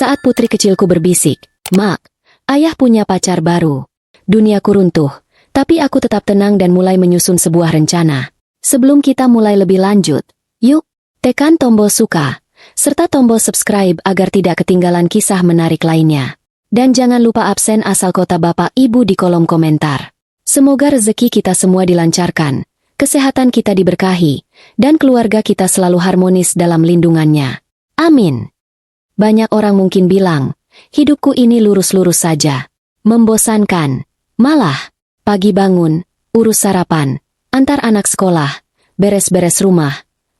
Saat putri kecilku berbisik, "Mak, ayah punya pacar baru." Duniaku runtuh, tapi aku tetap tenang dan mulai menyusun sebuah rencana. Sebelum kita mulai lebih lanjut, yuk, tekan tombol suka, serta tombol subscribe agar tidak ketinggalan kisah menarik lainnya. Dan jangan lupa absen asal kota Bapak Ibu di kolom komentar. Semoga rezeki kita semua dilancarkan, kesehatan kita diberkahi, dan keluarga kita selalu harmonis dalam lindungannya. Amin. Banyak orang mungkin bilang, hidupku ini lurus-lurus saja. Membosankan. Malah, pagi bangun, urus sarapan, antar anak sekolah, beres-beres rumah,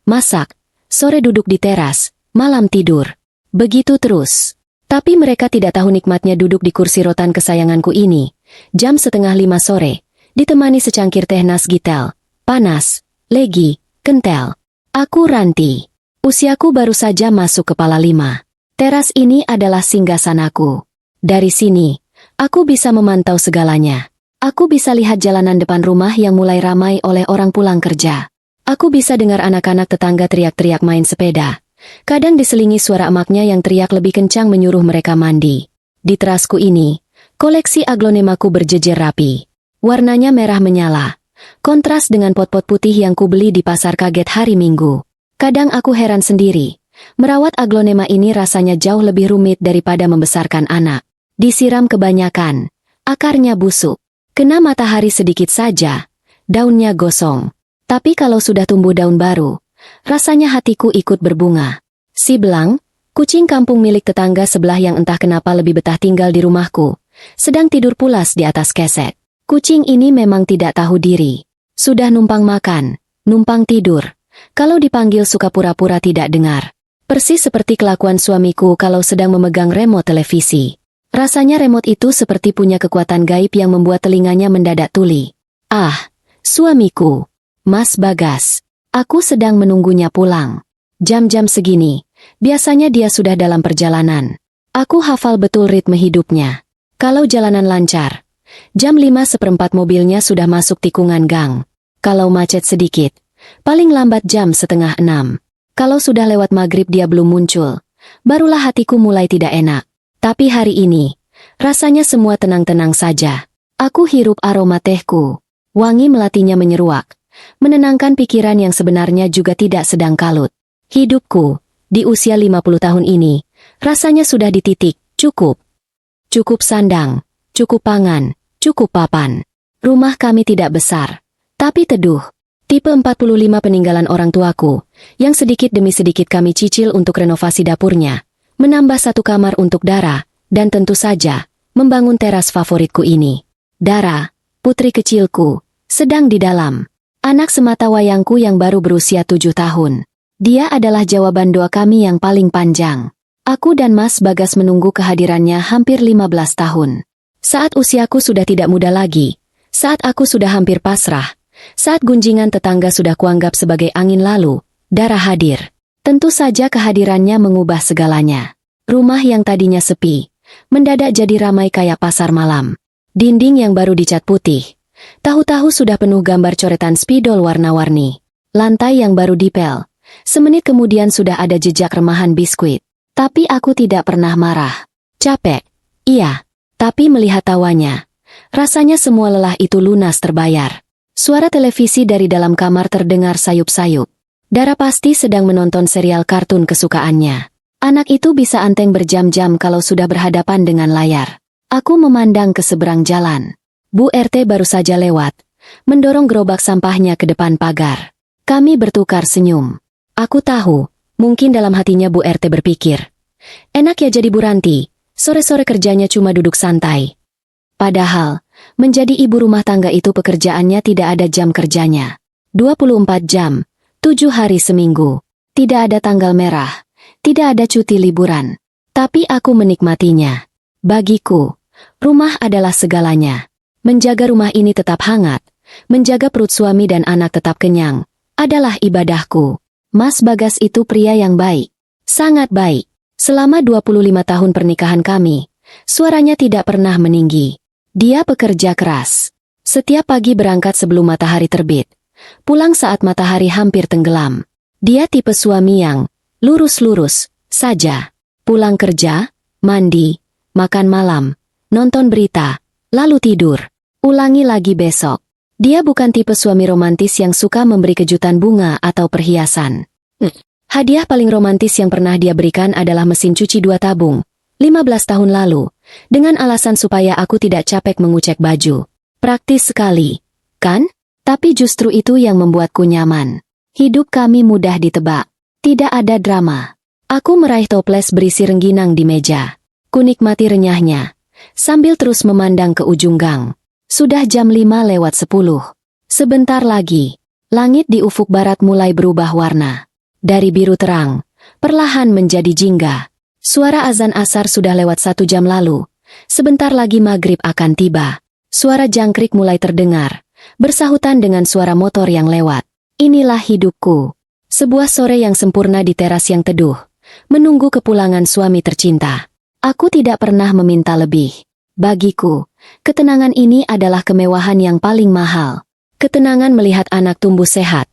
masak, sore duduk di teras, malam tidur. Begitu terus. Tapi mereka tidak tahu nikmatnya duduk di kursi rotan kesayanganku ini, jam 4:30 sore, ditemani secangkir teh Nasgitel, panas, legi, kental. Aku Ranti. Usiaku baru saja masuk kepala 5. Teras ini adalah singgasanaku. Dari sini, aku bisa memantau segalanya. Aku bisa lihat jalanan depan rumah yang mulai ramai oleh orang pulang kerja. Aku bisa dengar anak-anak tetangga teriak-teriak main sepeda. Kadang diselingi suara emaknya yang teriak lebih kencang menyuruh mereka mandi. Di terasku ini, koleksi aglonemaku berjejer rapi. Warnanya merah menyala. Kontras dengan pot-pot putih yang kubeli di pasar kaget hari Minggu. Kadang aku heran sendiri. Merawat aglonema ini rasanya jauh lebih rumit daripada membesarkan anak. Disiram kebanyakan. Akarnya busuk. Kena matahari sedikit saja. Daunnya gosong. Tapi kalau sudah tumbuh daun baru, rasanya hatiku ikut berbunga. Si Belang, kucing kampung milik tetangga sebelah yang entah kenapa lebih betah tinggal di rumahku, sedang tidur pulas di atas kesek. Kucing ini memang tidak tahu diri. Sudah numpang makan, numpang tidur. Kalau dipanggil suka pura-pura tidak dengar. Persis seperti kelakuan suamiku kalau sedang memegang remote televisi. Rasanya remote itu seperti punya kekuatan gaib yang membuat telinganya mendadak tuli. Ah, suamiku. Mas Bagas. Aku sedang menunggunya pulang. Jam-jam segini, biasanya dia sudah dalam perjalanan. Aku hafal betul ritme hidupnya. Kalau jalanan lancar, jam 5:15 mobilnya sudah masuk tikungan gang. Kalau macet sedikit, paling lambat jam 5:30. Kalau sudah lewat maghrib dia belum muncul, barulah hatiku mulai tidak enak. Tapi hari ini, rasanya semua tenang-tenang saja. Aku hirup aroma tehku. Wangi melatinya menyeruak, menenangkan pikiran yang sebenarnya juga tidak sedang kalut. Hidupku, di usia 50 tahun ini, rasanya sudah di titik, cukup. Cukup sandang, cukup pangan, cukup papan. Rumah kami tidak besar, tapi teduh. Tipe 45 peninggalan orang tuaku, yang sedikit demi sedikit kami cicil untuk renovasi dapurnya, menambah satu kamar untuk Dara, dan tentu saja, membangun teras favoritku ini. Dara, putri kecilku, sedang di dalam. Anak semata wayangku yang baru berusia 7 tahun. Dia adalah jawaban doa kami yang paling panjang. Aku dan Mas Bagas menunggu kehadirannya hampir 15 tahun. Saat usiaku sudah tidak muda lagi, saat aku sudah hampir pasrah, saat gunjingan tetangga sudah kuanggap sebagai angin lalu, Dara hadir. Tentu saja kehadirannya mengubah segalanya. Rumah yang tadinya sepi, mendadak jadi ramai kayak pasar malam. Dinding yang baru dicat putih, tahu-tahu sudah penuh gambar coretan spidol warna-warni. Lantai yang baru dipel, semenit kemudian sudah ada jejak remahan biskuit. Tapi aku tidak pernah marah. Capek, iya, tapi melihat tawanya, rasanya semua lelah itu lunas terbayar. Suara televisi dari dalam kamar terdengar sayup-sayup. Dara pasti sedang menonton serial kartun kesukaannya. Anak itu bisa anteng berjam-jam kalau sudah berhadapan dengan layar. Aku memandang ke seberang jalan. Bu RT baru saja lewat, mendorong gerobak sampahnya ke depan pagar. Kami bertukar senyum. Aku tahu, mungkin dalam hatinya Bu RT berpikir, enak ya jadi Bu Ranti, sore-sore kerjanya cuma duduk santai. Padahal, menjadi ibu rumah tangga itu pekerjaannya tidak ada jam kerjanya. 24 jam, 7 hari seminggu. Tidak ada tanggal merah, tidak ada cuti liburan. Tapi aku menikmatinya. Bagiku, rumah adalah segalanya. Menjaga rumah ini tetap hangat, menjaga perut suami dan anak tetap kenyang, adalah ibadahku. Mas Bagas itu pria yang baik. Sangat baik. Selama 25 tahun pernikahan kami, suaranya tidak pernah meninggi. Dia pekerja keras. Setiap pagi berangkat sebelum matahari terbit, pulang saat matahari hampir tenggelam. Dia tipe suami yang lurus-lurus saja. Pulang kerja, mandi, makan malam, nonton berita, lalu tidur. Ulangi lagi besok. Dia bukan tipe suami romantis yang suka memberi kejutan bunga atau perhiasan. Hadiah paling romantis yang pernah dia berikan adalah mesin cuci 2 tabung, 15 tahun lalu, dengan alasan supaya aku tidak capek mengucek baju. Praktis sekali, kan? Tapi justru itu yang membuatku nyaman. Hidup kami mudah ditebak. Tidak ada drama. Aku meraih toples berisi rengginang di meja. Kunikmati renyahnya, sambil terus memandang ke ujung gang. Sudah jam 5:10. Sebentar lagi, langit di ufuk barat mulai berubah warna. Dari biru terang, perlahan menjadi jingga. Suara azan asar sudah lewat 1 jam lalu. Sebentar lagi maghrib akan tiba. Suara jangkrik mulai terdengar, bersahutan dengan suara motor yang lewat. Inilah hidupku. Sebuah sore yang sempurna di teras yang teduh, menunggu kepulangan suami tercinta. Aku tidak pernah meminta lebih. Bagiku, ketenangan ini adalah kemewahan yang paling mahal. Ketenangan melihat anak tumbuh sehat,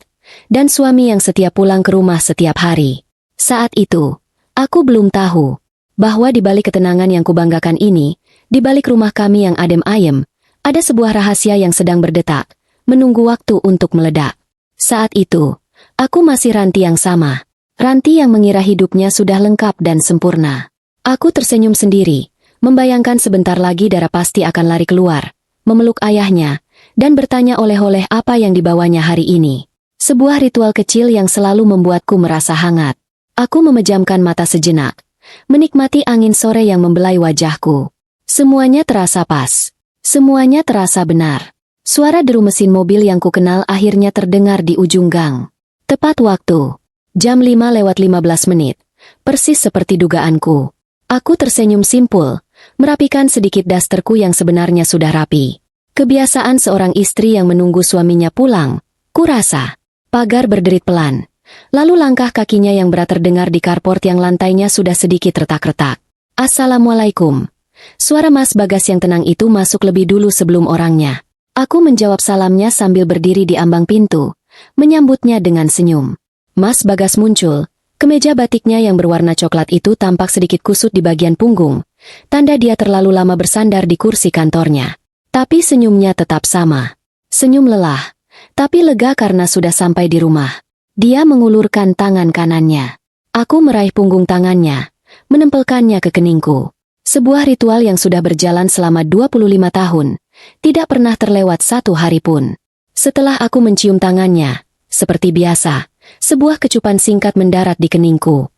dan suami yang setia pulang ke rumah setiap hari. Saat itu, aku belum tahu bahwa di balik ketenangan yang kubanggakan ini, di balik rumah kami yang adem ayem, ada sebuah rahasia yang sedang berdetak, menunggu waktu untuk meledak. Saat itu, aku masih Ranti yang sama. Ranti yang mengira hidupnya sudah lengkap dan sempurna. Aku tersenyum sendiri, membayangkan sebentar lagi Dara pasti akan lari keluar, memeluk ayahnya, dan bertanya oleh-oleh apa yang dibawanya hari ini. Sebuah ritual kecil yang selalu membuatku merasa hangat. Aku memejamkan mata sejenak, menikmati angin sore yang membelai wajahku. Semuanya terasa pas. Semuanya terasa benar. Suara deru mesin mobil yang kukenal akhirnya terdengar di ujung gang. Tepat waktu. Jam 5:15, persis seperti dugaanku. Aku tersenyum simpul, merapikan sedikit dasterku yang sebenarnya sudah rapi. Kebiasaan seorang istri yang menunggu suaminya pulang, kurasa. Pagar berderit pelan. Lalu langkah kakinya yang berat terdengar di carport yang lantainya sudah sedikit retak-retak. Assalamualaikum. Suara Mas Bagas yang tenang itu masuk lebih dulu sebelum orangnya. Aku menjawab salamnya sambil berdiri di ambang pintu, menyambutnya dengan senyum. Mas Bagas muncul. Kemeja batiknya yang berwarna coklat itu tampak sedikit kusut di bagian punggung, tanda dia terlalu lama bersandar di kursi kantornya. Tapi senyumnya tetap sama. Senyum lelah, tapi lega karena sudah sampai di rumah. Dia mengulurkan tangan kanannya. Aku meraih punggung tangannya, menempelkannya ke keningku. Sebuah ritual yang sudah berjalan selama 25 tahun, tidak pernah terlewat 1 hari pun. Setelah aku mencium tangannya, seperti biasa, sebuah kecupan singkat mendarat di keningku.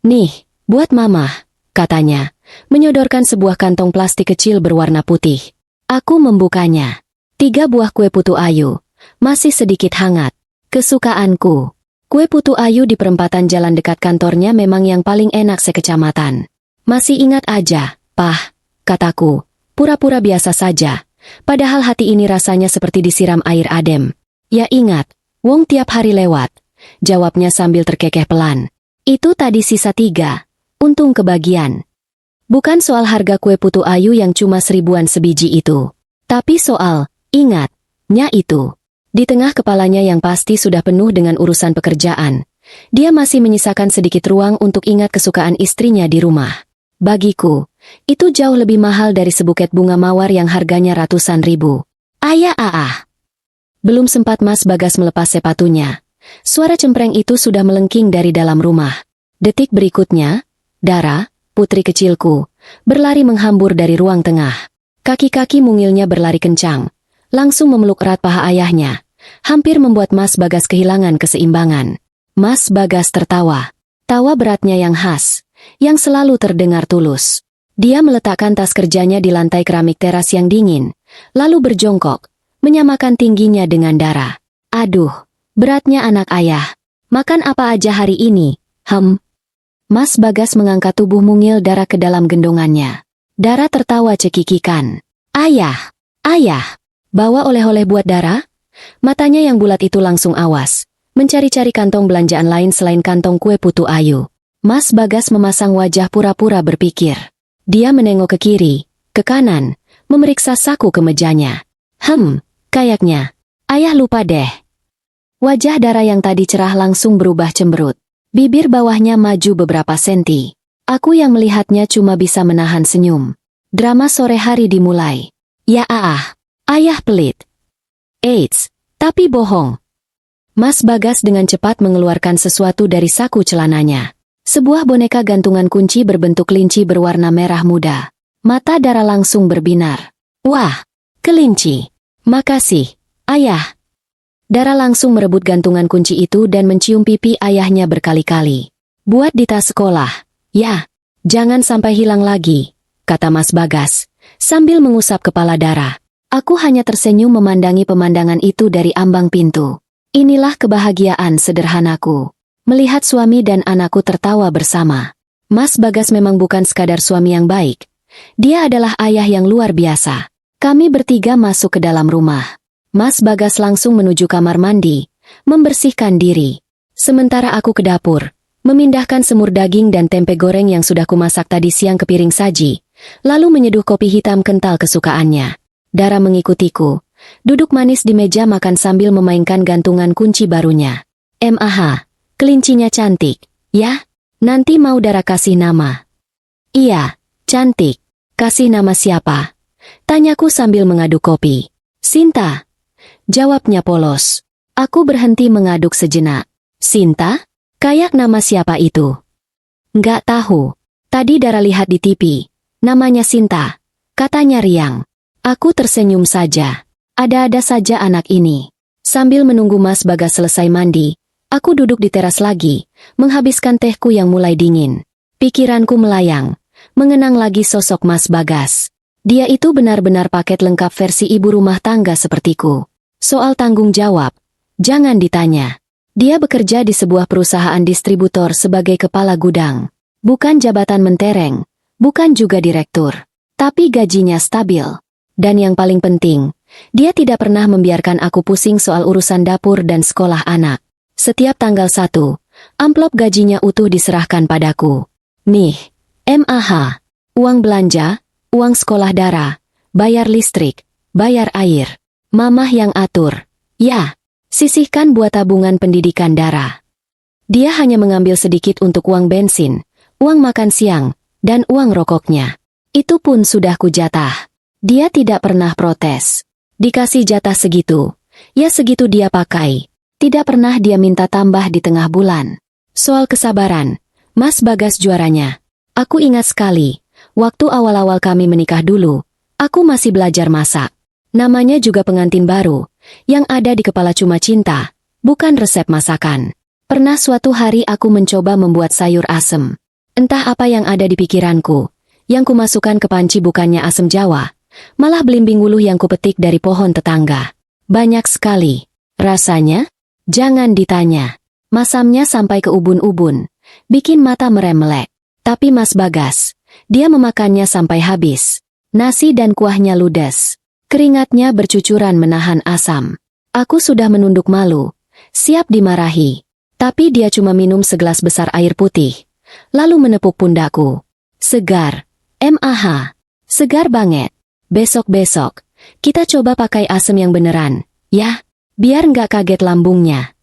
Nih, buat mama, katanya, menyodorkan sebuah kantong plastik kecil berwarna putih. Aku membukanya. 3 buah kue putu ayu, masih sedikit hangat. Kesukaanku. Kue putu ayu di perempatan jalan dekat kantornya memang yang paling enak sekecamatan. Masih ingat aja, Pah, kataku, pura-pura biasa saja. Padahal hati ini rasanya seperti disiram air adem. Ya ingat, wong tiap hari lewat, jawabnya sambil terkekeh pelan. Itu tadi sisa 3, untung kebagian. Bukan soal harga kue putu ayu yang cuma 1000-an sebiji itu. Tapi soal, ingat-nya itu. Di tengah kepalanya yang pasti sudah penuh dengan urusan pekerjaan, dia masih menyisakan sedikit ruang untuk ingat kesukaan istrinya di rumah. Bagiku, itu jauh lebih mahal dari sebuket bunga mawar yang harganya ratusan ribu. Ayah. Belum sempat Mas Bagas melepas sepatunya, suara cempreng itu sudah melengking dari dalam rumah. Detik berikutnya, Dara, putri kecilku, berlari menghambur dari ruang tengah. Kaki-kaki mungilnya berlari kencang, langsung memeluk erat paha ayahnya, hampir membuat Mas Bagas kehilangan keseimbangan. Mas Bagas tertawa, tawa beratnya yang khas, yang selalu terdengar tulus. Dia meletakkan tas kerjanya di lantai keramik teras yang dingin, lalu berjongkok, menyamakan tingginya dengan Dara. Aduh, beratnya anak ayah. Makan apa aja hari ini? Mas Bagas mengangkat tubuh mungil Dara ke dalam gendongannya. Dara tertawa cekikikan. Ayah, bawa oleh-oleh buat Dara? Matanya yang bulat itu langsung awas, mencari-cari kantong belanjaan lain selain kantong kue putu ayu. Mas Bagas memasang wajah pura-pura berpikir. Dia menengok ke kiri, ke kanan, memeriksa saku kemejanya. Kayaknya, ayah lupa deh. Wajah Dara yang tadi cerah langsung berubah cemberut. Bibir bawahnya maju beberapa senti. Aku yang melihatnya cuma bisa menahan senyum. Drama sore hari dimulai. Ya ayah pelit. Eits, tapi bohong. Mas Bagas dengan cepat mengeluarkan sesuatu dari saku celananya. Sebuah boneka gantungan kunci berbentuk kelinci berwarna merah muda. Mata Dara langsung berbinar. Wah, kelinci. Makasih, ayah. Dara langsung merebut gantungan kunci itu dan mencium pipi ayahnya berkali-kali. Buat di tas sekolah. Ya, jangan sampai hilang lagi, kata Mas Bagas, sambil mengusap kepala Dara. Aku hanya tersenyum memandangi pemandangan itu dari ambang pintu. Inilah kebahagiaan sederhanaku. Melihat suami dan anakku tertawa bersama. Mas Bagas memang bukan sekadar suami yang baik. Dia adalah ayah yang luar biasa. Kami bertiga masuk ke dalam rumah. Mas Bagas langsung menuju kamar mandi, membersihkan diri. Sementara aku ke dapur, memindahkan semur daging dan tempe goreng yang sudah kumasak tadi siang ke piring saji, lalu menyeduh kopi hitam kental kesukaannya. Dara mengikutiku, duduk manis di meja makan sambil memainkan gantungan kunci barunya. Kelincinya cantik, ya? Nanti mau Dara kasih nama. Iya, cantik. Kasih nama siapa? Tanyaku sambil mengaduk kopi. Sinta. Jawabnya polos. Aku berhenti mengaduk sejenak. Sinta? Kayak nama siapa itu? Nggak tahu. Tadi Dara lihat di TV. Namanya Sinta. Katanya riang. Aku tersenyum saja. Ada-ada saja anak ini. Sambil menunggu Mas Bagas selesai mandi, aku duduk di teras lagi, menghabiskan tehku yang mulai dingin. Pikiranku melayang, mengenang lagi sosok Mas Bagas. Dia itu benar-benar paket lengkap versi ibu rumah tangga sepertiku. Soal tanggung jawab, jangan ditanya. Dia bekerja di sebuah perusahaan distributor sebagai kepala gudang. Bukan jabatan mentereng, bukan juga direktur. Tapi gajinya stabil. Dan yang paling penting, dia tidak pernah membiarkan aku pusing soal urusan dapur dan sekolah anak. Setiap tanggal 1, amplop gajinya utuh diserahkan padaku. Nih, uang belanja, uang sekolah Dara, bayar listrik, bayar air. Mamah yang atur. Ya, sisihkan buat tabungan pendidikan Dara. Dia hanya mengambil sedikit untuk uang bensin, uang makan siang, dan uang rokoknya. Itu pun sudah kujatah. Dia tidak pernah protes. Dikasih jatah segitu, ya segitu dia pakai. Tidak pernah dia minta tambah di tengah bulan. Soal kesabaran, Mas Bagas juaranya. Aku ingat sekali, waktu awal-awal kami menikah dulu, aku masih belajar masak. Namanya juga pengantin baru, yang ada di kepala cuma cinta, bukan resep masakan. Pernah suatu hari aku mencoba membuat sayur asem. Entah apa yang ada di pikiranku, yang kumasukkan ke panci bukannya asem Jawa, malah belimbing wuluh yang kupetik dari pohon tetangga. Banyak sekali. Rasanya? Jangan ditanya. Masamnya sampai ke ubun-ubun, bikin mata merem-melek. Tapi Mas Bagas, dia memakannya sampai habis. Nasi dan kuahnya ludes. Keringatnya bercucuran menahan asam. Aku sudah menunduk malu, siap dimarahi. Tapi dia cuma minum segelas besar air putih, lalu menepuk pundakku. Segar. Segar banget. Besok-besok, kita coba pakai asam yang beneran, ya, biar nggak kaget lambungnya.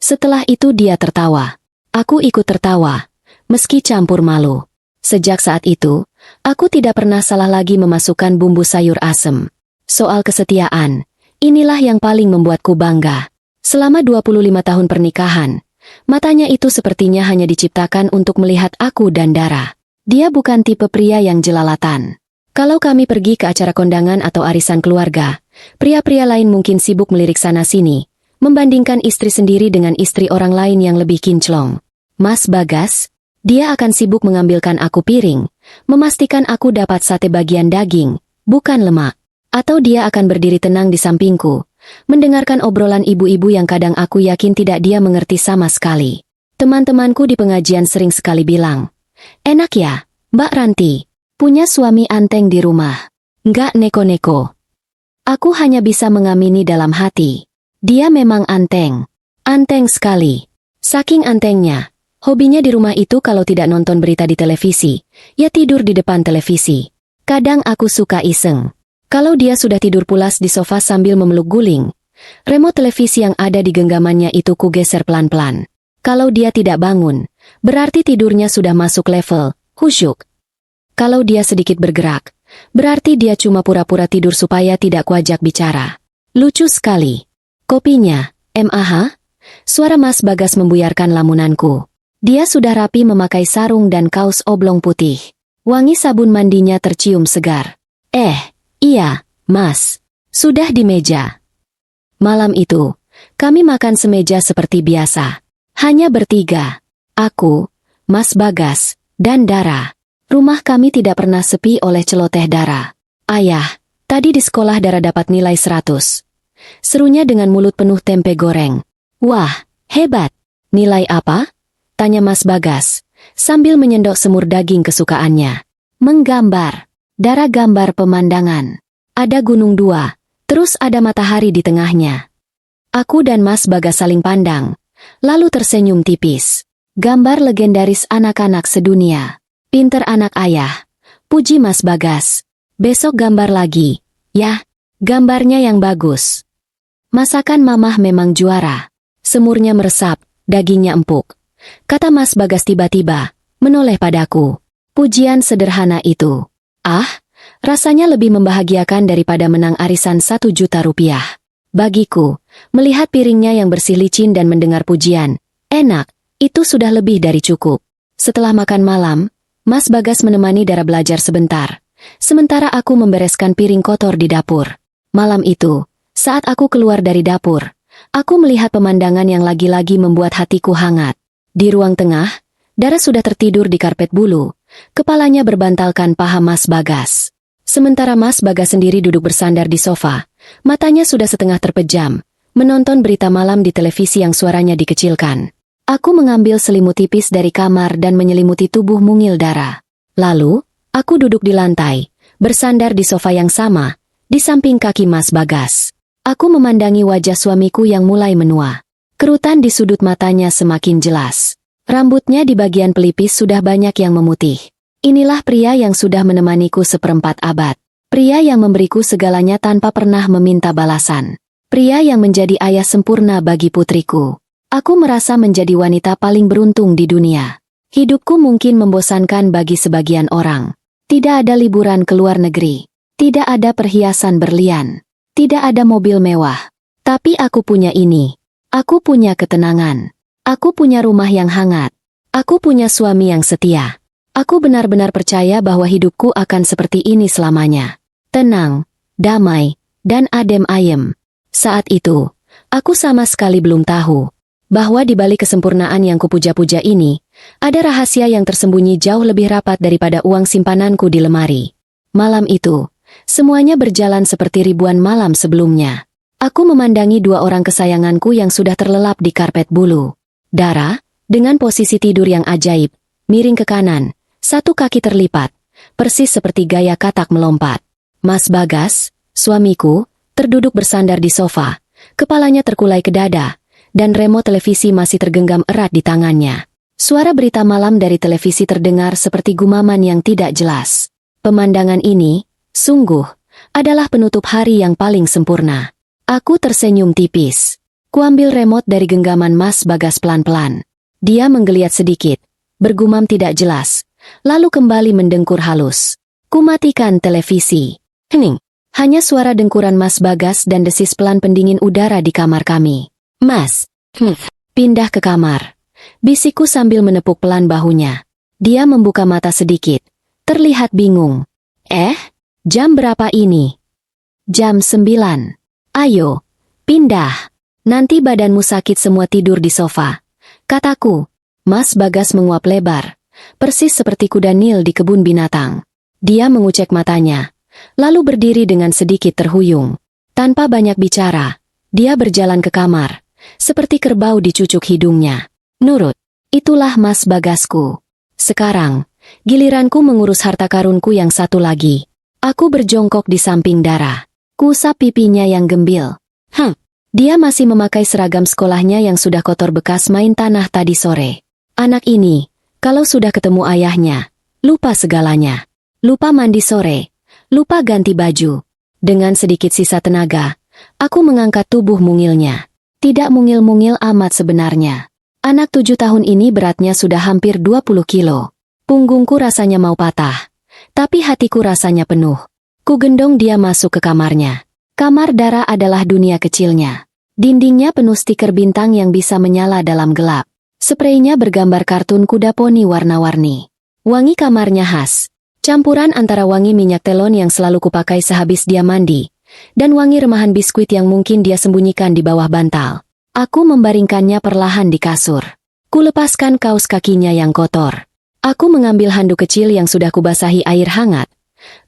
Setelah itu dia tertawa. Aku ikut tertawa, meski campur malu. Sejak saat itu, aku tidak pernah salah lagi memasukkan bumbu sayur asem. Soal kesetiaan, inilah yang paling membuatku bangga. Selama 25 tahun pernikahan, matanya itu sepertinya hanya diciptakan untuk melihat aku dan Dara. Dia bukan tipe pria yang jelalatan. Kalau kami pergi ke acara kondangan atau arisan keluarga, pria-pria lain mungkin sibuk melirik sana-sini, membandingkan istri sendiri dengan istri orang lain yang lebih kinclong. Mas Bagas, dia akan sibuk mengambilkan aku piring, memastikan aku dapat sate bagian daging, bukan lemak. Atau dia akan berdiri tenang di sampingku, mendengarkan obrolan ibu-ibu yang kadang aku yakin tidak dia mengerti sama sekali. Teman-temanku di pengajian sering sekali bilang, "Enak ya, Mbak Ranti, punya suami anteng di rumah. Nggak neko-neko." Aku hanya bisa mengamini dalam hati. Dia memang anteng. Anteng sekali. Saking antengnya, hobinya di rumah itu kalau tidak nonton berita di televisi, ya tidur di depan televisi. Kadang aku suka iseng. Kalau dia sudah tidur pulas di sofa sambil memeluk guling, remote televisi yang ada di genggamannya itu kugeser pelan-pelan. Kalau dia tidak bangun, berarti tidurnya sudah masuk level Husyuk. Kalau dia sedikit bergerak, berarti dia cuma pura-pura tidur supaya tidak kuajak bicara. Lucu sekali. Kopinya, MAH? Suara Mas Bagas membuyarkan lamunanku. Dia sudah rapi memakai sarung dan kaos oblong putih. Wangi sabun mandinya tercium segar. Iya, Mas. Sudah di meja. Malam itu, kami makan semeja seperti biasa. Hanya bertiga. Aku, Mas Bagas, dan Dara. Rumah kami tidak pernah sepi oleh celoteh Dara. Ayah, tadi di sekolah Dara dapat nilai 100. Serunya dengan mulut penuh tempe goreng. Wah, hebat. Nilai apa? Tanya Mas Bagas, sambil menyendok semur daging kesukaannya. Menggambar. Dara gambar pemandangan. Ada gunung dua, terus ada matahari di tengahnya. Aku dan Mas Bagas saling pandang, lalu tersenyum tipis. Gambar legendaris anak-anak sedunia. Pinter anak ayah. Puji Mas Bagas. Besok gambar lagi. Ya, gambarnya yang bagus. Masakan mamah memang juara. Semurnya meresap, dagingnya empuk. Kata Mas Bagas tiba-tiba, menoleh padaku. Pujian sederhana itu. Rasanya lebih membahagiakan daripada menang arisan 1 juta rupiah. Bagiku, melihat piringnya yang bersih licin dan mendengar pujian, enak, itu sudah lebih dari cukup. Setelah makan malam, Mas Bagas menemani Dara belajar sebentar. Sementara aku membereskan piring kotor di dapur. Malam itu, saat aku keluar dari dapur, aku melihat pemandangan yang lagi-lagi membuat hatiku hangat. Di ruang tengah, Dara sudah tertidur di karpet bulu. Kepalanya berbantalkan paha Mas Bagas. Sementara Mas Bagas sendiri duduk bersandar di sofa. Matanya sudah setengah terpejam, menonton berita malam di televisi yang suaranya dikecilkan. Aku mengambil selimut tipis dari kamar dan menyelimuti tubuh mungil Dara. Lalu, aku duduk di lantai, bersandar di sofa yang sama, di samping kaki Mas Bagas. Aku memandangi wajah suamiku yang mulai menua. Kerutan di sudut matanya semakin jelas. Rambutnya di bagian pelipis sudah banyak yang memutih. Inilah pria yang sudah menemaniku seperempat abad. Pria yang memberiku segalanya tanpa pernah meminta balasan. Pria yang menjadi ayah sempurna bagi putriku. Aku merasa menjadi wanita paling beruntung di dunia. Hidupku mungkin membosankan bagi sebagian orang. Tidak ada liburan ke luar negeri. Tidak ada perhiasan berlian. Tidak ada mobil mewah. Tapi aku punya ini. Aku punya ketenangan. Aku punya rumah yang hangat. Aku punya suami yang setia. Aku benar-benar percaya bahwa hidupku akan seperti ini selamanya. Tenang, damai, dan adem ayem. Saat itu, aku sama sekali belum tahu bahwa di balik kesempurnaan yang kupuja-puja ini, ada rahasia yang tersembunyi jauh lebih rapat daripada uang simpananku di lemari. Malam itu, semuanya berjalan seperti ribuan malam sebelumnya. Aku memandangi dua orang kesayanganku yang sudah terlelap di karpet bulu. Dara, dengan posisi tidur yang ajaib, miring ke kanan, satu kaki terlipat, persis seperti gaya katak melompat. Mas Bagas, suamiku, terduduk bersandar di sofa, kepalanya terkulai ke dada, dan remote televisi masih tergenggam erat di tangannya. Suara berita malam dari televisi terdengar seperti gumaman yang tidak jelas. Pemandangan ini, sungguh, adalah penutup hari yang paling sempurna. Aku tersenyum tipis. Kuambil remote dari genggaman Mas Bagas pelan-pelan. Dia menggeliat sedikit, bergumam tidak jelas, lalu kembali mendengkur halus. Kumatikan televisi. Hening. Hanya suara dengkuran Mas Bagas dan desis pelan pendingin udara di kamar kami. Mas, pindah ke kamar. Bisikku sambil menepuk pelan bahunya. Dia membuka mata sedikit, terlihat bingung. Jam berapa ini? Jam 9. Ayo, pindah. Nanti badanmu sakit semua tidur di sofa. Kataku. Mas Bagas menguap lebar, persis seperti kuda Nil di kebun binatang. Dia mengucek matanya, lalu berdiri dengan sedikit terhuyung. Tanpa banyak bicara, dia berjalan ke kamar, seperti kerbau dicucuk hidungnya. Nurut, itulah Mas Bagasku. Sekarang, giliranku mengurus harta karunku yang satu lagi. Aku berjongkok di samping Dara. Kuusap pipinya yang gembil. Dia masih memakai seragam sekolahnya yang sudah kotor bekas main tanah tadi sore. Anak ini, kalau sudah ketemu ayahnya, lupa segalanya. Lupa mandi sore, lupa ganti baju. Dengan sedikit sisa tenaga, aku mengangkat tubuh mungilnya. Tidak mungil-mungil amat sebenarnya. Anak 7 tahun ini beratnya sudah hampir 20 kilo. Punggungku rasanya mau patah, tapi hatiku rasanya penuh. Ku gendong dia masuk ke kamarnya. Kamar Dara adalah dunia kecilnya. Dindingnya penuh stiker bintang yang bisa menyala dalam gelap. Spraynya bergambar kartun kuda poni warna-warni. Wangi kamarnya khas. Campuran antara wangi minyak telon yang selalu kupakai sehabis dia mandi, dan wangi remahan biskuit yang mungkin dia sembunyikan di bawah bantal. Aku membaringkannya perlahan di kasur. Kulepaskan kaos kakinya yang kotor. Aku mengambil handuk kecil yang sudah kubasahi air hangat,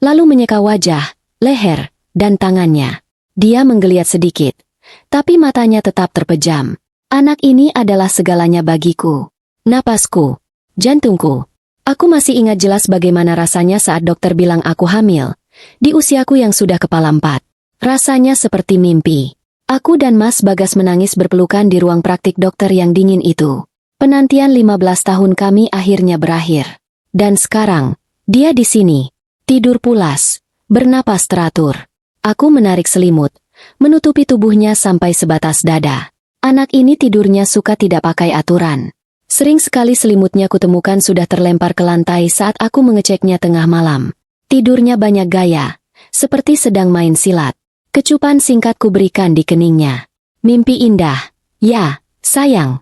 lalu menyeka wajah, leher, dan tangannya. Dia menggeliat sedikit, tapi matanya tetap terpejam. Anak ini adalah segalanya bagiku. Napasku, jantungku. Aku masih ingat jelas bagaimana rasanya saat dokter bilang aku hamil, di usiaku yang sudah kepala 4. Rasanya seperti mimpi. Aku dan Mas Bagas menangis berpelukan di ruang praktik dokter yang dingin itu. Penantian 15 tahun kami akhirnya berakhir. Dan sekarang, dia di sini, tidur pulas, bernapas teratur. Aku menarik selimut, menutupi tubuhnya sampai sebatas dada. Anak ini tidurnya suka tidak pakai aturan. Sering sekali selimutnya kutemukan sudah terlempar ke lantai saat aku mengeceknya tengah malam. Tidurnya banyak gaya, seperti sedang main silat. Kecupan singkat kuberikan di keningnya. Mimpi indah, ya, sayang.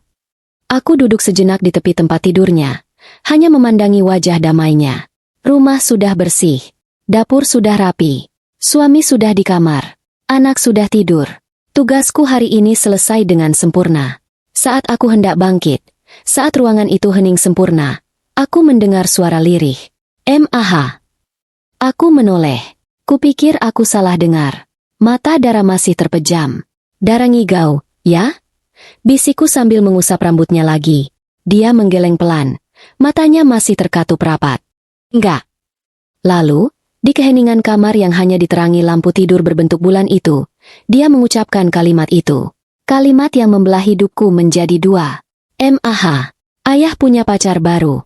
Aku duduk sejenak di tepi tempat tidurnya, hanya memandangi wajah damainya. Rumah sudah bersih, dapur sudah rapi. Suami sudah di kamar, anak sudah tidur. Tugasku hari ini selesai dengan sempurna. Saat aku hendak bangkit, saat ruangan itu hening sempurna, aku mendengar suara lirih. "Mah." Aku menoleh. Kupikir aku salah dengar. Mata Dara masih terpejam. "Dara ngigau, ya?" Bisikku sambil mengusap rambutnya lagi. Dia menggeleng pelan. Matanya masih terkatup rapat. "Enggak." Lalu, di keheningan kamar yang hanya diterangi lampu tidur berbentuk bulan itu, dia mengucapkan kalimat itu. Kalimat yang membelah hidupku menjadi 2. "Mah, ayah punya pacar baru."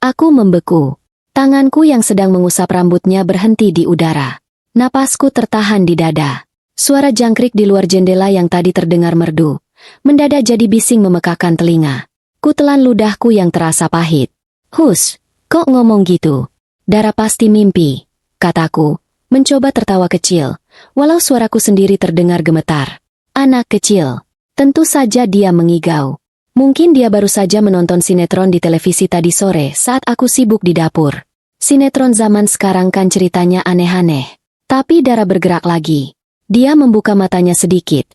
Aku membeku. Tanganku yang sedang mengusap rambutnya berhenti di udara. Napasku tertahan di dada. Suara jangkrik di luar jendela yang tadi terdengar merdu, mendadak jadi bising memekakan telinga. Kutelan ludahku yang terasa pahit. "Hus, kok ngomong gitu? Dara pasti mimpi," kataku, mencoba tertawa kecil, walau suaraku sendiri terdengar gemetar. Anak kecil. Tentu saja dia mengigau. Mungkin dia baru saja menonton sinetron di televisi tadi sore saat aku sibuk di dapur. Sinetron zaman sekarang kan ceritanya aneh-aneh. Tapi Dara bergerak lagi. Dia membuka matanya sedikit,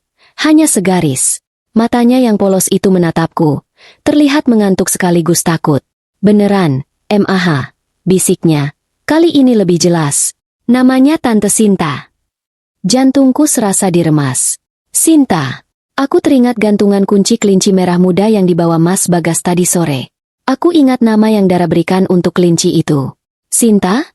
hanya segaris. Matanya yang polos itu menatapku, terlihat mengantuk sekaligus takut. "Beneran, Mah," bisiknya. Kali ini lebih jelas. "Namanya Tante Sinta." Jantungku serasa diremas. "Sinta." Aku teringat gantungan kunci kelinci merah muda yang dibawa Mas Bagas tadi sore. Aku ingat nama yang Dara berikan untuk kelinci itu. "Sinta?"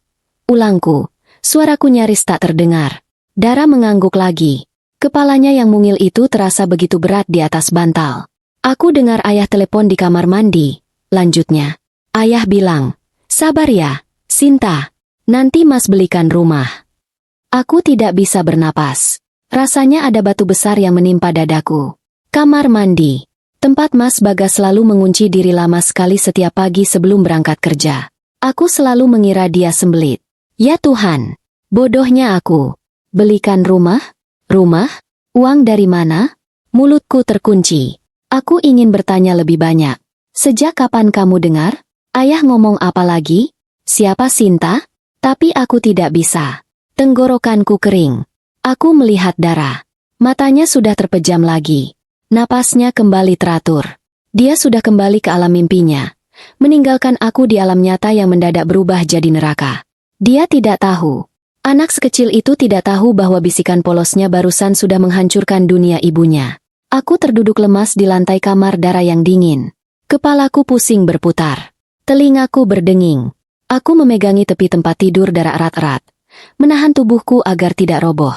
Ulangku. Suaraku nyaris tak terdengar. Dara mengangguk lagi. Kepalanya yang mungil itu terasa begitu berat di atas bantal. Aku dengar ayah telepon di kamar mandi. Lanjutnya, ayah bilang, "Sabar ya, Sinta. Nanti Mas belikan rumah." Aku tidak bisa bernapas. Rasanya ada batu besar yang menimpa dadaku. Kamar mandi. Tempat Mas Bagas selalu mengunci diri lama sekali setiap pagi sebelum berangkat kerja. Aku selalu mengira dia sembelit. Ya Tuhan, bodohnya aku. Belikan rumah? Rumah? Uang dari mana? Mulutku terkunci. Aku ingin bertanya lebih banyak. "Sejak kapan kamu dengar? Ayah ngomong apa lagi? Siapa Sinta?" Tapi aku tidak bisa. Tenggorokanku kering. Aku melihat Dara. Matanya sudah terpejam lagi. Napasnya kembali teratur. Dia sudah kembali ke alam mimpinya, meninggalkan aku di alam nyata yang mendadak berubah jadi neraka. Dia tidak tahu. Anak sekecil itu tidak tahu bahwa bisikan polosnya barusan sudah menghancurkan dunia ibunya. Aku terduduk lemas di lantai kamar Dara yang dingin. Kepalaku pusing berputar. Telingaku berdenging. Aku memegangi tepi tempat tidur Dara erat-erat, menahan tubuhku agar tidak roboh.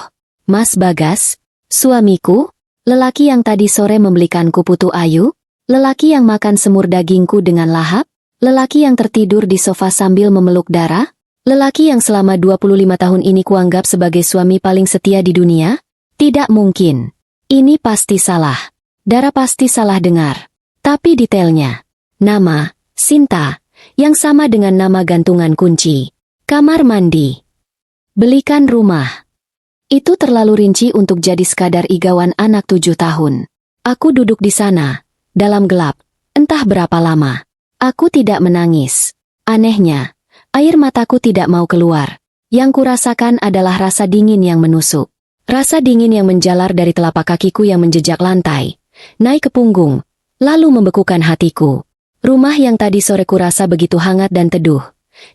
"Mas Bagas, suamiku, lelaki yang tadi sore membelikanku putu ayu, lelaki yang makan semur dagingku dengan lahap, lelaki yang tertidur di sofa sambil memeluk Dara, lelaki yang selama 25 tahun ini kuanggap sebagai suami paling setia di dunia? Tidak mungkin. Ini pasti salah. Dara pasti salah dengar. Tapi detailnya. Nama, Sinta, yang sama dengan nama gantungan kunci. Kamar mandi. Belikan rumah. Itu terlalu rinci untuk jadi sekadar igawan anak 7 tahun. Aku duduk di sana, dalam gelap, entah berapa lama. Aku tidak menangis. Anehnya, air mataku tidak mau keluar. Yang kurasakan adalah rasa dingin yang menusuk. Rasa dingin yang menjalar dari telapak kakiku yang menjejak lantai, naik ke punggung, lalu membekukan hatiku. Rumah yang tadi sore kurasa begitu hangat dan teduh,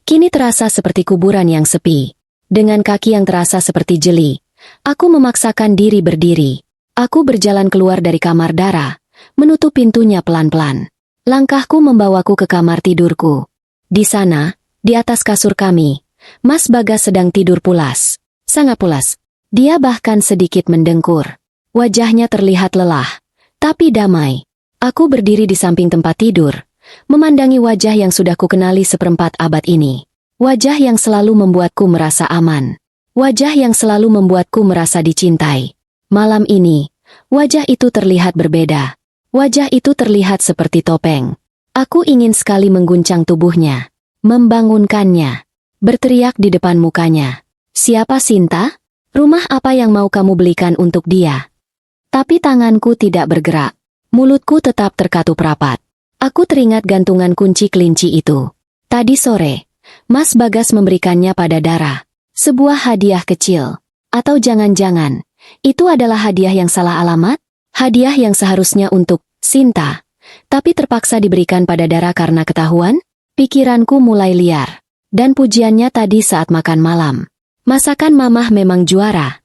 kini terasa seperti kuburan yang sepi. Dengan kaki yang terasa seperti jeli, aku memaksakan diri berdiri. Aku berjalan keluar dari kamar Dara, menutup pintunya pelan-pelan. Langkahku membawaku ke kamar tidurku. Di sana, di atas kasur kami, Mas Bagas sedang tidur pulas. Sangat pulas. Dia bahkan sedikit mendengkur. Wajahnya terlihat lelah, tapi damai. Aku berdiri di samping tempat tidur, memandangi wajah yang sudah kukenali seperempat abad ini. Wajah yang selalu membuatku merasa aman. Wajah yang selalu membuatku merasa dicintai. Malam ini, wajah itu terlihat berbeda. Wajah itu terlihat seperti topeng. Aku ingin sekali mengguncang tubuhnya, membangunkannya, berteriak di depan mukanya. "Siapa Sinta? Rumah apa yang mau kamu belikan untuk dia?" Tapi tanganku tidak bergerak. Mulutku tetap terkatup rapat. Aku teringat gantungan kunci kelinci itu. Tadi sore, Mas Bagas memberikannya pada Dara. Sebuah hadiah kecil. Atau jangan-jangan, itu adalah hadiah yang salah alamat? Hadiah yang seharusnya untuk Sinta, tapi terpaksa diberikan pada Dara karena ketahuan? Pikiranku mulai liar. Dan pujiannya tadi saat makan malam. Masakan mamah memang juara.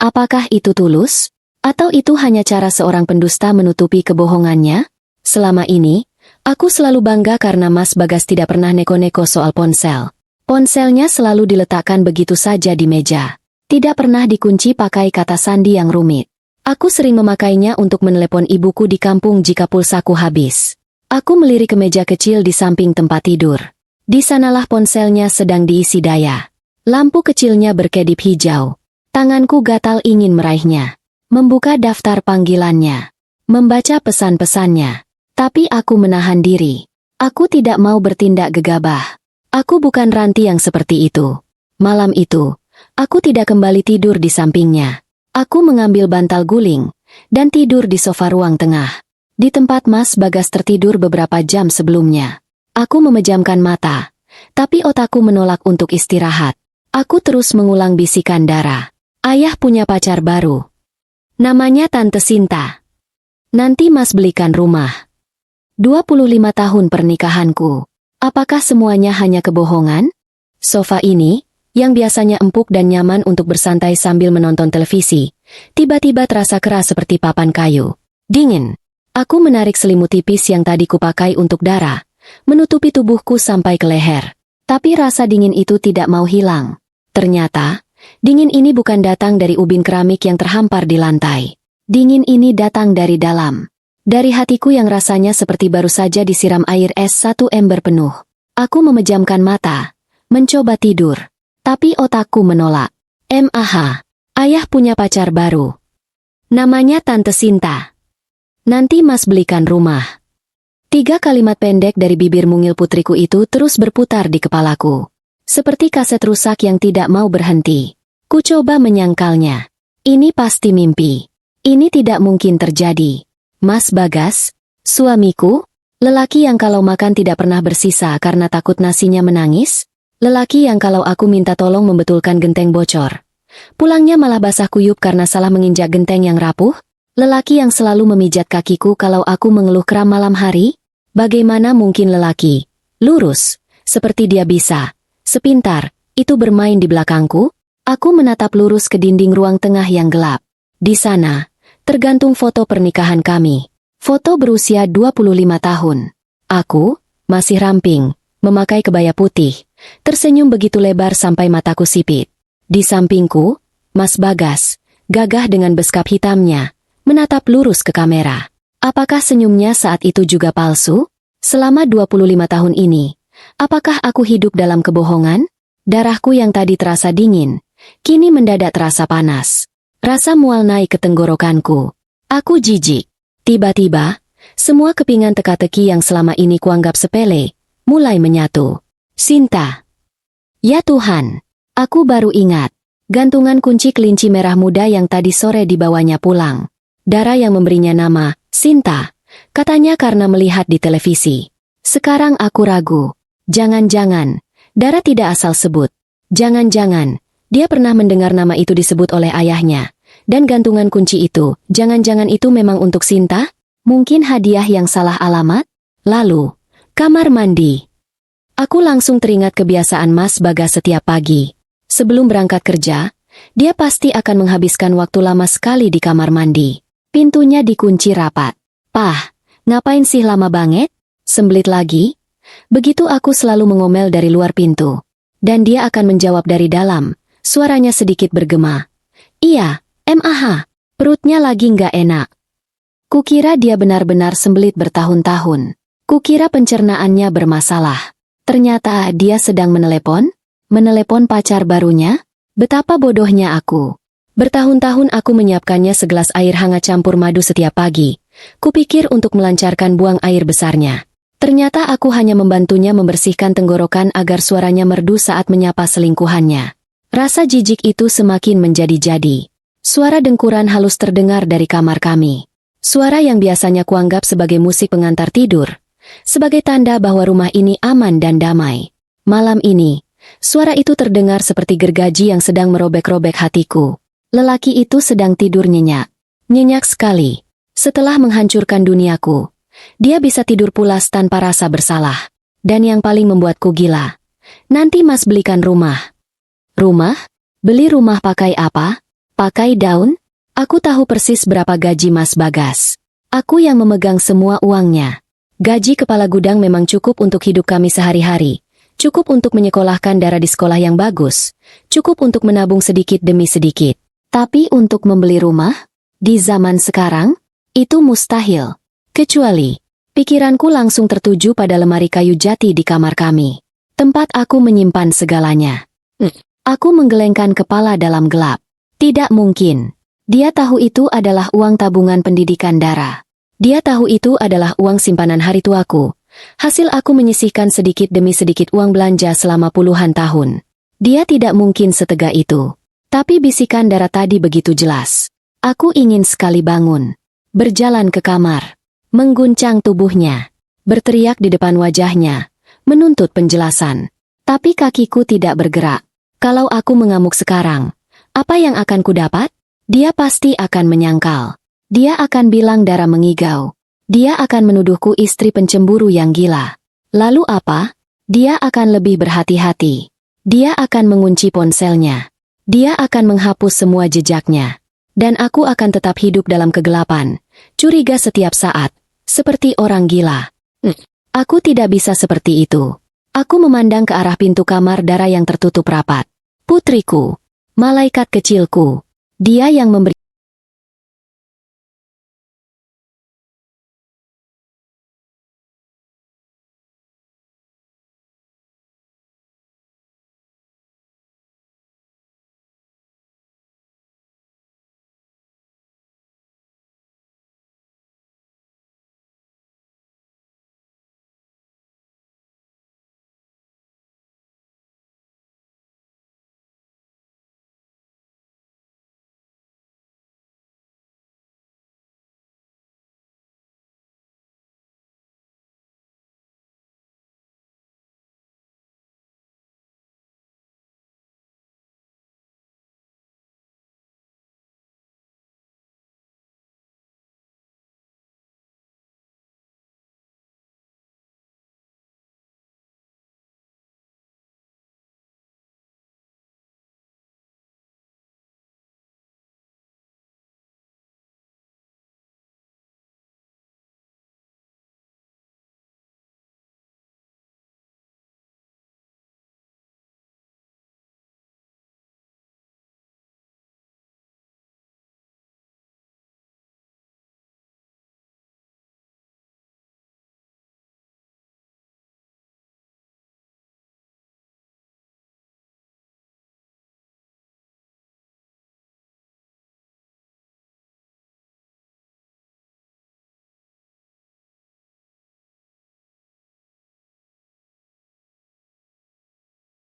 Apakah itu tulus? Atau itu hanya cara seorang pendusta menutupi kebohongannya? Selama ini, aku selalu bangga karena Mas Bagas tidak pernah neko-neko soal ponsel. Ponselnya selalu diletakkan begitu saja di meja. Tidak pernah dikunci pakai kata sandi yang rumit. Aku sering memakainya untuk menelepon ibuku di kampung jika pulsaku habis. Aku melirik ke meja kecil di samping tempat tidur. Di sanalah ponselnya sedang diisi daya. Lampu kecilnya berkedip hijau. Tanganku gatal ingin meraihnya. Membuka daftar panggilannya. Membaca pesan-pesannya. Tapi aku menahan diri. Aku tidak mau bertindak gegabah. Aku bukan Ranti yang seperti itu. Malam itu, aku tidak kembali tidur di sampingnya. Aku mengambil bantal guling, dan tidur di sofa ruang tengah. Di tempat Mas Bagas tertidur beberapa jam sebelumnya. Aku memejamkan mata, tapi otakku menolak untuk istirahat. Aku terus mengulang bisikan Dara. Ayah punya pacar baru. Namanya Tante Sinta. Nanti Mas belikan rumah. 25 tahun pernikahanku. Apakah semuanya hanya kebohongan? Sofa ini, yang biasanya empuk dan nyaman untuk bersantai sambil menonton televisi, tiba-tiba terasa keras seperti papan kayu. Dingin. Aku menarik selimut tipis yang tadi kupakai untuk Dara, menutupi tubuhku sampai ke leher. Tapi rasa dingin itu tidak mau hilang. Ternyata, dingin ini bukan datang dari ubin keramik yang terhampar di lantai. Dingin ini datang dari dalam. Dari hatiku yang rasanya seperti baru saja disiram air es 1 ember penuh. Aku memejamkan mata, mencoba tidur. Tapi otakku menolak. Ayah punya pacar baru. Namanya Tante Sinta. Nanti Mas belikan rumah. 3 kalimat pendek dari bibir mungil putriku itu terus berputar di kepalaku. Seperti kaset rusak yang tidak mau berhenti. Ku coba menyangkalnya. Ini pasti mimpi. Ini tidak mungkin terjadi. Mas Bagas, suamiku, lelaki yang kalau makan tidak pernah bersisa karena takut nasinya menangis, lelaki yang kalau aku minta tolong membetulkan genteng bocor, pulangnya malah basah kuyup karena salah menginjak genteng yang rapuh, lelaki yang selalu memijat kakiku kalau aku mengeluh kram malam hari. Bagaimana mungkin lelaki lurus, seperti dia bisa, sepintar, itu bermain di belakangku? Aku menatap lurus ke dinding ruang tengah yang gelap. Di sana, tergantung foto pernikahan kami. Foto berusia 25 tahun. Aku, masih ramping, memakai kebaya putih, tersenyum begitu lebar sampai mataku sipit. Di sampingku, Mas Bagas, gagah dengan beskap hitamnya, menatap lurus ke kamera. Apakah senyumnya saat itu juga palsu? Selama 25 tahun ini, apakah aku hidup dalam kebohongan? Darahku yang tadi terasa dingin, kini mendadak terasa panas. Rasa mual naik ke tenggorokanku. Aku jijik. Tiba-tiba, semua kepingan teka-teki yang selama ini kuanggap sepele, mulai menyatu. Sinta. Ya Tuhan, aku baru ingat. Gantungan kunci kelinci merah muda yang tadi sore dibawanya pulang. Dara yang memberinya nama, Sinta. Katanya karena melihat di televisi. Sekarang aku ragu. Jangan-jangan, Dara tidak asal sebut. Jangan-jangan, dia pernah mendengar nama itu disebut oleh ayahnya. Dan gantungan kunci itu, jangan-jangan itu memang untuk Sinta? Mungkin hadiah yang salah alamat? Lalu, kamar mandi. Aku langsung teringat kebiasaan Mas Bagas setiap pagi. Sebelum berangkat kerja, dia pasti akan menghabiskan waktu lama sekali di kamar mandi. Pintunya dikunci rapat. Pah, ngapain sih lama banget? Sembelit lagi? Begitu aku selalu mengomel dari luar pintu. Dan dia akan menjawab dari dalam, suaranya sedikit bergema. Iya, MAH, perutnya lagi nggak enak. Kukira dia benar-benar sembelit bertahun-tahun. Kukira pencernaannya bermasalah. Ternyata dia sedang menelepon pacar barunya. Betapa bodohnya aku. Bertahun-tahun aku menyiapkannya segelas air hangat campur madu setiap pagi. Kupikir untuk melancarkan buang air besarnya. Ternyata aku hanya membantunya membersihkan tenggorokan agar suaranya merdu saat menyapa selingkuhannya. Rasa jijik itu semakin menjadi-jadi. Suara dengkuran halus terdengar dari kamar kami. Suara yang biasanya kuanggap sebagai musik pengantar tidur. Sebagai tanda bahwa rumah ini aman dan damai. Malam ini, suara itu terdengar seperti gergaji yang sedang merobek-robek hatiku. Lelaki itu sedang tidur nyenyak. Nyenyak sekali. Setelah menghancurkan duniaku, dia bisa tidur pulas tanpa rasa bersalah. Dan yang paling membuatku gila, nanti Mas belikan rumah. Rumah? Beli rumah pakai apa? Pakai daun? Aku tahu persis berapa gaji Mas Bagas. Aku yang memegang semua uangnya. Gaji kepala gudang memang cukup untuk hidup kami sehari-hari. Cukup untuk menyekolahkan Dara di sekolah yang bagus. Cukup untuk menabung sedikit demi sedikit. Tapi untuk membeli rumah? Di zaman sekarang? Itu mustahil. Kecuali, pikiranku langsung tertuju pada lemari kayu jati di kamar kami. Tempat aku menyimpan segalanya. Aku menggelengkan kepala dalam gelap. Tidak mungkin. Dia tahu itu adalah uang tabungan pendidikan Dara. Dia tahu itu adalah uang simpanan hari tuaku. Hasil aku menyisihkan sedikit demi sedikit uang belanja selama puluhan tahun. Dia tidak mungkin setega itu. Tapi bisikan Dara tadi begitu jelas. Aku ingin sekali bangun. Berjalan ke kamar. Mengguncang tubuhnya. Berteriak di depan wajahnya. Menuntut penjelasan. Tapi kakiku tidak bergerak. Kalau aku mengamuk sekarang, apa yang akan kudapat? Dia pasti akan menyangkal. Dia akan bilang Dara mengigau. Dia akan menuduhku istri pencemburu yang gila. Lalu apa? Dia akan lebih berhati-hati. Dia akan mengunci ponselnya. Dia akan menghapus semua jejaknya. Dan aku akan tetap hidup dalam kegelapan. Curiga setiap saat. Seperti orang gila. Aku tidak bisa seperti itu. Aku memandang ke arah pintu kamar Dara yang tertutup rapat. Putriku. Malaikat kecilku. Dia yang memberi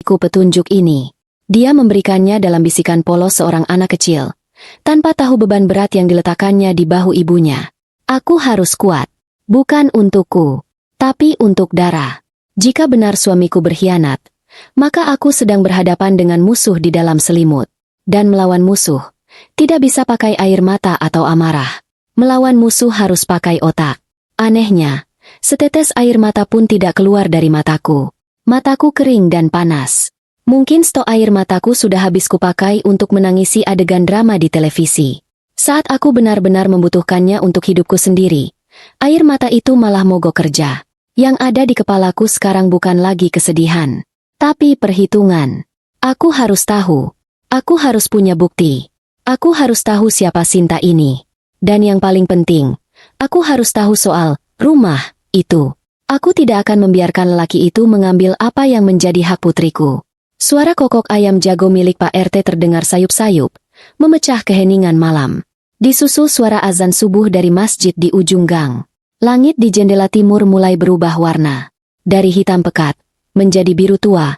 Ku petunjuk ini. Dia memberikannya dalam bisikan polos seorang anak kecil, tanpa tahu beban berat yang diletakkannya di bahu ibunya. Aku harus kuat. Bukan untukku, tapi untuk Dara. Jika benar suamiku berkhianat, maka aku sedang berhadapan dengan musuh di dalam selimut. Dan melawan musuh, tidak bisa pakai air mata atau amarah. Melawan musuh harus pakai otak. Anehnya, setetes air mata pun tidak keluar dari mataku. Mataku kering dan panas. Mungkin stok air mataku sudah habis kupakai untuk menangisi adegan drama di televisi. Saat aku benar-benar membutuhkannya untuk hidupku sendiri, air mata itu malah mogok kerja. Yang ada di kepalaku sekarang bukan lagi kesedihan, tapi perhitungan. Aku harus tahu. Aku harus punya bukti. Aku harus tahu siapa Sinta ini. Dan yang paling penting, aku harus tahu soal rumah itu. Aku tidak akan membiarkan lelaki itu mengambil apa yang menjadi hak putriku. Suara kokok ayam jago milik Pak RT terdengar sayup-sayup, memecah keheningan malam. Disusul suara azan subuh dari masjid di ujung gang. Langit di jendela timur mulai berubah warna. Dari hitam pekat, menjadi biru tua.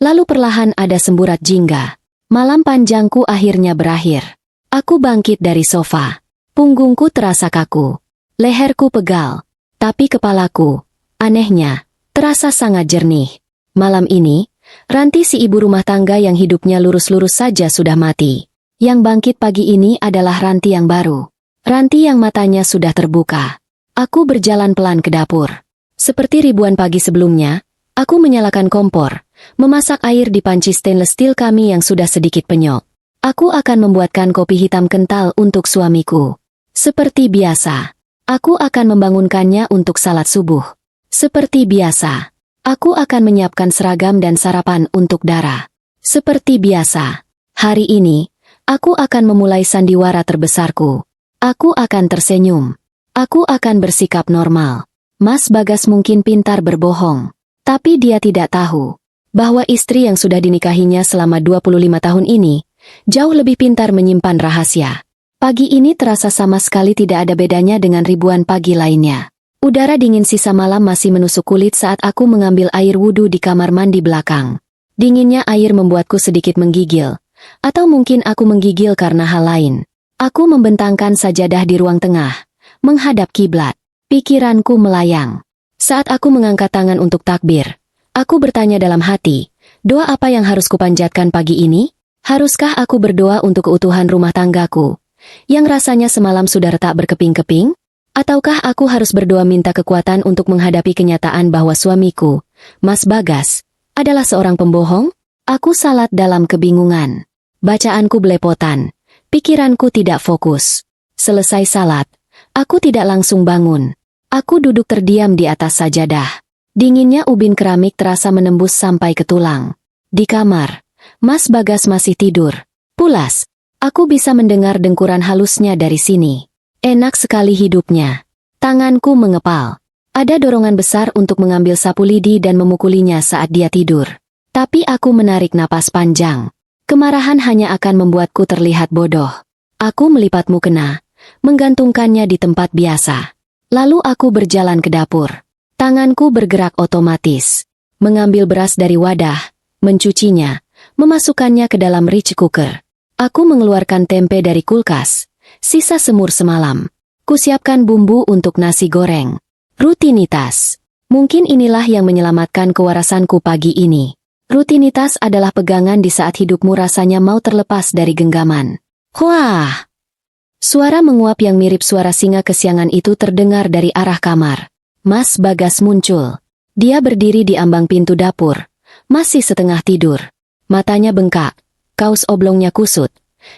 Lalu perlahan ada semburat jingga. Malam panjangku akhirnya berakhir. Aku bangkit dari sofa. Punggungku terasa kaku. Leherku pegal. Tapi kepalaku, anehnya, terasa sangat jernih. Malam ini, Ranti si ibu rumah tangga yang hidupnya lurus-lurus saja sudah mati. Yang bangkit pagi ini adalah Ranti yang baru. Ranti yang matanya sudah terbuka. Aku berjalan pelan ke dapur. Seperti ribuan pagi sebelumnya, aku menyalakan kompor, memasak air di panci stainless steel kami yang sudah sedikit penyok. Aku akan membuatkan kopi hitam kental untuk suamiku. Seperti biasa, aku akan membangunkannya untuk salat subuh. Seperti biasa, aku akan menyiapkan seragam dan sarapan untuk Dara. Seperti biasa, hari ini, aku akan memulai sandiwara terbesarku. Aku akan tersenyum. Aku akan bersikap normal. Mas Bagas mungkin pintar berbohong. Tapi dia tidak tahu bahwa istri yang sudah dinikahinya selama 25 tahun ini jauh lebih pintar menyimpan rahasia. Pagi ini terasa sama sekali tidak ada bedanya dengan ribuan pagi lainnya. Udara dingin sisa malam masih menusuk kulit saat aku mengambil air wudhu di kamar mandi belakang. Dinginnya air membuatku sedikit menggigil. Atau mungkin aku menggigil karena hal lain. Aku membentangkan sajadah di ruang tengah, menghadap kiblat. Pikiranku melayang. Saat aku mengangkat tangan untuk takbir, aku bertanya dalam hati, doa apa yang harus kupanjatkan pagi ini? Haruskah aku berdoa untuk keutuhan rumah tanggaku, yang rasanya semalam sudah retak berkeping-keping? Ataukah aku harus berdoa minta kekuatan untuk menghadapi kenyataan bahwa suamiku, Mas Bagas, adalah seorang pembohong? Aku salat dalam kebingungan. Bacaanku belepotan. Pikiranku tidak fokus. Selesai salat, aku tidak langsung bangun. Aku duduk terdiam di atas sajadah. Dinginnya ubin keramik terasa menembus sampai ke tulang. Di kamar, Mas Bagas masih tidur. Pulas, aku bisa mendengar dengkuran halusnya dari sini. Enak sekali hidupnya. Tanganku mengepal. Ada dorongan besar untuk mengambil sapu lidi dan memukulinya saat dia tidur. Tapi aku menarik napas panjang. Kemarahan hanya akan membuatku terlihat bodoh. Aku melipat mukena, menggantungkannya di tempat biasa. Lalu aku berjalan ke dapur. Tanganku bergerak otomatis. Mengambil beras dari wadah, mencucinya, memasukkannya ke dalam rice cooker. Aku mengeluarkan tempe dari kulkas. Sisa semur semalam. Kusiapkan bumbu untuk nasi goreng. Rutinitas. Mungkin inilah yang menyelamatkan kewarasanku pagi ini. Rutinitas adalah pegangan di saat hidupmu rasanya mau terlepas dari genggaman. Wah! Suara menguap yang mirip suara singa kesiangan itu terdengar dari arah kamar. Mas Bagas muncul. Dia berdiri di ambang pintu dapur. Masih setengah tidur. Matanya bengkak. Kaos oblongnya kusut.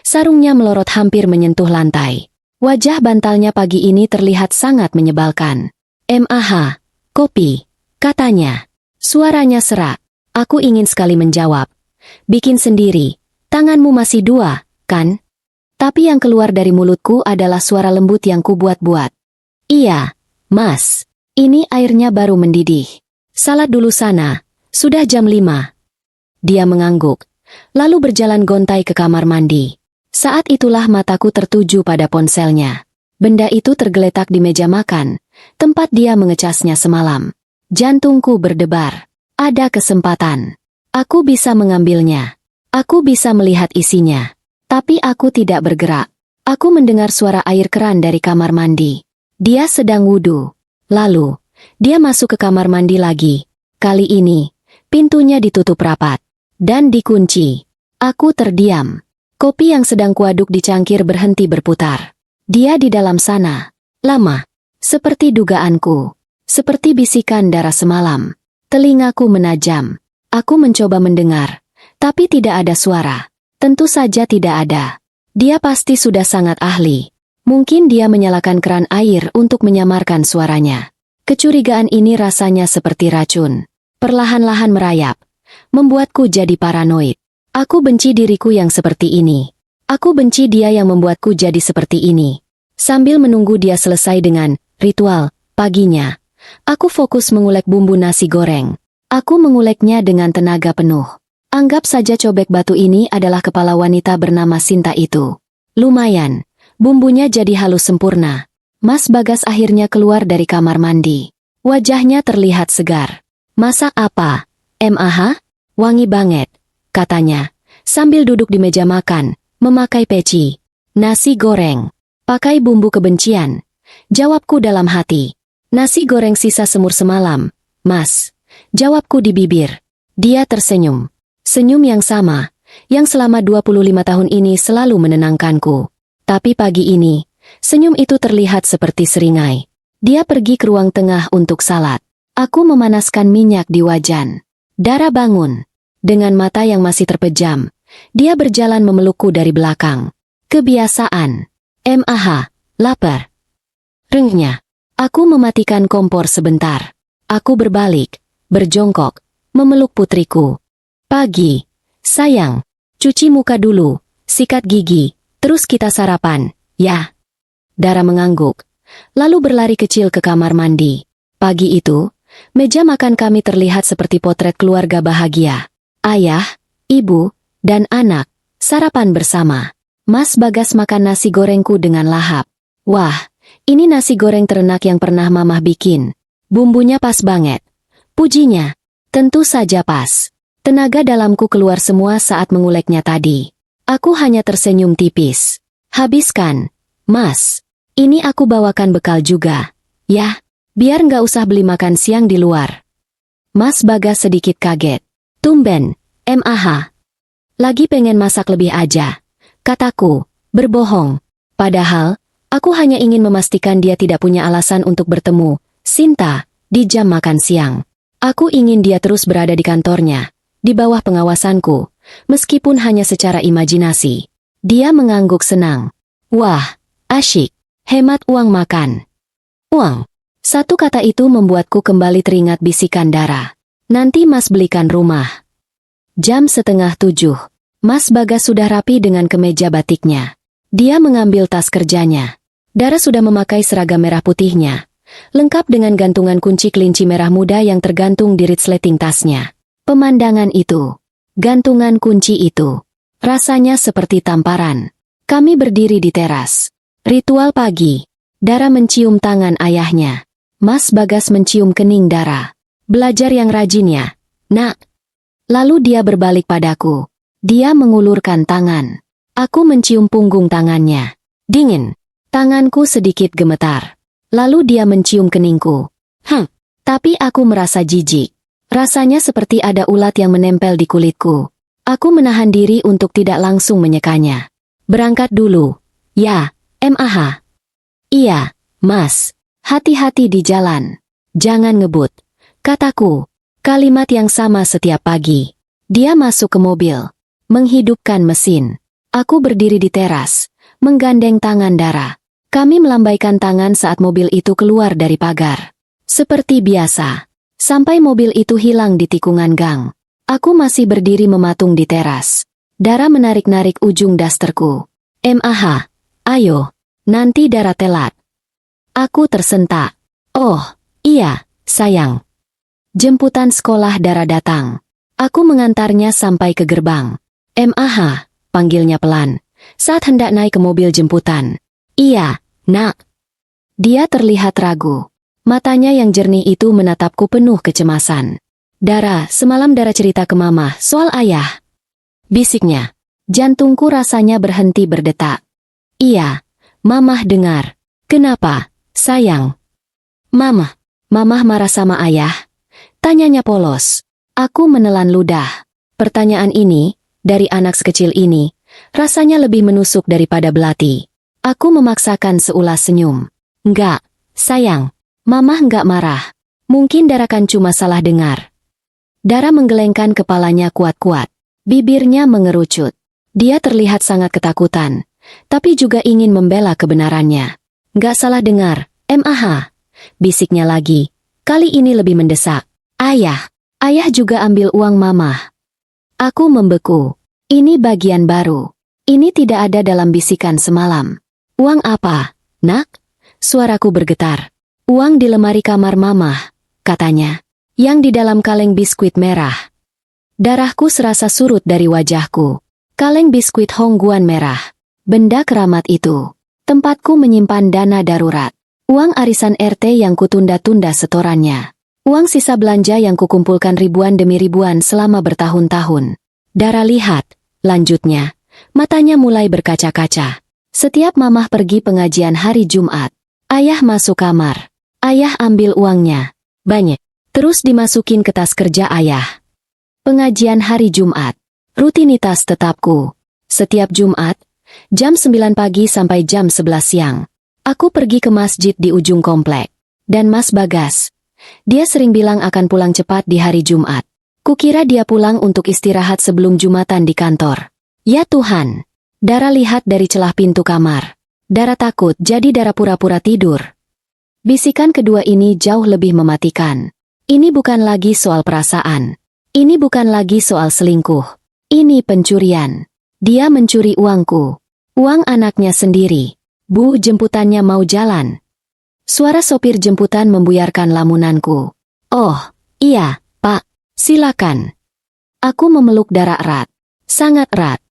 Sarungnya melorot hampir menyentuh lantai. Wajah bantalnya pagi ini terlihat sangat menyebalkan. "Mah, kopi," katanya. Suaranya serak. Aku ingin sekali menjawab. "Bikin sendiri. Tanganmu masih dua, kan?" Tapi yang keluar dari mulutku adalah suara lembut yang kubuat-buat. "Iya, Mas. Ini airnya baru mendidih. Salat dulu sana. Sudah jam 5. Dia mengangguk. Lalu berjalan gontai ke kamar mandi. Saat itulah mataku tertuju pada ponselnya. Benda itu tergeletak di meja makan, tempat dia mengecasnya semalam. Jantungku berdebar. Ada kesempatan. Aku bisa mengambilnya. Aku bisa melihat isinya. Tapi aku tidak bergerak. Aku mendengar suara air keran dari kamar mandi. Dia sedang wudhu. Lalu, dia masuk ke kamar mandi lagi. Kali ini, pintunya ditutup rapat. Dan dikunci. Aku terdiam. Kopi yang sedang kuaduk di cangkir berhenti berputar. Dia di dalam sana. Lama. Seperti dugaanku. Seperti bisikan darah semalam. Telingaku menajam. Aku mencoba mendengar. Tapi tidak ada suara. Tentu saja tidak ada. Dia pasti sudah sangat ahli. Mungkin dia menyalakan keran air untuk menyamarkan suaranya. Kecurigaan ini rasanya seperti racun. Perlahan-lahan merayap. Membuatku jadi paranoid. Aku benci diriku yang seperti ini. Aku benci dia yang membuatku jadi seperti ini. Sambil menunggu dia selesai dengan ritual paginya, aku fokus mengulek bumbu nasi goreng. Aku menguleknya dengan tenaga penuh. Anggap saja cobek batu ini adalah kepala wanita bernama Sinta itu. Lumayan, bumbunya jadi halus sempurna. Mas Bagas akhirnya keluar dari kamar mandi. Wajahnya terlihat segar. Masak apa? Mah? Wangi banget, katanya, sambil duduk di meja makan, memakai peci. Nasi goreng. Pakai bumbu kebencian. Jawabku dalam hati. Nasi goreng sisa semur semalam, Mas. Jawabku di bibir. Dia tersenyum. Senyum yang sama, yang selama 25 tahun ini selalu menenangkanku. Tapi pagi ini, senyum itu terlihat seperti seringai. Dia pergi ke ruang tengah untuk salat. Aku memanaskan minyak di wajan. Dara bangun. Dengan mata yang masih terpejam, dia berjalan memelukku dari belakang. Kebiasaan. Mah, lapar. Rengnya. Aku mematikan kompor sebentar. Aku berbalik, berjongkok, memeluk putriku. Pagi. Sayang. Cuci muka dulu, sikat gigi, terus kita sarapan, ya. Dara mengangguk. Lalu berlari kecil ke kamar mandi. Pagi itu, meja makan kami terlihat seperti potret keluarga bahagia. Ayah, ibu, dan anak, sarapan bersama. Mas Bagas makan nasi gorengku dengan lahap. Wah, ini nasi goreng terenak yang pernah mamah bikin. Bumbunya pas banget. Pujinya. Tentu saja pas. Tenaga dalamku keluar semua saat menguleknya tadi. Aku hanya tersenyum tipis. Habiskan, Mas. Ini aku bawakan bekal juga. Ya, biar nggak usah beli makan siang di luar. Mas Bagas sedikit kaget. Tumben, Mah. Lagi pengen masak lebih aja. Kataku, berbohong. Padahal, aku hanya ingin memastikan dia tidak punya alasan untuk bertemu Sinta di jam makan siang. Aku ingin dia terus berada di kantornya, di bawah pengawasanku, meskipun hanya secara imajinasi. Dia mengangguk senang. Wah, asyik. Hemat uang makan. Uang. Satu kata itu membuatku kembali teringat bisikan Dara. Nanti Mas belikan rumah. Jam 6:30. Mas Bagas sudah rapi dengan kemeja batiknya. Dia mengambil tas kerjanya. Dara sudah memakai seragam merah putihnya, lengkap dengan gantungan kunci kelinci merah muda yang tergantung di resleting tasnya. Pemandangan itu, gantungan kunci itu, rasanya seperti tamparan. Kami berdiri di teras. Ritual pagi. Dara mencium tangan ayahnya. Mas Bagas mencium kening Dara. Belajar yang rajin ya, Nak. Lalu dia berbalik padaku. Dia mengulurkan tangan. Aku mencium punggung tangannya. Dingin. Tanganku sedikit gemetar. Lalu dia mencium keningku. Tapi aku merasa jijik. Rasanya seperti ada ulat yang menempel di kulitku. Aku menahan diri untuk tidak langsung menyekanya. Berangkat dulu. Ya, Mah. Iya, Mas. Hati-hati di jalan. Jangan ngebut. Kataku. Kalimat yang sama setiap pagi. Dia masuk ke mobil. Menghidupkan mesin. Aku berdiri di teras. Menggandeng tangan Dara. Kami melambaikan tangan saat mobil itu keluar dari pagar. Seperti biasa. Sampai mobil itu hilang di tikungan gang. Aku masih berdiri mematung di teras. Dara menarik-narik ujung dasterku. Mah. Ayo. Nanti Dara telat. Aku tersentak. Oh, iya, sayang. Jemputan sekolah Dara datang. Aku mengantarnya sampai ke gerbang. Mah, panggilnya pelan, saat hendak naik ke mobil jemputan. Iya, Nak. Dia terlihat ragu. Matanya yang jernih itu menatapku penuh kecemasan. Dara, semalam Dara cerita ke Mama soal ayah. Bisiknya. Jantungku rasanya berhenti berdetak. Iya, Mamah dengar. Kenapa, sayang? Mamah marah sama ayah? Tanyanya polos. Aku menelan ludah. Pertanyaan ini, dari anak sekecil ini, rasanya lebih menusuk daripada belati. Aku memaksakan seulas senyum. Enggak, sayang. Mamah enggak marah. Mungkin Dara kan cuma salah dengar. Dara menggelengkan kepalanya kuat-kuat. Bibirnya mengerucut. Dia terlihat sangat ketakutan, tapi juga ingin membela kebenarannya. Enggak salah dengar, MAH. Bisiknya lagi. Kali ini lebih mendesak. Ayah juga ambil uang Mamah. Aku membeku. Ini bagian baru. Ini tidak ada dalam bisikan semalam. Uang apa, nak? Suaraku bergetar. Uang di lemari kamar Mamah, katanya. Yang di dalam kaleng biskuit merah. Darahku serasa surut dari wajahku. Kaleng biskuit Hongguan merah. Benda keramat itu. Tempatku menyimpan dana darurat. Uang arisan RT yang kutunda-tunda setorannya. Uang sisa belanja yang kukumpulkan ribuan demi ribuan selama bertahun-tahun. Dara lihat, lanjutnya. Matanya mulai berkaca-kaca. Setiap Mamah pergi pengajian hari Jumat. Ayah masuk kamar. Ayah ambil uangnya. Banyak. Terus dimasukin ke tas kerja ayah. Pengajian hari Jumat. Rutinitas tetapku. Setiap Jumat, jam 9 pagi sampai jam 11 siang. Aku pergi ke masjid di ujung komplek. Dan Mas Bagas. Dia sering bilang akan pulang cepat di hari Jumat. Kukira dia pulang untuk istirahat sebelum Jumatan di kantor. Ya Tuhan. Dara lihat dari celah pintu kamar. Dara takut, jadi Dara pura-pura tidur. Bisikan kedua ini jauh lebih mematikan. Ini bukan lagi soal perasaan. Ini bukan lagi soal selingkuh. Ini pencurian. Dia mencuri uangku. Uang anaknya sendiri. Bu, jemputannya mau jalan. Suara sopir jemputan membuyarkan lamunanku. Oh, iya, Pak. Silakan. Aku memeluk Dara erat. Sangat erat.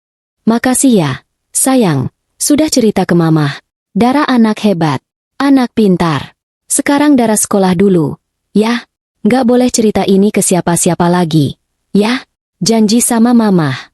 Makasih ya, sayang. Sudah cerita ke Mamah. Dara anak hebat. Anak pintar. Sekarang Dara sekolah dulu. Ya, nggak boleh cerita ini ke siapa-siapa lagi. Ya, janji sama Mamah.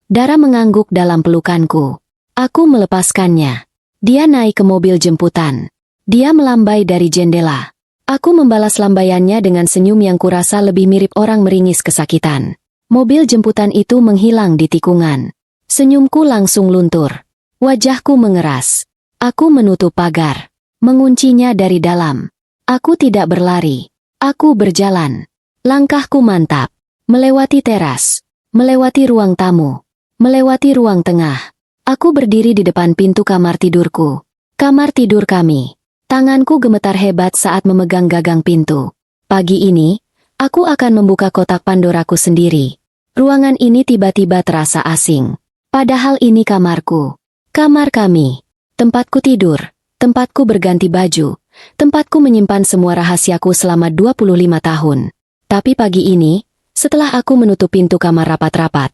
Dara mengangguk dalam pelukanku. Aku melepaskannya. Dia naik ke mobil jemputan. Dia melambai dari jendela. Aku membalas lambaiannya dengan senyum yang kurasa lebih mirip orang meringis kesakitan. Mobil jemputan itu menghilang di tikungan. Senyumku langsung luntur. Wajahku mengeras. Aku menutup pagar. Menguncinya dari dalam. Aku tidak berlari. Aku berjalan. Langkahku mantap. Melewati teras. Melewati ruang tamu. Melewati ruang tengah. Aku berdiri di depan pintu kamar tidurku. Kamar tidur kami. Tanganku gemetar hebat saat memegang gagang pintu. Pagi ini, aku akan membuka kotak Pandoraku sendiri. Ruangan ini tiba-tiba terasa asing. Padahal ini kamarku. Kamar kami. Tempatku tidur. Tempatku berganti baju. Tempatku menyimpan semua rahasiaku selama 25 tahun. Tapi pagi ini, setelah aku menutup pintu kamar rapat-rapat,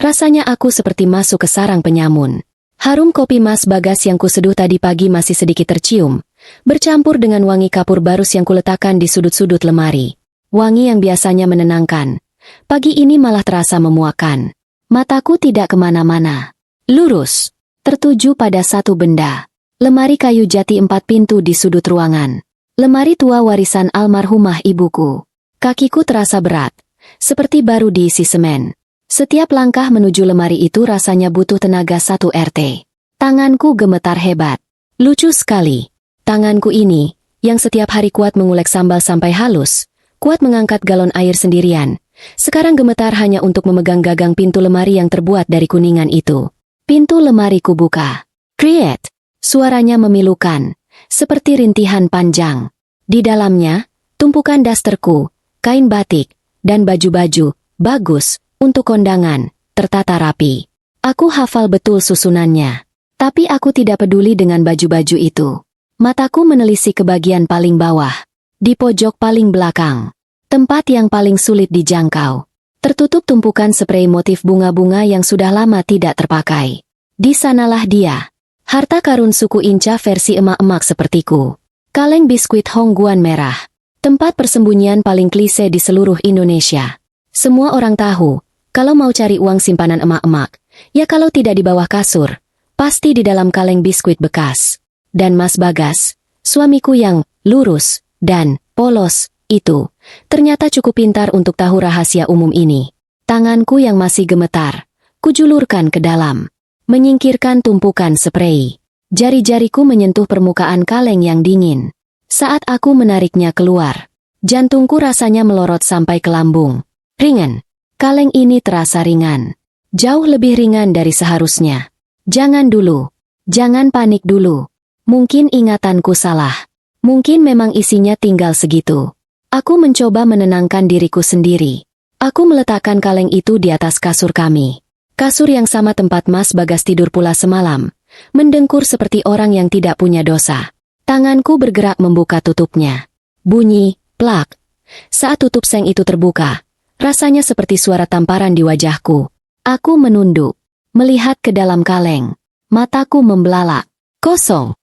rasanya aku seperti masuk ke sarang penyamun. Harum kopi Mas Bagas yang kuseduh tadi pagi masih sedikit tercium, bercampur dengan wangi kapur barus yang kuletakkan di sudut-sudut lemari. Wangi yang biasanya menenangkan. Pagi ini malah terasa memuakkan. Mataku tidak kemana-mana. Lurus. Tertuju pada satu benda. Lemari kayu jati 4 pintu di sudut ruangan. Lemari tua warisan almarhumah ibuku. Kakiku terasa berat. Seperti baru diisi semen. Setiap langkah menuju lemari itu rasanya butuh tenaga 1 RT. Tanganku gemetar hebat. Lucu sekali. Tanganku ini, yang setiap hari kuat mengulek sambal sampai halus, kuat mengangkat galon air sendirian, sekarang gemetar hanya untuk memegang gagang pintu lemari yang terbuat dari kuningan itu. Pintu lemari kubuka. Kriet! Suaranya memilukan, seperti rintihan panjang. Di dalamnya, tumpukan dasterku, kain batik, dan baju-baju, bagus, untuk kondangan, tertata rapi. Aku hafal betul susunannya. Tapi aku tidak peduli dengan baju-baju itu. Mataku menelisik ke bagian paling bawah. Di pojok paling belakang. Tempat yang paling sulit dijangkau. Tertutup tumpukan sprei motif bunga-bunga yang sudah lama tidak terpakai. Di sanalah dia. Harta karun suku Inca versi emak-emak sepertiku. Kaleng biskuit Hongguan merah. Tempat persembunyian paling klise di seluruh Indonesia. Semua orang tahu, kalau mau cari uang simpanan emak-emak, ya kalau tidak di bawah kasur, pasti di dalam kaleng biskuit bekas. Dan Mas Bagas, suamiku yang lurus dan polos itu, ternyata cukup pintar untuk tahu rahasia umum ini. Tanganku yang masih gemetar, kujulurkan ke dalam, menyingkirkan tumpukan sprei. Jari-jariku menyentuh permukaan kaleng yang dingin. Saat aku menariknya keluar, jantungku rasanya melorot sampai ke lambung. Ringan. Kaleng ini terasa ringan. Jauh lebih ringan dari seharusnya. Jangan dulu. Jangan panik dulu. Mungkin ingatanku salah. Mungkin memang isinya tinggal segitu. Aku mencoba menenangkan diriku sendiri. Aku meletakkan kaleng itu di atas kasur kami. Kasur yang sama tempat Mas Bagas tidur pula semalam. Mendengkur seperti orang yang tidak punya dosa. Tanganku bergerak membuka tutupnya. Bunyi, plak. Saat tutup seng itu terbuka, rasanya seperti suara tamparan di wajahku. Aku menunduk, melihat ke dalam kaleng. Mataku membelalak. Kosong.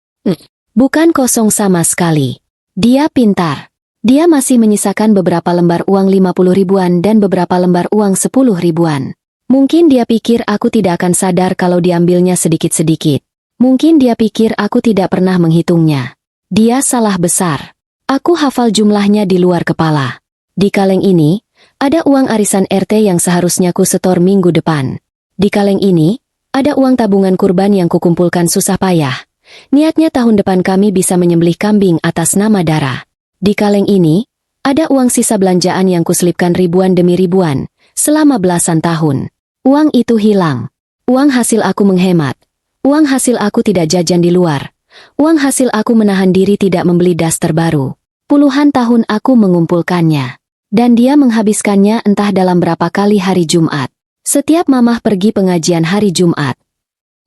Bukan kosong sama sekali. Dia pintar. Dia masih menyisakan beberapa lembar uang 50 ribuan dan beberapa lembar uang 10 ribuan. Mungkin dia pikir aku tidak akan sadar kalau diambilnya sedikit-sedikit. Mungkin dia pikir aku tidak pernah menghitungnya. Dia salah besar. Aku hafal jumlahnya di luar kepala. Di kaleng ini, ada uang arisan RT yang seharusnya ku setor minggu depan. Di kaleng ini, ada uang tabungan kurban yang kukumpulkan susah payah. Niatnya tahun depan kami bisa menyembelih kambing atas nama Dara. Di kaleng ini, ada uang sisa belanjaan yang kuselipkan ribuan demi ribuan, selama belasan tahun. Uang itu hilang. Uang hasil aku menghemat. Uang hasil aku tidak jajan di luar. Uang hasil aku menahan diri tidak membeli daster baru. Puluhan tahun aku mengumpulkannya. Dan dia menghabiskannya entah dalam berapa kali hari Jumat. Setiap mamah pergi pengajian hari Jumat.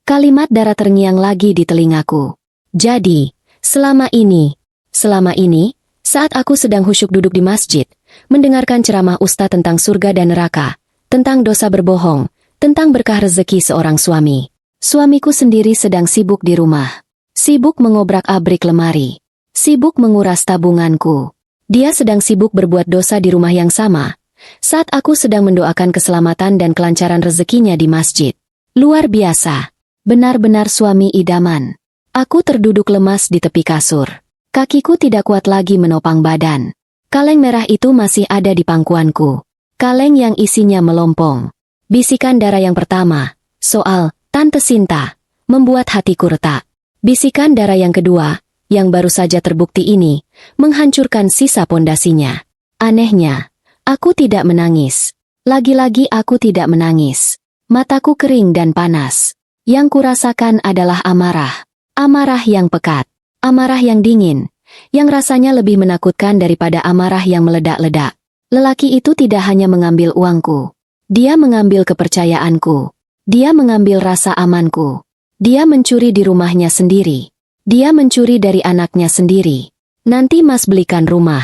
Kalimat Dara terngiang lagi di telingaku. Jadi, selama ini, saat aku sedang khusyuk duduk di masjid, mendengarkan ceramah ustaz tentang surga dan neraka, tentang dosa berbohong, tentang berkah rezeki seorang suami. Suamiku sendiri sedang sibuk di rumah. Sibuk mengobrak-abrik lemari. Sibuk menguras tabunganku. Dia sedang sibuk berbuat dosa di rumah yang sama, saat aku sedang mendoakan keselamatan dan kelancaran rezekinya di masjid. Luar biasa. Benar-benar suami idaman. Aku terduduk lemas di tepi kasur. Kakiku tidak kuat lagi menopang badan. Kaleng merah itu masih ada di pangkuanku. Kaleng yang isinya melompong. Bisikan Dara yang pertama, soal Tante Sinta, membuat hatiku retak. Bisikan Dara yang kedua, yang baru saja terbukti ini, menghancurkan sisa pondasinya. Anehnya, aku tidak menangis. Lagi-lagi aku tidak menangis. Mataku kering dan panas. Yang kurasakan adalah amarah. Amarah yang pekat. Amarah yang dingin. Yang rasanya lebih menakutkan daripada amarah yang meledak-ledak. Lelaki itu tidak hanya mengambil uangku. Dia mengambil kepercayaanku. Dia mengambil rasa amanku. Dia mencuri di rumahnya sendiri. Dia mencuri dari anaknya sendiri. Nanti Mas belikan rumah.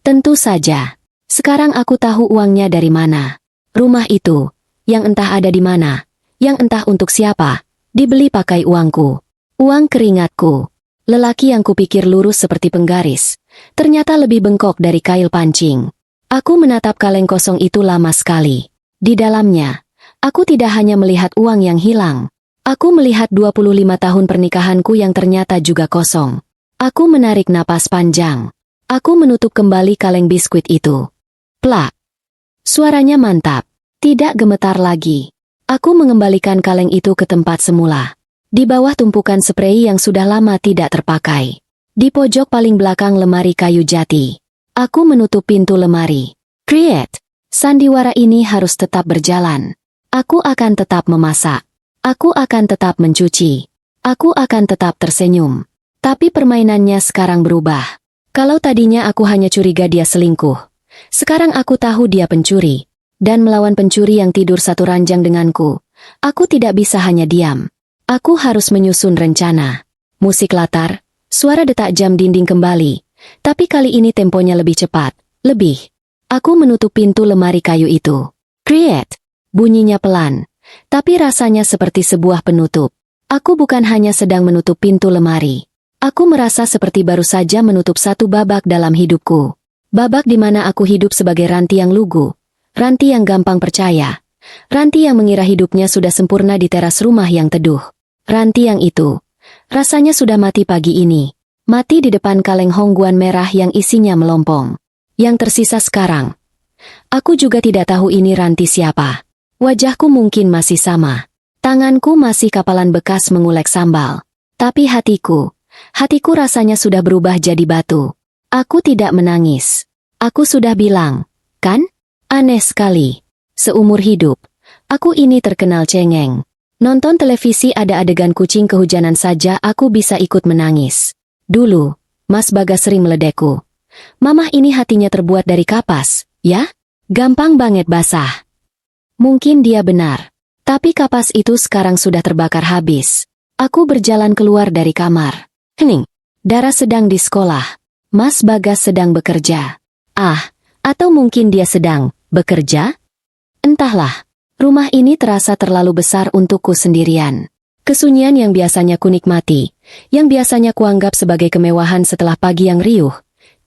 Tentu saja. Sekarang aku tahu uangnya dari mana. Rumah itu, yang entah ada di mana, yang entah untuk siapa, dibeli pakai uangku. Uang keringatku. Lelaki yang kupikir lurus seperti penggaris, ternyata lebih bengkok dari kail pancing. Aku menatap kaleng kosong itu lama sekali. Di dalamnya, aku tidak hanya melihat uang yang hilang. Aku melihat 25 tahun pernikahanku yang ternyata juga kosong. Aku menarik napas panjang. Aku menutup kembali kaleng biskuit itu. Plak. Suaranya mantap. Tidak gemetar lagi. Aku mengembalikan kaleng itu ke tempat semula. Di bawah tumpukan sprei yang sudah lama tidak terpakai. Di pojok paling belakang lemari kayu jati. Aku menutup pintu lemari. Create. Sandiwara ini harus tetap berjalan. Aku akan tetap memasak. Aku akan tetap mencuci. Aku akan tetap tersenyum. Tapi permainannya sekarang berubah. Kalau tadinya aku hanya curiga dia selingkuh, sekarang aku tahu dia pencuri. Dan melawan pencuri yang tidur satu ranjang denganku, aku tidak bisa hanya diam. Aku harus menyusun rencana. Musik latar, suara detak jam dinding kembali. Tapi kali ini temponya lebih cepat, lebih. Aku menutup pintu lemari kayu itu. Create. Bunyinya pelan, tapi rasanya seperti sebuah penutup. Aku bukan hanya sedang menutup pintu lemari. Aku merasa seperti baru saja menutup satu babak dalam hidupku. Babak di mana aku hidup sebagai Ranti yang lugu, Ranti yang gampang percaya, Ranti yang mengira hidupnya sudah sempurna di teras rumah yang teduh. Ranti yang itu, rasanya sudah mati pagi ini. Mati di depan kaleng hongguan merah yang isinya melompong. Yang tersisa sekarang. Aku juga tidak tahu ini Ranti siapa. Wajahku mungkin masih sama. Tanganku masih kapalan bekas mengulek sambal. Tapi hatiku rasanya sudah berubah jadi batu. Aku tidak menangis. Aku sudah bilang, kan? Aneh sekali. Seumur hidup, aku ini terkenal cengeng. Nonton televisi ada adegan kucing kehujanan saja aku bisa ikut menangis. Dulu, Mas Bagas sering meledekku. Mamah ini hatinya terbuat dari kapas, ya? Gampang banget basah. Mungkin dia benar. Tapi kapas itu sekarang sudah terbakar habis. Aku berjalan keluar dari kamar. Hening. Dara sedang di sekolah. Mas Bagas sedang bekerja. Atau mungkin dia sedang bekerja? Entahlah. Rumah ini terasa terlalu besar untukku sendirian. Kesunyian yang biasanya kunikmati, yang biasanya kuanggap sebagai kemewahan setelah pagi yang riuh,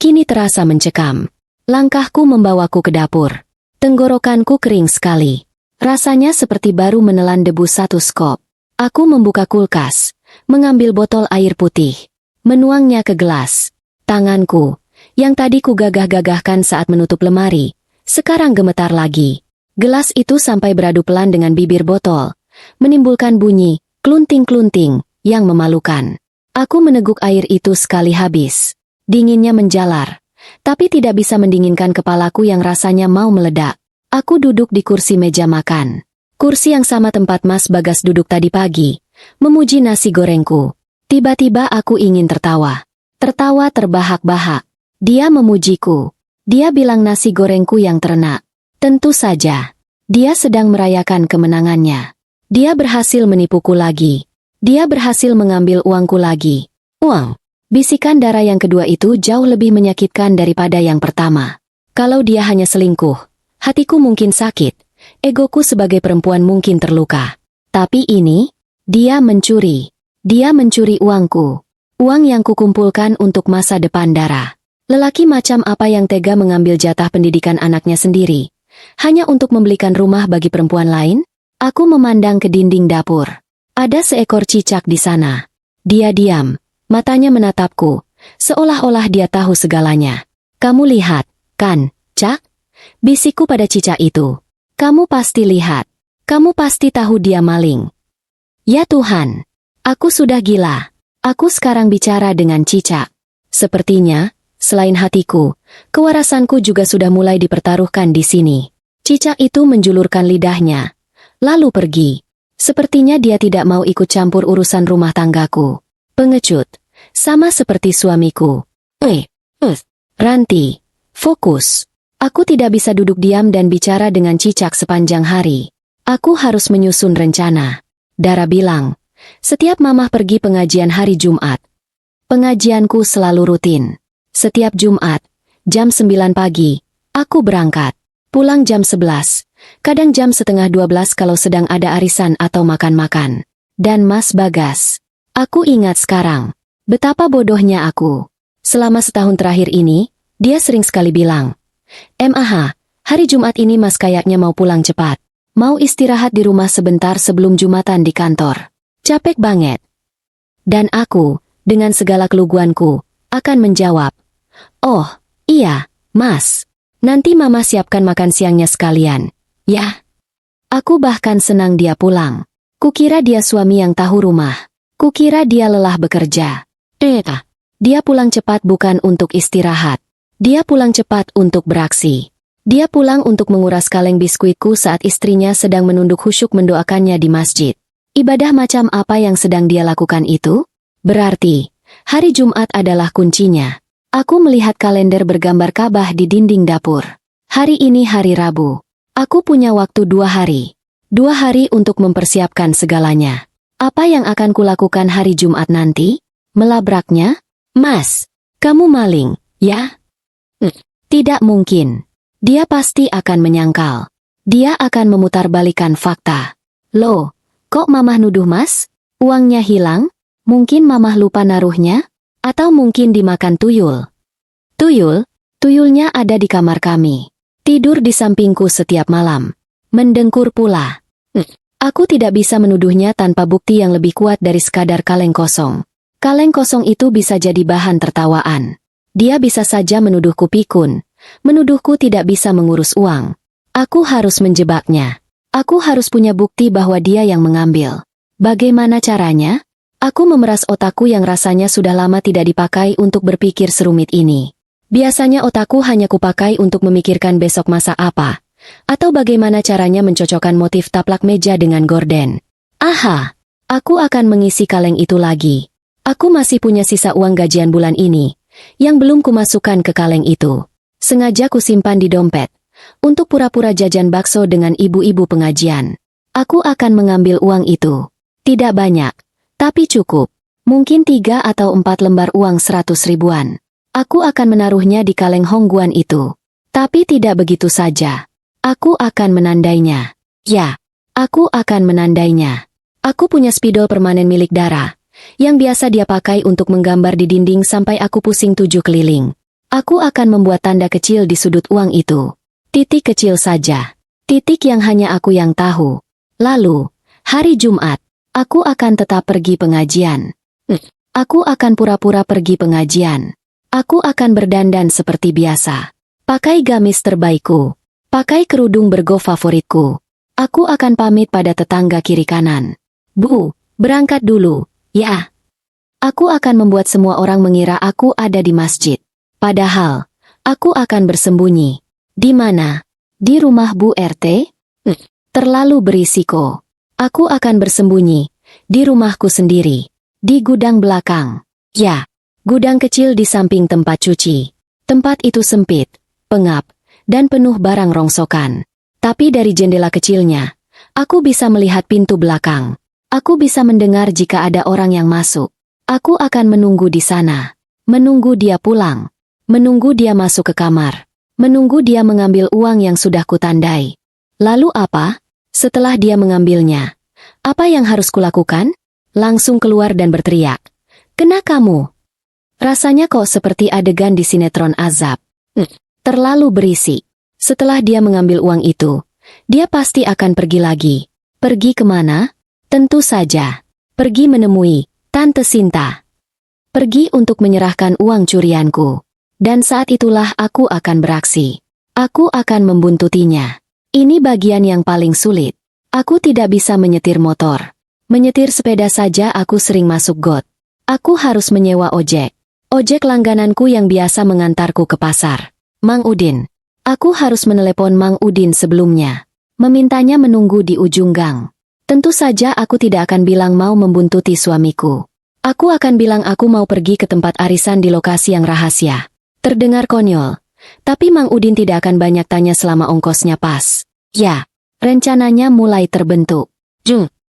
kini terasa mencekam. Langkahku membawaku ke dapur. Tenggorokanku kering sekali. Rasanya seperti baru menelan debu satu skop. Aku membuka kulkas, mengambil botol air putih, menuangnya ke gelas. Tanganku, yang tadi ku gagah-gagahkan saat menutup lemari, sekarang gemetar lagi. Gelas itu sampai beradu pelan dengan bibir botol, menimbulkan bunyi klunting-klunting yang memalukan. Aku meneguk air itu sekali habis. Dinginnya menjalar, tapi tidak bisa mendinginkan kepalaku yang rasanya mau meledak. Aku duduk di kursi meja makan. Kursi yang sama tempat Mas Bagas duduk tadi pagi, memuji nasi gorengku. Tiba-tiba aku ingin tertawa. Tertawa terbahak-bahak. Dia memujiku. Dia bilang nasi gorengku yang terenak. Tentu saja. Dia sedang merayakan kemenangannya. Dia berhasil menipuku lagi. Dia berhasil mengambil uangku lagi. Uang. Bisikan Dara yang kedua itu jauh lebih menyakitkan daripada yang pertama. Kalau dia hanya selingkuh, hatiku mungkin sakit. Egoku sebagai perempuan mungkin terluka. Tapi ini, dia mencuri. Dia mencuri uangku. Uang yang kukumpulkan untuk masa depan Dara. Lelaki macam apa yang tega mengambil jatah pendidikan anaknya sendiri, hanya untuk membelikan rumah bagi perempuan lain? Aku memandang ke dinding dapur. Ada seekor cicak di sana. Dia diam, matanya menatapku, seolah-olah dia tahu segalanya. Kamu lihat, kan, Cak? Bisikku pada cicak itu. Kamu pasti lihat. Kamu pasti tahu dia maling. Ya Tuhan, aku sudah gila. Aku sekarang bicara dengan cicak. Sepertinya, selain hatiku, kewarasanku juga sudah mulai dipertaruhkan di sini. Cicak itu menjulurkan lidahnya, lalu pergi. Sepertinya dia tidak mau ikut campur urusan rumah tanggaku. Pengecut, sama seperti suamiku. Ranti, fokus. Aku tidak bisa duduk diam dan bicara dengan cicak sepanjang hari. Aku harus menyusun rencana. Dara bilang, setiap mamah pergi pengajian hari Jumat. Pengajianku selalu rutin. Setiap Jumat, jam 9 pagi, aku berangkat. Pulang jam 11, kadang jam setengah 12 kalau sedang ada arisan atau makan-makan. Dan Mas Bagas. Aku ingat sekarang, betapa bodohnya aku. Selama setahun terakhir ini, dia sering sekali bilang, hari Jumat ini Mas kayaknya mau pulang cepat. Mau istirahat di rumah sebentar sebelum Jumatan di kantor. Capek banget. Dan aku, dengan segala keluguanku, akan menjawab, oh, iya, Mas. Nanti Mama siapkan makan siangnya sekalian. Ya. Aku bahkan senang dia pulang. Kukira dia suami yang tahu rumah. Kukira dia lelah bekerja. Dia pulang cepat bukan untuk istirahat. Dia pulang cepat untuk beraksi. Dia pulang untuk menguras kaleng biskuitku saat istrinya sedang menunduk khusyuk mendoakannya di masjid. Ibadah macam apa yang sedang dia lakukan itu? Berarti, hari Jumat adalah kuncinya. Aku melihat kalender bergambar Ka'bah di dinding dapur. Hari ini hari Rabu. Aku punya waktu 2 hari. 2 hari untuk mempersiapkan segalanya. Apa yang akan kulakukan hari Jumat nanti? Melabraknya? Mas, kamu maling, ya? Tidak mungkin. Dia pasti akan menyangkal. Dia akan memutarbalikkan fakta. Loh, kok Mamah nuduh Mas? Uangnya hilang? Mungkin Mamah lupa naruhnya? Atau mungkin dimakan tuyul. Tuyul? Tuyulnya ada di kamar kami. Tidur di sampingku setiap malam. Mendengkur pula. Aku tidak bisa menuduhnya tanpa bukti yang lebih kuat dari sekadar kaleng kosong. Kaleng kosong itu bisa jadi bahan tertawaan. Dia bisa saja menuduhku pikun. Menuduhku tidak bisa mengurus uang. Aku harus menjebaknya. Aku harus punya bukti bahwa dia yang mengambil. Bagaimana caranya? Aku memeras otakku yang rasanya sudah lama tidak dipakai untuk berpikir serumit ini. Biasanya otakku hanya kupakai untuk memikirkan besok masak apa, atau bagaimana caranya mencocokkan motif taplak meja dengan gorden. Aha! Aku akan mengisi kaleng itu lagi. Aku masih punya sisa uang gajian bulan ini, yang belum kumasukkan ke kaleng itu. Sengaja kusimpan di dompet, untuk pura-pura jajan bakso dengan ibu-ibu pengajian. Aku akan mengambil uang itu. Tidak banyak, tapi cukup. Mungkin 3 atau 4 lembar uang 100 ribuan. Aku akan menaruhnya di kaleng Hongguan itu. Tapi tidak begitu saja. Aku akan menandainya. Ya, aku akan menandainya. Aku punya spidol permanen milik Dara, yang biasa dia pakai untuk menggambar di dinding sampai aku pusing 7 keliling. Aku akan membuat tanda kecil di sudut uang itu. Titik kecil saja. Titik yang hanya aku yang tahu. Lalu, hari Jumat, aku akan tetap pergi pengajian. Aku akan pura-pura pergi pengajian. Aku akan berdandan seperti biasa. Pakai gamis terbaikku. Pakai kerudung bergo favoritku. Aku akan pamit pada tetangga kiri kanan. Bu, berangkat dulu, ya. Aku akan membuat semua orang mengira aku ada di masjid. Padahal, aku akan bersembunyi. Di mana? Di rumah Bu RT? Terlalu berisiko. Aku akan bersembunyi. Di rumahku sendiri. Di gudang belakang. Ya. Gudang kecil di samping tempat cuci. Tempat itu sempit, pengap, dan penuh barang rongsokan. Tapi dari jendela kecilnya, aku bisa melihat pintu belakang. Aku bisa mendengar jika ada orang yang masuk. Aku akan menunggu di sana. Menunggu dia pulang. Menunggu dia masuk ke kamar. Menunggu dia mengambil uang yang sudah kutandai. Lalu apa? Setelah dia mengambilnya, apa yang harus kulakukan? Langsung keluar dan berteriak. Kena kamu! Rasanya kok seperti adegan di sinetron azab. Terlalu berisik. Setelah dia mengambil uang itu, dia pasti akan pergi lagi. Pergi kemana? Tentu saja. Pergi menemui Tante Sinta. Pergi untuk menyerahkan uang curianku. Dan saat itulah aku akan beraksi. Aku akan membuntutinya. Ini bagian yang paling sulit. Aku tidak bisa menyetir motor. Menyetir sepeda saja aku sering masuk got. Aku harus menyewa ojek. Ojek langgananku yang biasa mengantarku ke pasar. Mang Udin. Aku harus menelepon Mang Udin sebelumnya. Memintanya menunggu di ujung gang. Tentu saja aku tidak akan bilang mau membuntuti suamiku. Aku akan bilang aku mau pergi ke tempat arisan di lokasi yang rahasia. Terdengar konyol. Tapi Mang Udin tidak akan banyak tanya selama ongkosnya pas. Ya, rencananya mulai terbentuk.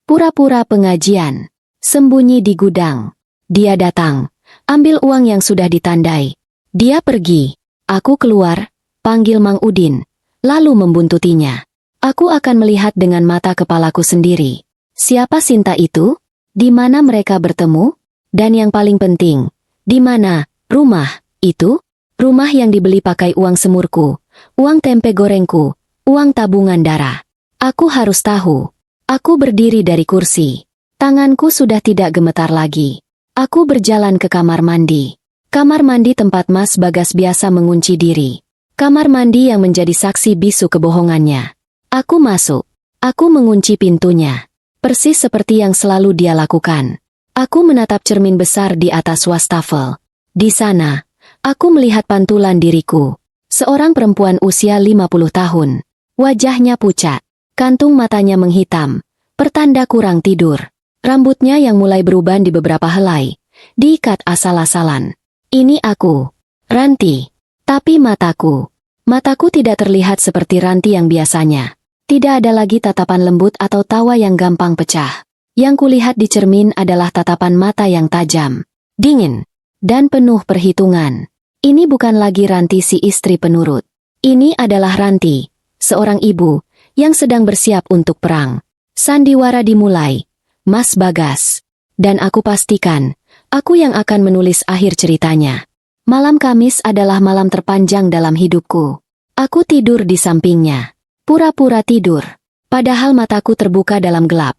Pura-pura pengajian. Sembunyi di gudang. Dia datang. Ambil uang yang sudah ditandai. Dia pergi. Aku keluar, panggil Mang Udin, lalu membuntutinya. Aku akan melihat dengan mata kepalaku sendiri. Siapa Sinta itu? Di mana mereka bertemu? Dan yang paling penting, di mana rumah itu? Rumah yang dibeli pakai uang semurku, uang tempe gorengku, uang tabungan Dara. Aku harus tahu. Aku berdiri dari kursi. Tanganku sudah tidak gemetar lagi. Aku berjalan ke kamar mandi. Kamar mandi tempat Mas Bagas biasa mengunci diri. Kamar mandi yang menjadi saksi bisu kebohongannya. Aku masuk. Aku mengunci pintunya. Persis seperti yang selalu dia lakukan. Aku menatap cermin besar di atas wastafel. Di sana, aku melihat pantulan diriku. Seorang perempuan usia 50 tahun. Wajahnya pucat. Kantung matanya menghitam. Pertanda kurang tidur. Rambutnya yang mulai beruban di beberapa helai, diikat asal-asalan. Ini aku, Ranti. Tapi mataku tidak terlihat seperti Ranti yang biasanya. Tidak ada lagi tatapan lembut atau tawa yang gampang pecah. Yang kulihat di cermin adalah tatapan mata yang tajam, dingin, dan penuh perhitungan. Ini bukan lagi Ranti si istri penurut. Ini adalah Ranti, seorang ibu, yang sedang bersiap untuk perang. Sandiwara dimulai. Mas Bagas. Dan aku pastikan, Aku yang akan menulis akhir ceritanya. Malam Kamis adalah malam terpanjang dalam hidupku. Aku tidur di sampingnya. Pura-pura tidur. Padahal mataku terbuka dalam gelap.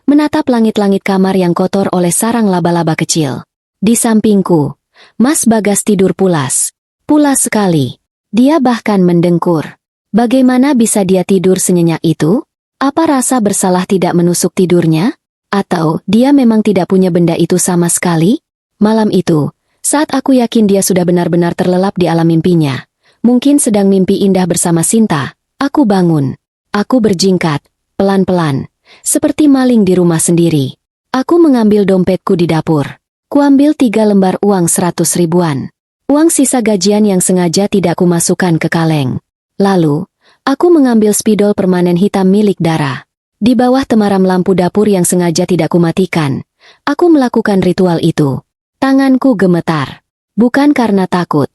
Menatap langit-langit kamar yang kotor oleh sarang laba-laba kecil. Di sampingku, Mas Bagas tidur pulas. Pulas sekali. Dia bahkan mendengkur. Bagaimana bisa dia tidur senyenyak itu? Apa rasa bersalah tidak menusuk tidurnya? Atau dia memang tidak punya benda itu sama sekali? Malam itu, saat aku yakin dia sudah benar-benar terlelap di alam mimpinya, mungkin sedang mimpi indah bersama Sinta, aku bangun. Aku berjingkat, pelan-pelan, seperti maling di rumah sendiri. Aku mengambil dompetku di dapur. Kuambil 3 lembar uang 100 ribuan. Uang sisa gajian yang sengaja tidak kumasukkan ke kaleng. Lalu, aku mengambil spidol permanen hitam milik Dara. Di bawah temaram lampu dapur yang sengaja tidak kumatikan, aku melakukan ritual itu. Tanganku gemetar. Bukan karena takut,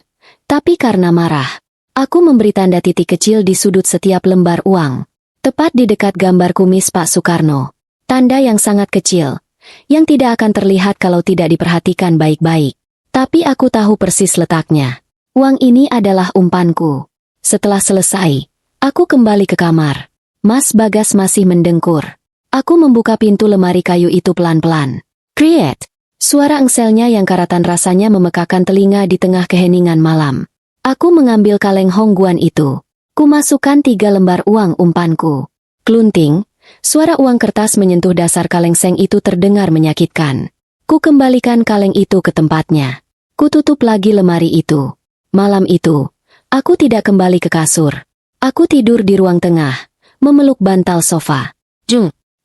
tapi karena marah. Aku memberi tanda titik kecil di sudut setiap lembar uang. Tepat di dekat gambar kumis Pak Soekarno. Tanda yang sangat kecil, yang tidak akan terlihat kalau tidak diperhatikan baik-baik. Tapi aku tahu persis letaknya. Uang ini adalah umpanku. Setelah selesai, aku kembali ke kamar. Mas Bagas masih mendengkur. Aku membuka pintu lemari kayu itu pelan-pelan. Kriet! Suara engselnya yang karatan rasanya memekakan telinga di tengah keheningan malam. Aku mengambil kaleng hongguan itu. Kumasukkan 3 lembar uang umpanku. Klunting, suara uang kertas menyentuh dasar kaleng seng itu terdengar menyakitkan. Ku kembalikan kaleng itu ke tempatnya. Ku tutup lagi lemari itu. Malam itu, aku tidak kembali ke kasur. Aku tidur di ruang tengah, memeluk bantal sofa.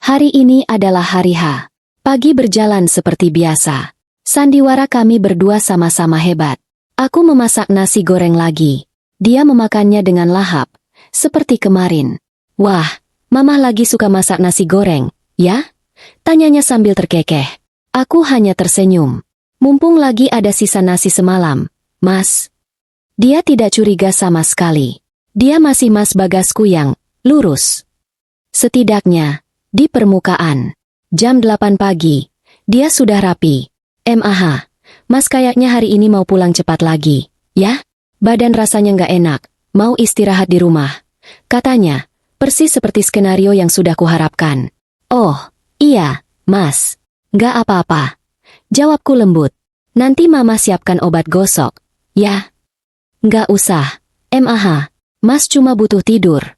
Hari ini adalah hari H. Pagi berjalan seperti biasa. Sandiwara kami berdua sama-sama hebat. Aku memasak nasi goreng lagi. Dia memakannya dengan lahap, seperti kemarin. Wah, Mama lagi suka masak nasi goreng, ya? Tanyanya sambil terkekeh. Aku hanya tersenyum. Mumpung lagi ada sisa nasi semalam, Mas. Dia tidak curiga sama sekali. Dia masih Mas Bagasku yang lurus. Setidaknya, di permukaan. Jam 8 pagi, dia sudah rapi. Mah, Mas kayaknya hari ini mau pulang cepat lagi, ya? Badan rasanya nggak enak, mau istirahat di rumah. Katanya, persis seperti skenario yang sudah kuharapkan. Oh, iya, Mas. Nggak apa-apa. Jawabku lembut. Nanti Mama siapkan obat gosok, ya? Nggak usah. Mah, Mas cuma butuh tidur.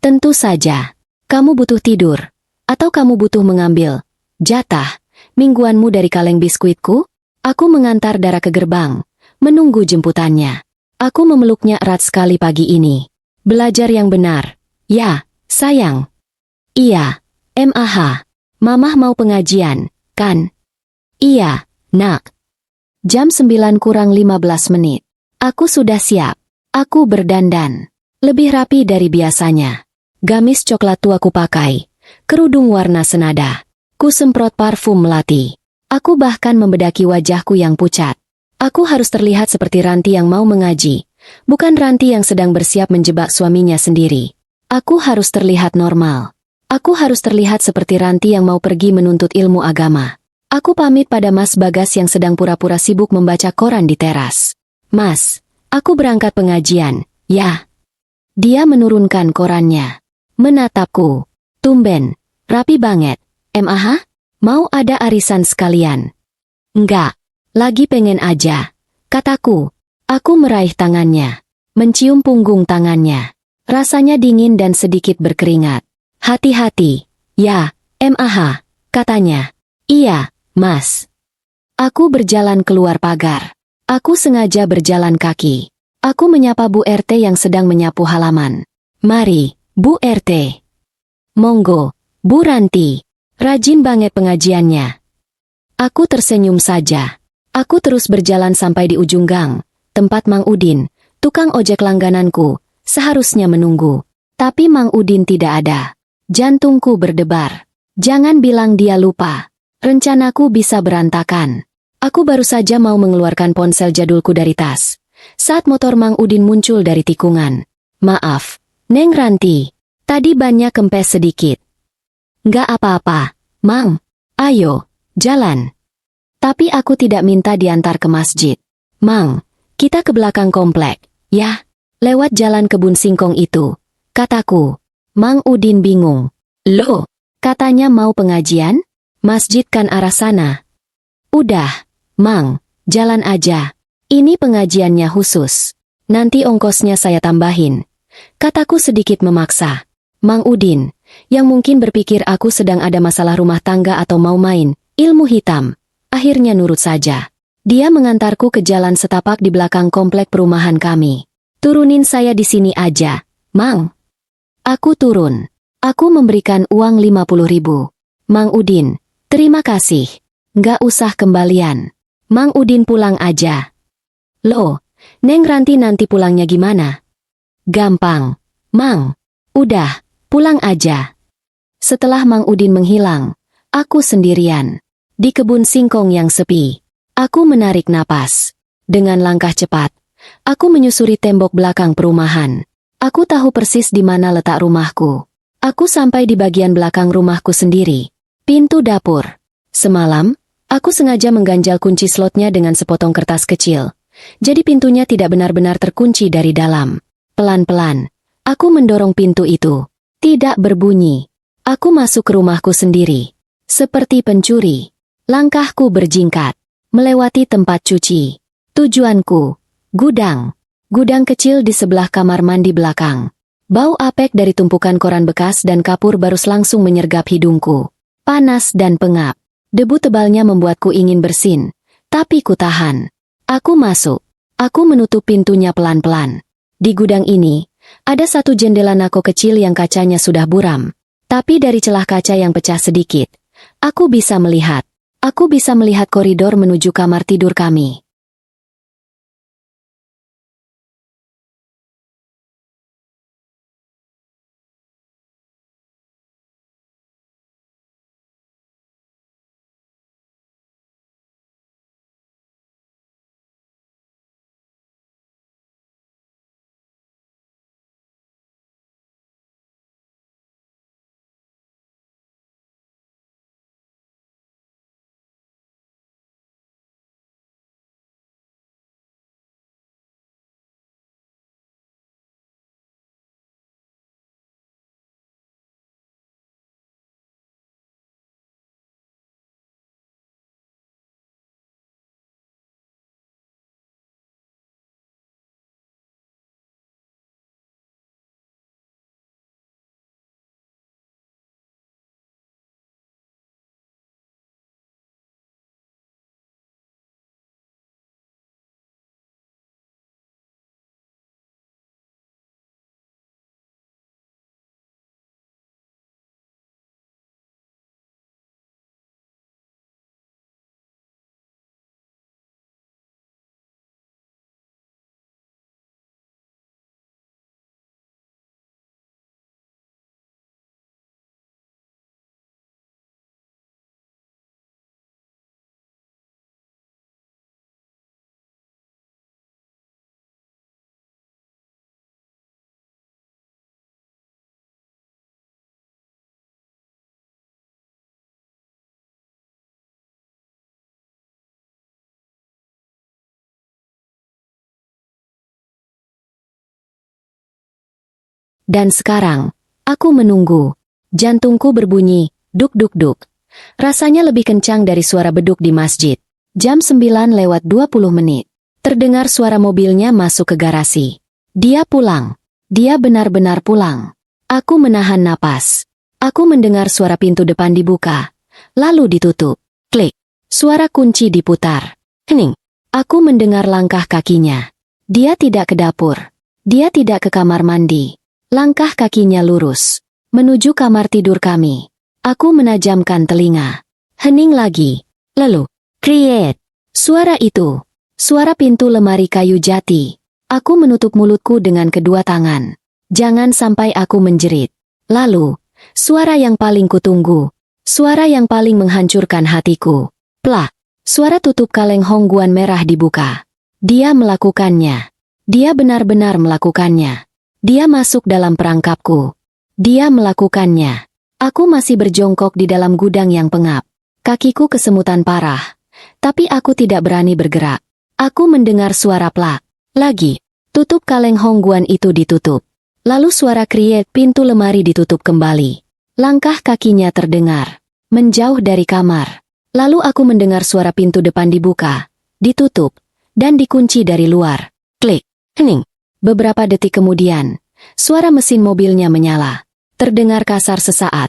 Tentu saja. Kamu butuh tidur. Atau kamu butuh mengambil jatah mingguanmu dari kaleng biskuitku? Aku mengantar Dara ke gerbang, menunggu jemputannya. Aku memeluknya erat sekali pagi ini. Belajar yang benar. Ya, sayang. Iya, Mah. Mamah mau pengajian, kan? Iya, nak. Jam 9 kurang 15 menit. Aku sudah siap. Aku berdandan. Lebih rapi dari biasanya. Gamis coklat tua ku pakai. Kerudung warna senada. Ku semprot parfum melati. Aku bahkan membedaki wajahku yang pucat. Aku harus terlihat seperti Ranti yang mau mengaji, bukan Ranti yang sedang bersiap menjebak suaminya sendiri. Aku harus terlihat normal. Aku harus terlihat seperti Ranti yang mau pergi menuntut ilmu agama. Aku pamit pada Mas Bagas yang sedang pura-pura sibuk membaca koran di teras. Mas, aku berangkat pengajian, ya. Dia menurunkan korannya. Menatapku. Tumben, rapi banget. Mah, mau ada arisan sekalian? Enggak, lagi pengen aja. Kataku. Aku meraih tangannya. Mencium punggung tangannya. Rasanya dingin dan sedikit berkeringat. Hati-hati. Ya, Mah, katanya. Iya, Mas. Aku berjalan keluar pagar. Aku sengaja berjalan kaki. Aku menyapa Bu RT yang sedang menyapu halaman. Mari, Bu RT. Monggo, Bu Ranti. Rajin banget pengajiannya. Aku tersenyum saja. Aku terus berjalan sampai di ujung gang, tempat Mang Udin, tukang ojek langgananku, seharusnya menunggu. Tapi Mang Udin tidak ada. Jantungku berdebar. Jangan bilang dia lupa. Rencanaku bisa berantakan. Aku baru saja mau mengeluarkan ponsel jadulku dari tas, saat motor Mang Udin muncul dari tikungan. Maaf, Neng Ranti. Tadi bannya kempes sedikit. Nggak apa-apa, Mang. Ayo, jalan. Tapi aku tidak minta diantar ke masjid. Mang, kita ke belakang komplek, ya? Lewat jalan kebun singkong itu, kataku. Mang Udin bingung. Loh, katanya mau pengajian? Masjid kan arah sana. Udah, Mang, jalan aja. Ini pengajiannya khusus. Nanti ongkosnya saya tambahin. Kataku sedikit memaksa. Mang Udin, yang mungkin berpikir aku sedang ada masalah rumah tangga atau mau main ilmu hitam, akhirnya nurut saja. Dia mengantarku ke jalan setapak di belakang komplek perumahan kami. Turunin saya di sini aja, Mang. Aku turun. Aku memberikan uang 50.000. Mang Udin, terima kasih. Nggak usah kembalian. Mang Udin pulang aja. Loh, Neng Ranti nanti pulangnya gimana? Gampang, Mang. Udah, pulang aja. Setelah Mang Udin menghilang, aku sendirian. Di kebun singkong yang sepi. Aku menarik napas. Dengan langkah cepat, aku menyusuri tembok belakang perumahan. Aku tahu persis di mana letak rumahku. Aku sampai di bagian belakang rumahku sendiri. Pintu dapur. Semalam, aku sengaja mengganjal kunci slotnya dengan sepotong kertas kecil. Jadi pintunya tidak benar-benar terkunci dari dalam. Pelan-pelan, aku mendorong pintu itu. Tidak berbunyi. Aku masuk ke rumahku sendiri. Seperti pencuri. Langkahku berjingkat. Melewati tempat cuci. Tujuanku, gudang. Gudang kecil di sebelah kamar mandi belakang. Bau apek dari tumpukan koran bekas dan kapur barus langsung menyergap hidungku. Panas dan pengap. Debu tebalnya membuatku ingin bersin. Tapi ku tahan. Aku masuk. Aku menutup pintunya pelan-pelan. Di gudang ini, ada satu jendela nako kecil yang kacanya sudah buram. Tapi dari celah kaca yang pecah sedikit, aku bisa melihat. Aku bisa melihat koridor menuju kamar tidur kami. Dan sekarang, aku menunggu. Jantungku berbunyi, duk-duk-duk. Rasanya lebih kencang dari suara beduk di masjid. Jam 9:20. Terdengar suara mobilnya masuk ke garasi. Dia pulang. Dia benar-benar pulang. Aku menahan napas. Aku mendengar suara pintu depan dibuka. Lalu ditutup. Klik. Suara kunci diputar. Hening. Aku mendengar langkah kakinya. Dia tidak ke dapur. Dia tidak ke kamar mandi. Langkah kakinya lurus. Menuju kamar tidur kami. Aku menajamkan telinga. Hening lagi. Lalu, kriet. Suara itu. Suara pintu lemari kayu jati. Aku menutup mulutku dengan kedua tangan. Jangan sampai aku menjerit. Lalu, suara yang paling kutunggu. Suara yang paling menghancurkan hatiku. Plak. Suara tutup kaleng hongguan merah dibuka. Dia melakukannya. Dia benar-benar melakukannya. Dia masuk dalam perangkapku. Dia melakukannya. Aku masih berjongkok di dalam gudang yang pengap. Kakiku kesemutan parah. Tapi aku tidak berani bergerak. Aku mendengar suara plak. Lagi. Tutup kaleng Hongguan itu ditutup. Lalu suara kriek pintu lemari ditutup kembali. Langkah kakinya terdengar. Menjauh dari kamar. Lalu aku mendengar suara pintu depan dibuka, ditutup, dan dikunci dari luar. Klik. Hening. Beberapa detik kemudian, suara mesin mobilnya menyala. Terdengar kasar sesaat.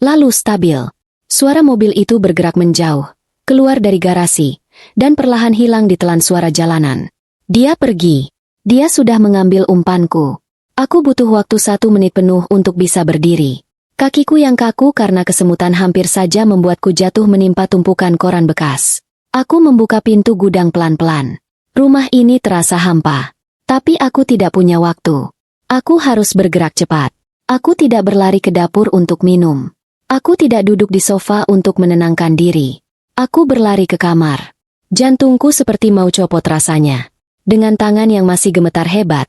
Lalu stabil. Suara mobil itu bergerak menjauh, keluar dari garasi, dan perlahan hilang ditelan suara jalanan. Dia pergi. Dia sudah mengambil umpanku. Aku butuh waktu 1 menit penuh untuk bisa berdiri. Kakiku yang kaku karena kesemutan hampir saja membuatku jatuh menimpa tumpukan koran bekas. Aku membuka pintu gudang pelan-pelan. Rumah ini terasa hampa. Tapi aku tidak punya waktu. Aku harus bergerak cepat. Aku tidak berlari ke dapur untuk minum. Aku tidak duduk di sofa untuk menenangkan diri. Aku berlari ke kamar. Jantungku seperti mau copot rasanya. Dengan tangan yang masih gemetar hebat,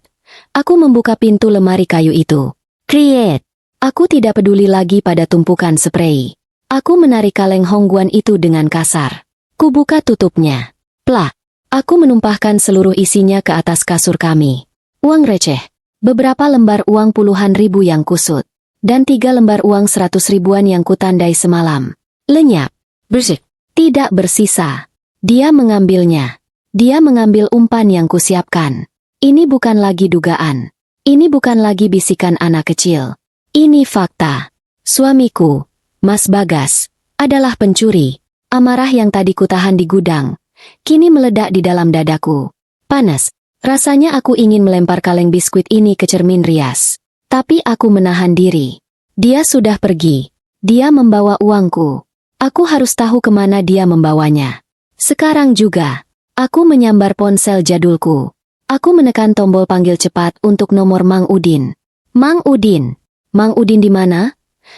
aku membuka pintu lemari kayu itu. Kriet! Aku tidak peduli lagi pada tumpukan sprei. Aku menarik kaleng Hongguan itu dengan kasar. Kubuka tutupnya. Plak! Aku menumpahkan seluruh isinya ke atas kasur kami. Uang receh. Beberapa lembar uang puluhan ribu yang kusut. Dan 3 lembar uang 100 ribuan yang kutandai semalam. Lenyap. Bersih. Tidak bersisa. Dia mengambilnya. Dia mengambil umpan yang kusiapkan. Ini bukan lagi dugaan. Ini bukan lagi bisikan anak kecil. Ini fakta. Suamiku, Mas Bagas, adalah pencuri. Amarah yang tadi kutahan di gudang, kini meledak di dalam dadaku. Panas. Rasanya aku ingin melempar kaleng biskuit ini ke cermin rias. Tapi aku menahan diri. Dia sudah pergi. Dia membawa uangku. Aku harus tahu kemana dia membawanya. Sekarang juga, aku menyambar ponsel jadulku. Aku menekan tombol panggil cepat untuk nomor Mang Udin. Mang Udin. Mang Udin di mana?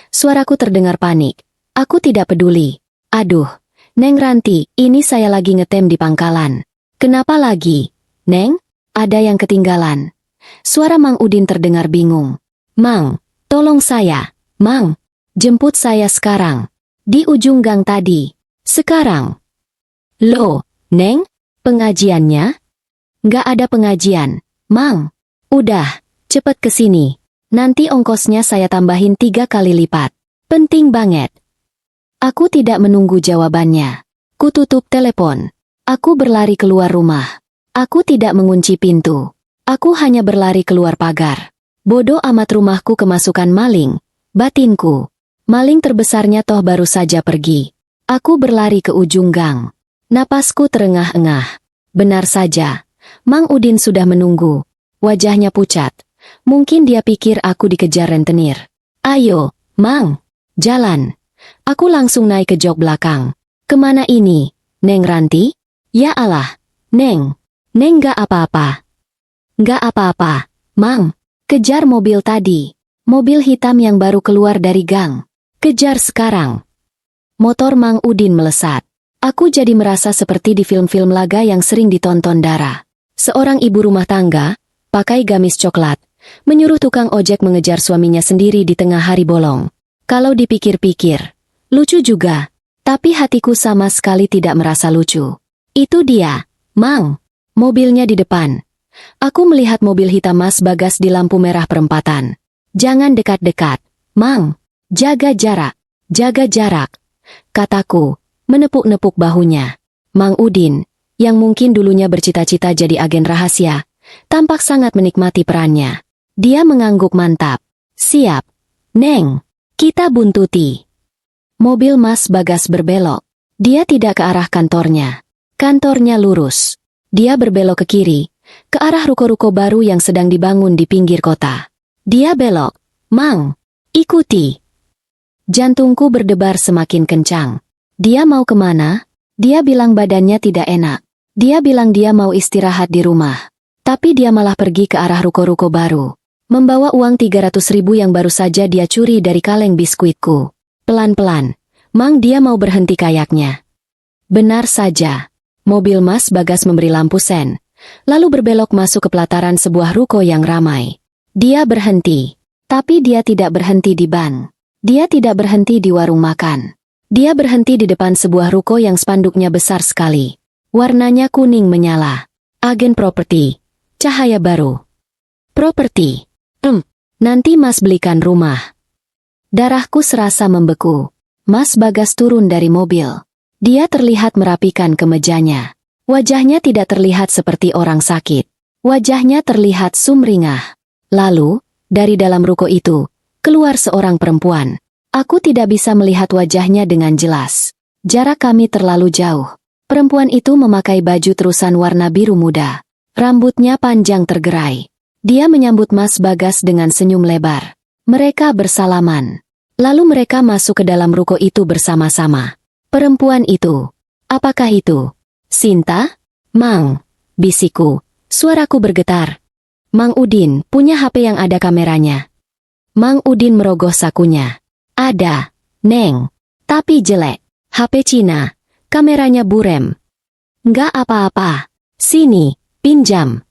Suaraku terdengar panik. Aku tidak peduli. Aduh, Neng Ranti, ini saya lagi ngetem di pangkalan. Kenapa lagi? Neng? Ada yang ketinggalan. Suara Mang Udin terdengar bingung. Mang, tolong saya. Mang, jemput saya sekarang. Di ujung gang tadi. Sekarang. Loh, Neng? Pengajiannya? Nggak ada pengajian. Mang, udah, cepet kesini. Nanti ongkosnya saya tambahin 3 kali lipat. Penting banget. Aku tidak menunggu jawabannya. Kututup telepon. Aku berlari keluar rumah. Aku tidak mengunci pintu. Aku hanya berlari keluar pagar. Bodoh amat rumahku kemasukan maling. Batinku. Maling terbesarnya toh baru saja pergi. Aku berlari ke ujung gang. Napasku terengah-engah. Benar saja. Mang Udin sudah menunggu. Wajahnya pucat. Mungkin dia pikir aku dikejar rentenir. Ayo, Mang. Jalan. Aku langsung naik ke jok belakang. Kemana ini, Neng Ranti? Ya Allah, Neng. Neng gak apa-apa. Gak apa-apa, Mang. Kejar mobil tadi. Mobil hitam yang baru keluar dari gang. Kejar sekarang. Motor Mang Udin melesat. Aku jadi merasa seperti di film-film laga yang sering ditonton Dara. Seorang ibu rumah tangga, pakai gamis coklat, menyuruh tukang ojek mengejar suaminya sendiri di tengah hari bolong. Kalau dipikir-pikir, lucu juga. Tapi hatiku sama sekali tidak merasa lucu. Itu dia, Mang. Mobilnya di depan. Aku melihat mobil hitam Mas Bagas di lampu merah perempatan. Jangan dekat-dekat, Mang. Jaga jarak. Jaga jarak. Kataku, menepuk-nepuk bahunya. Mang Udin, yang mungkin dulunya bercita-cita jadi agen rahasia, tampak sangat menikmati perannya. Dia mengangguk mantap. Siap. Neng, kita buntuti. Mobil Mas Bagas berbelok. Dia tidak ke arah kantornya. Kantornya lurus. Dia berbelok ke kiri, ke arah ruko-ruko baru yang sedang dibangun di pinggir kota. Dia belok. Mang, ikuti. Jantungku berdebar semakin kencang. Dia mau kemana? Dia bilang badannya tidak enak. Dia bilang dia mau istirahat di rumah. Tapi dia malah pergi ke arah ruko-ruko baru. Membawa uang 300 ribu yang baru saja dia curi dari kaleng biskuitku. Pelan-pelan, Mang dia mau berhenti kayaknya. Benar saja. Mobil Mas Bagas memberi lampu sen, lalu berbelok masuk ke pelataran sebuah ruko yang ramai. Dia berhenti. Tapi dia tidak berhenti di ban. Dia tidak berhenti di warung makan. Dia berhenti di depan sebuah ruko yang spanduknya besar sekali. Warnanya kuning menyala. Agen properti. Cahaya baru. Properti. Nanti Mas belikan rumah. Darahku serasa membeku. Mas Bagas turun dari mobil. Dia terlihat merapikan kemejanya. Wajahnya tidak terlihat seperti orang sakit. Wajahnya terlihat sumringah. Lalu, dari dalam ruko itu, keluar seorang perempuan. Aku tidak bisa melihat wajahnya dengan jelas. Jarak kami terlalu jauh. Perempuan itu memakai baju terusan warna biru muda. Rambutnya panjang tergerai. Dia menyambut Mas Bagas dengan senyum lebar. Mereka bersalaman. Lalu mereka masuk ke dalam ruko itu bersama-sama. Perempuan itu. Apakah itu? Sinta? Mang. Bisikku. Suaraku bergetar. Mang Udin punya HP yang ada kameranya. Mang Udin merogoh sakunya. Ada, Neng. Tapi jelek. HP Cina. Kameranya burem. Nggak apa-apa. Sini, pinjam.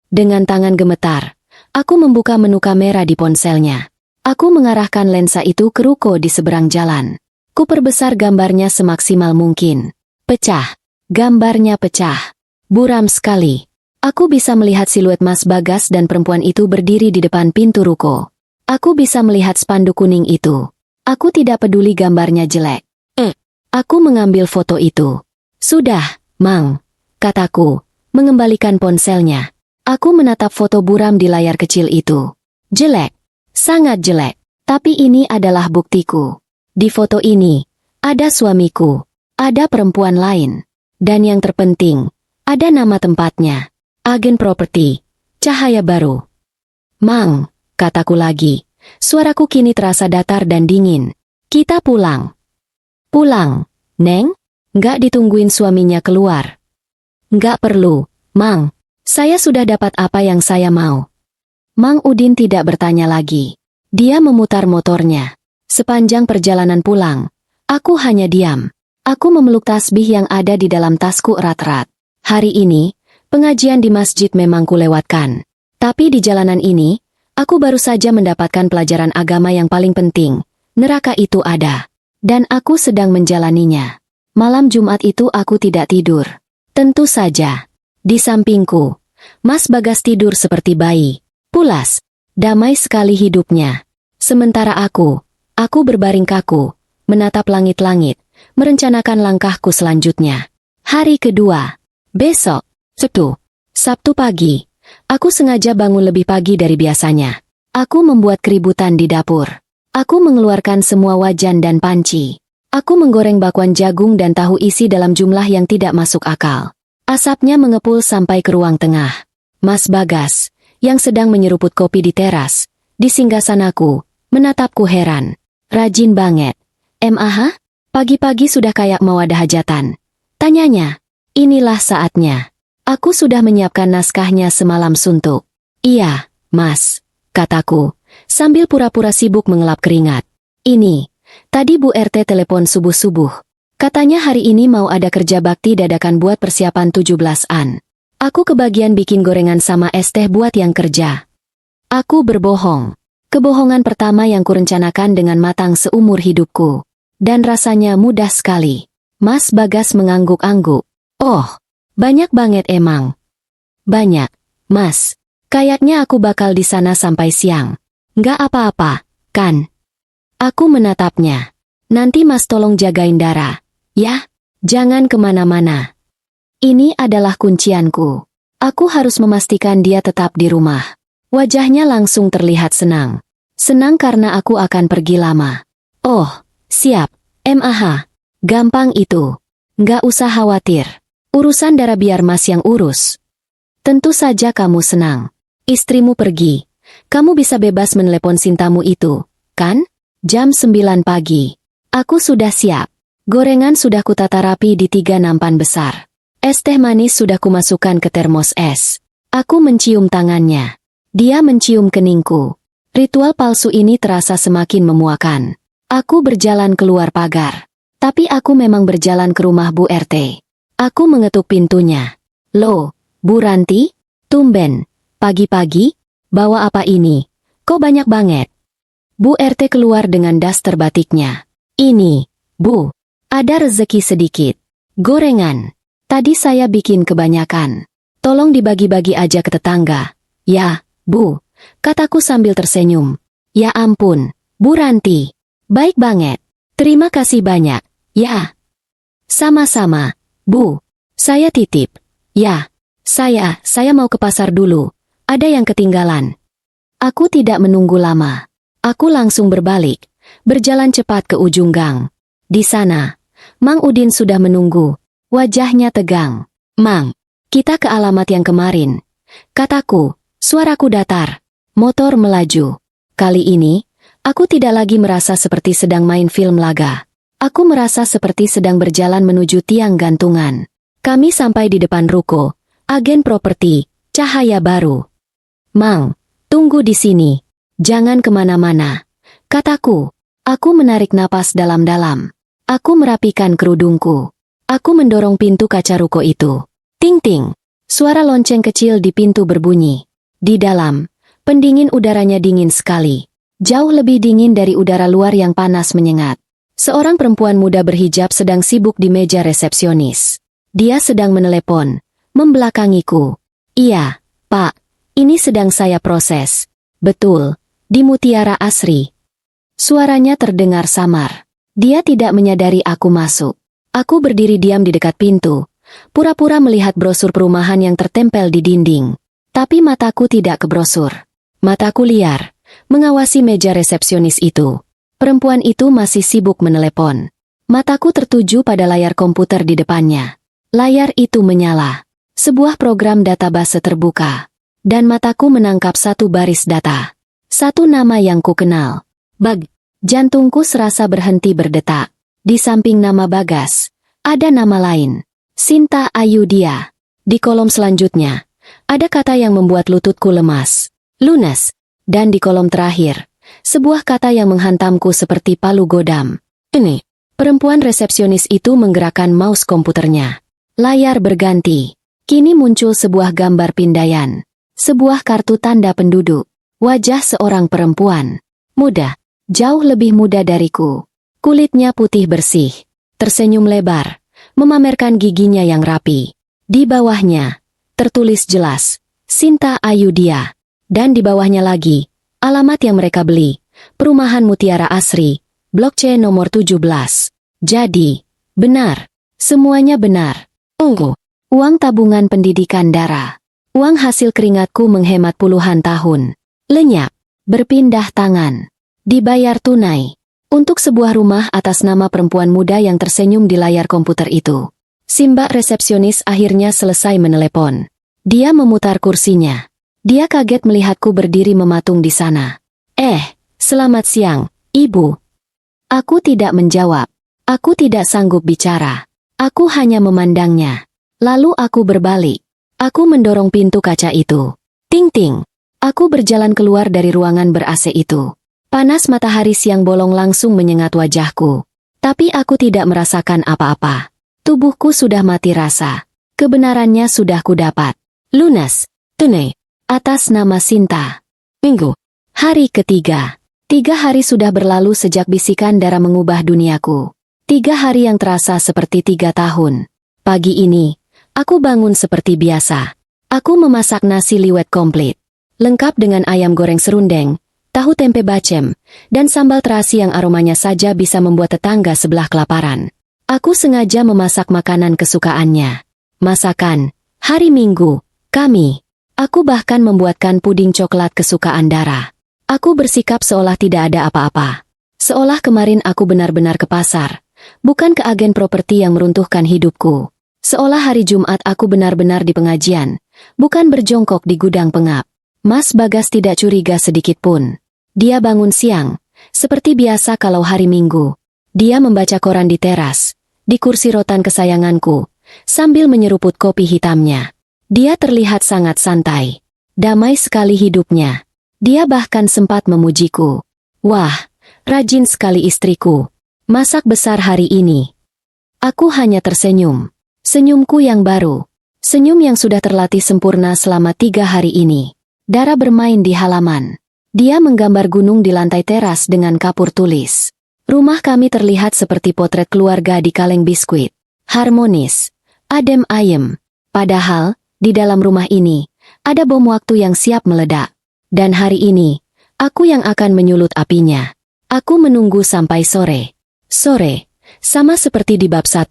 Dengan tangan gemetar, aku membuka menu kamera di ponselnya. Aku mengarahkan lensa itu ke ruko di seberang jalan. Ku perbesar gambarnya semaksimal mungkin. Pecah. Gambarnya pecah. Buram sekali. Aku bisa melihat siluet Mas Bagas dan perempuan itu berdiri di depan pintu ruko. Aku bisa melihat spanduk kuning itu. Aku tidak peduli gambarnya jelek. Aku mengambil foto itu. Sudah, Mang, kataku, mengembalikan ponselnya. Aku menatap foto buram di layar kecil itu. Jelek, sangat jelek. Tapi ini adalah buktiku. Di foto ini, ada suamiku, ada perempuan lain. Dan yang terpenting, ada nama tempatnya. Agen properti, Cahaya Baru. Mang, kataku lagi. Suaraku kini terasa datar dan dingin. Kita pulang. Pulang, Neng? Nggak ditungguin suaminya keluar. Nggak perlu, Mang. Saya sudah dapat apa yang saya mau. Mang Udin tidak bertanya lagi. Dia memutar motornya. Sepanjang perjalanan pulang, aku hanya diam. Aku memeluk tasbih yang ada di dalam tasku erat-erat. Hari ini, pengajian di masjid memang kulewatkan. Tapi di jalanan ini, aku baru saja mendapatkan pelajaran agama yang paling penting. Neraka itu ada. Dan aku sedang menjalaninya. Malam Jumat itu aku tidak tidur. Tentu saja. Di sampingku, Mas Bagas tidur seperti bayi. Pulas. Damai sekali hidupnya. Sementara aku berbaring kaku, menatap langit-langit, merencanakan langkahku selanjutnya. Hari kedua. Besok. Sabtu pagi. Aku sengaja bangun lebih pagi dari biasanya. Aku membuat keributan di dapur. Aku mengeluarkan semua wajan dan panci. Aku menggoreng bakwan jagung dan tahu isi dalam jumlah yang tidak masuk akal. Asapnya mengepul sampai ke ruang tengah. Mas Bagas, yang sedang menyeruput kopi di teras, di singgasanaku, menatapku heran. Rajin banget. Mah, pagi-pagi sudah kayak mau ada hajatan. Tanyanya. Inilah saatnya. Aku sudah menyiapkan naskahnya semalam suntuk. Iya, Mas, kataku, sambil pura-pura sibuk mengelap keringat. Ini, tadi Bu RT telepon subuh-subuh. Katanya hari ini mau ada kerja bakti dadakan buat persiapan 17-an. Aku kebagian bikin gorengan sama es teh buat yang kerja. Aku berbohong. Kebohongan pertama yang kurencanakan dengan matang seumur hidupku. Dan rasanya mudah sekali. Mas Bagas mengangguk-angguk. Oh, banyak banget emang. Banyak, Mas. Kayaknya aku bakal di sana sampai siang. Nggak apa-apa, kan? Aku menatapnya. Nanti Mas tolong jagain Dara. Ya, jangan kemana-mana. Ini adalah kuncianku. Aku harus memastikan dia tetap di rumah. Wajahnya langsung terlihat senang. Senang karena aku akan pergi lama. Oh, siap. Mah, gampang itu. Nggak usah khawatir. Urusan Dara biar Mas yang urus. Tentu saja kamu senang. Istrimu pergi. Kamu bisa bebas menelepon Sintamu itu, kan? Jam 9 pagi. Aku sudah siap. Gorengan sudah kutata rapi di 3 nampan besar. Es teh manis sudah kumasukkan ke termos es. Aku mencium tangannya. Dia mencium keningku. Ritual palsu ini terasa semakin memuakan. Aku berjalan keluar pagar. Tapi aku memang berjalan ke rumah Bu RT. Aku mengetuk pintunya. Loh, Bu Ranti? Tumben. Pagi-pagi? Bawa apa ini? Kok banyak banget? Bu RT keluar dengan daster batiknya. Ini, Bu, ada rezeki sedikit. Gorengan. Tadi saya bikin kebanyakan. Tolong dibagi-bagi aja ke tetangga. Ya, Bu, kataku sambil tersenyum. Ya ampun, Bu Ranti. Baik banget. Terima kasih banyak. Ya. Sama-sama, Bu. Saya titip. Ya. Saya mau ke pasar dulu. Ada yang ketinggalan. Aku tidak menunggu lama. Aku langsung berbalik, berjalan cepat ke ujung gang. Di sana, Mang Udin sudah menunggu. Wajahnya tegang. Mang, kita ke alamat yang kemarin. Kataku, suaraku datar. Motor melaju. Kali ini, aku tidak lagi merasa seperti sedang main film laga. Aku merasa seperti sedang berjalan menuju tiang gantungan. Kami sampai di depan ruko, agen properti, Cahaya Baru. Mang, tunggu di sini. Jangan kemana-mana. Kataku, aku menarik napas dalam-dalam. Aku merapikan kerudungku. Aku mendorong pintu kaca ruko itu. Ting-ting. Suara lonceng kecil di pintu berbunyi. Di dalam, pendingin udaranya dingin sekali. Jauh lebih dingin dari udara luar yang panas menyengat. Seorang perempuan muda berhijab sedang sibuk di meja resepsionis. Dia sedang menelepon, membelakangiku. Iya, Pak, ini sedang saya proses. Betul, di Mutiara Asri. Suaranya terdengar samar. Dia tidak menyadari aku masuk. Aku berdiri diam di dekat pintu, pura-pura melihat brosur perumahan yang tertempel di dinding. Tapi mataku tidak ke brosur. Mataku liar, mengawasi meja resepsionis itu. Perempuan itu masih sibuk menelepon. Mataku tertuju pada layar komputer di depannya. Layar itu menyala. Sebuah program database terbuka. Dan mataku menangkap satu baris data. Satu nama yang ku kenal. Bag. Jantungku serasa berhenti berdetak. Di samping nama Bagas, ada nama lain. Sinta Ayudia. Di kolom selanjutnya, ada kata yang membuat lututku lemas. Lunas. Dan di kolom terakhir, sebuah kata yang menghantamku seperti palu godam. Ini. Perempuan resepsionis itu menggerakkan mouse komputernya. Layar berganti. Kini muncul sebuah gambar pindaian. Sebuah kartu tanda penduduk. Wajah seorang perempuan. Muda. Jauh lebih muda dariku. Kulitnya putih bersih. Tersenyum lebar. Memamerkan giginya yang rapi. Di bawahnya, tertulis jelas, Sinta Ayudia. Dan di bawahnya lagi, alamat yang mereka beli. Perumahan Mutiara Asri, Blok C nomor 17. Jadi, benar. Semuanya benar. Tunggu. Uang tabungan pendidikan Dara. Uang hasil keringatku menghemat puluhan tahun. Lenyap. Berpindah tangan. Dibayar tunai. Untuk sebuah rumah atas nama perempuan muda yang tersenyum di layar komputer itu. Si mbak resepsionis akhirnya selesai menelepon. Dia memutar kursinya. Dia kaget melihatku berdiri mematung di sana. Selamat siang, Ibu. Aku tidak menjawab. Aku tidak sanggup bicara. Aku hanya memandangnya. Lalu aku berbalik. Aku mendorong pintu kaca itu. Ting-ting. Aku berjalan keluar dari ruangan ber-AC itu. Panas matahari siang bolong langsung menyengat wajahku. Tapi aku tidak merasakan apa-apa. Tubuhku sudah mati rasa. Kebenarannya sudah kudapat. Lunas. Tunai. Atas nama Sinta. Minggu. Hari ketiga. 3 hari sudah berlalu sejak bisikan Dara mengubah duniaku. 3 hari yang terasa seperti 3 tahun. Pagi ini, aku bangun seperti biasa. Aku memasak nasi liwet komplit. Lengkap dengan ayam goreng serundeng, tahu tempe bacem, dan sambal terasi yang aromanya saja bisa membuat tetangga sebelah kelaparan. Aku sengaja memasak makanan kesukaannya. Masakan hari Minggu, kami. Aku bahkan membuatkan puding coklat kesukaan Dara. Aku bersikap seolah tidak ada apa-apa. Seolah kemarin aku benar-benar ke pasar, bukan ke agen properti yang meruntuhkan hidupku. Seolah hari Jumat aku benar-benar di pengajian, bukan berjongkok di gudang pengap. Mas Bagas tidak curiga sedikit pun. Dia bangun siang, seperti biasa kalau hari Minggu. Dia membaca koran di teras, di kursi rotan kesayanganku, sambil menyeruput kopi hitamnya. Dia terlihat sangat santai. Damai sekali hidupnya. Dia bahkan sempat memujiku. Wah, rajin sekali istriku. Masak besar hari ini. Aku hanya tersenyum. Senyumku yang baru. Senyum yang sudah terlatih sempurna selama 3 hari ini. Dara bermain di halaman. Dia menggambar gunung di lantai teras dengan kapur tulis. Rumah kami terlihat seperti potret keluarga di kaleng biskuit. Harmonis, adem ayem. Padahal, di dalam rumah ini, ada bom waktu yang siap meledak. Dan hari ini, aku yang akan menyulut apinya. Aku menunggu sampai sore. Sore, sama seperti di bab 1.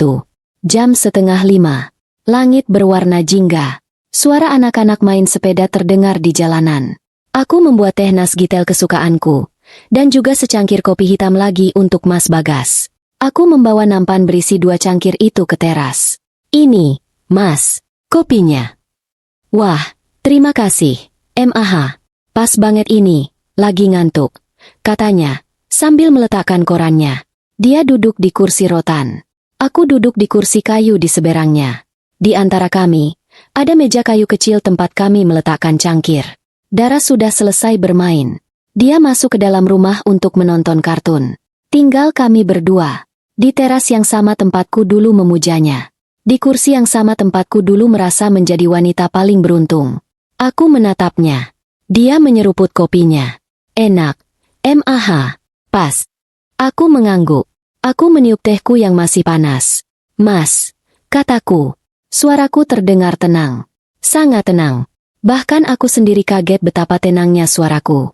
Jam 4:30. Langit berwarna jingga. Suara anak-anak main sepeda terdengar di jalanan. Aku membuat teh nasgitel kesukaanku. Dan juga secangkir kopi hitam lagi untuk Mas Bagas. Aku membawa nampan berisi 2 cangkir itu ke teras. Ini, Mas, kopinya. Wah, terima kasih, MAH. Pas banget ini, lagi ngantuk, katanya, sambil meletakkan korannya. Dia duduk di kursi rotan. Aku duduk di kursi kayu di seberangnya. Di antara kami, ada meja kayu kecil tempat kami meletakkan cangkir. Dara sudah selesai bermain. Dia masuk ke dalam rumah untuk menonton kartun. Tinggal kami berdua. Di teras yang sama tempatku dulu memujanya. Di kursi yang sama tempatku dulu merasa menjadi wanita paling beruntung. Aku menatapnya. Dia menyeruput kopinya. Enak. MAH. Pas. Aku mengangguk. Aku meniup tehku yang masih panas. Mas, kataku. Suaraku terdengar tenang. Sangat tenang. Bahkan aku sendiri kaget betapa tenangnya suaraku.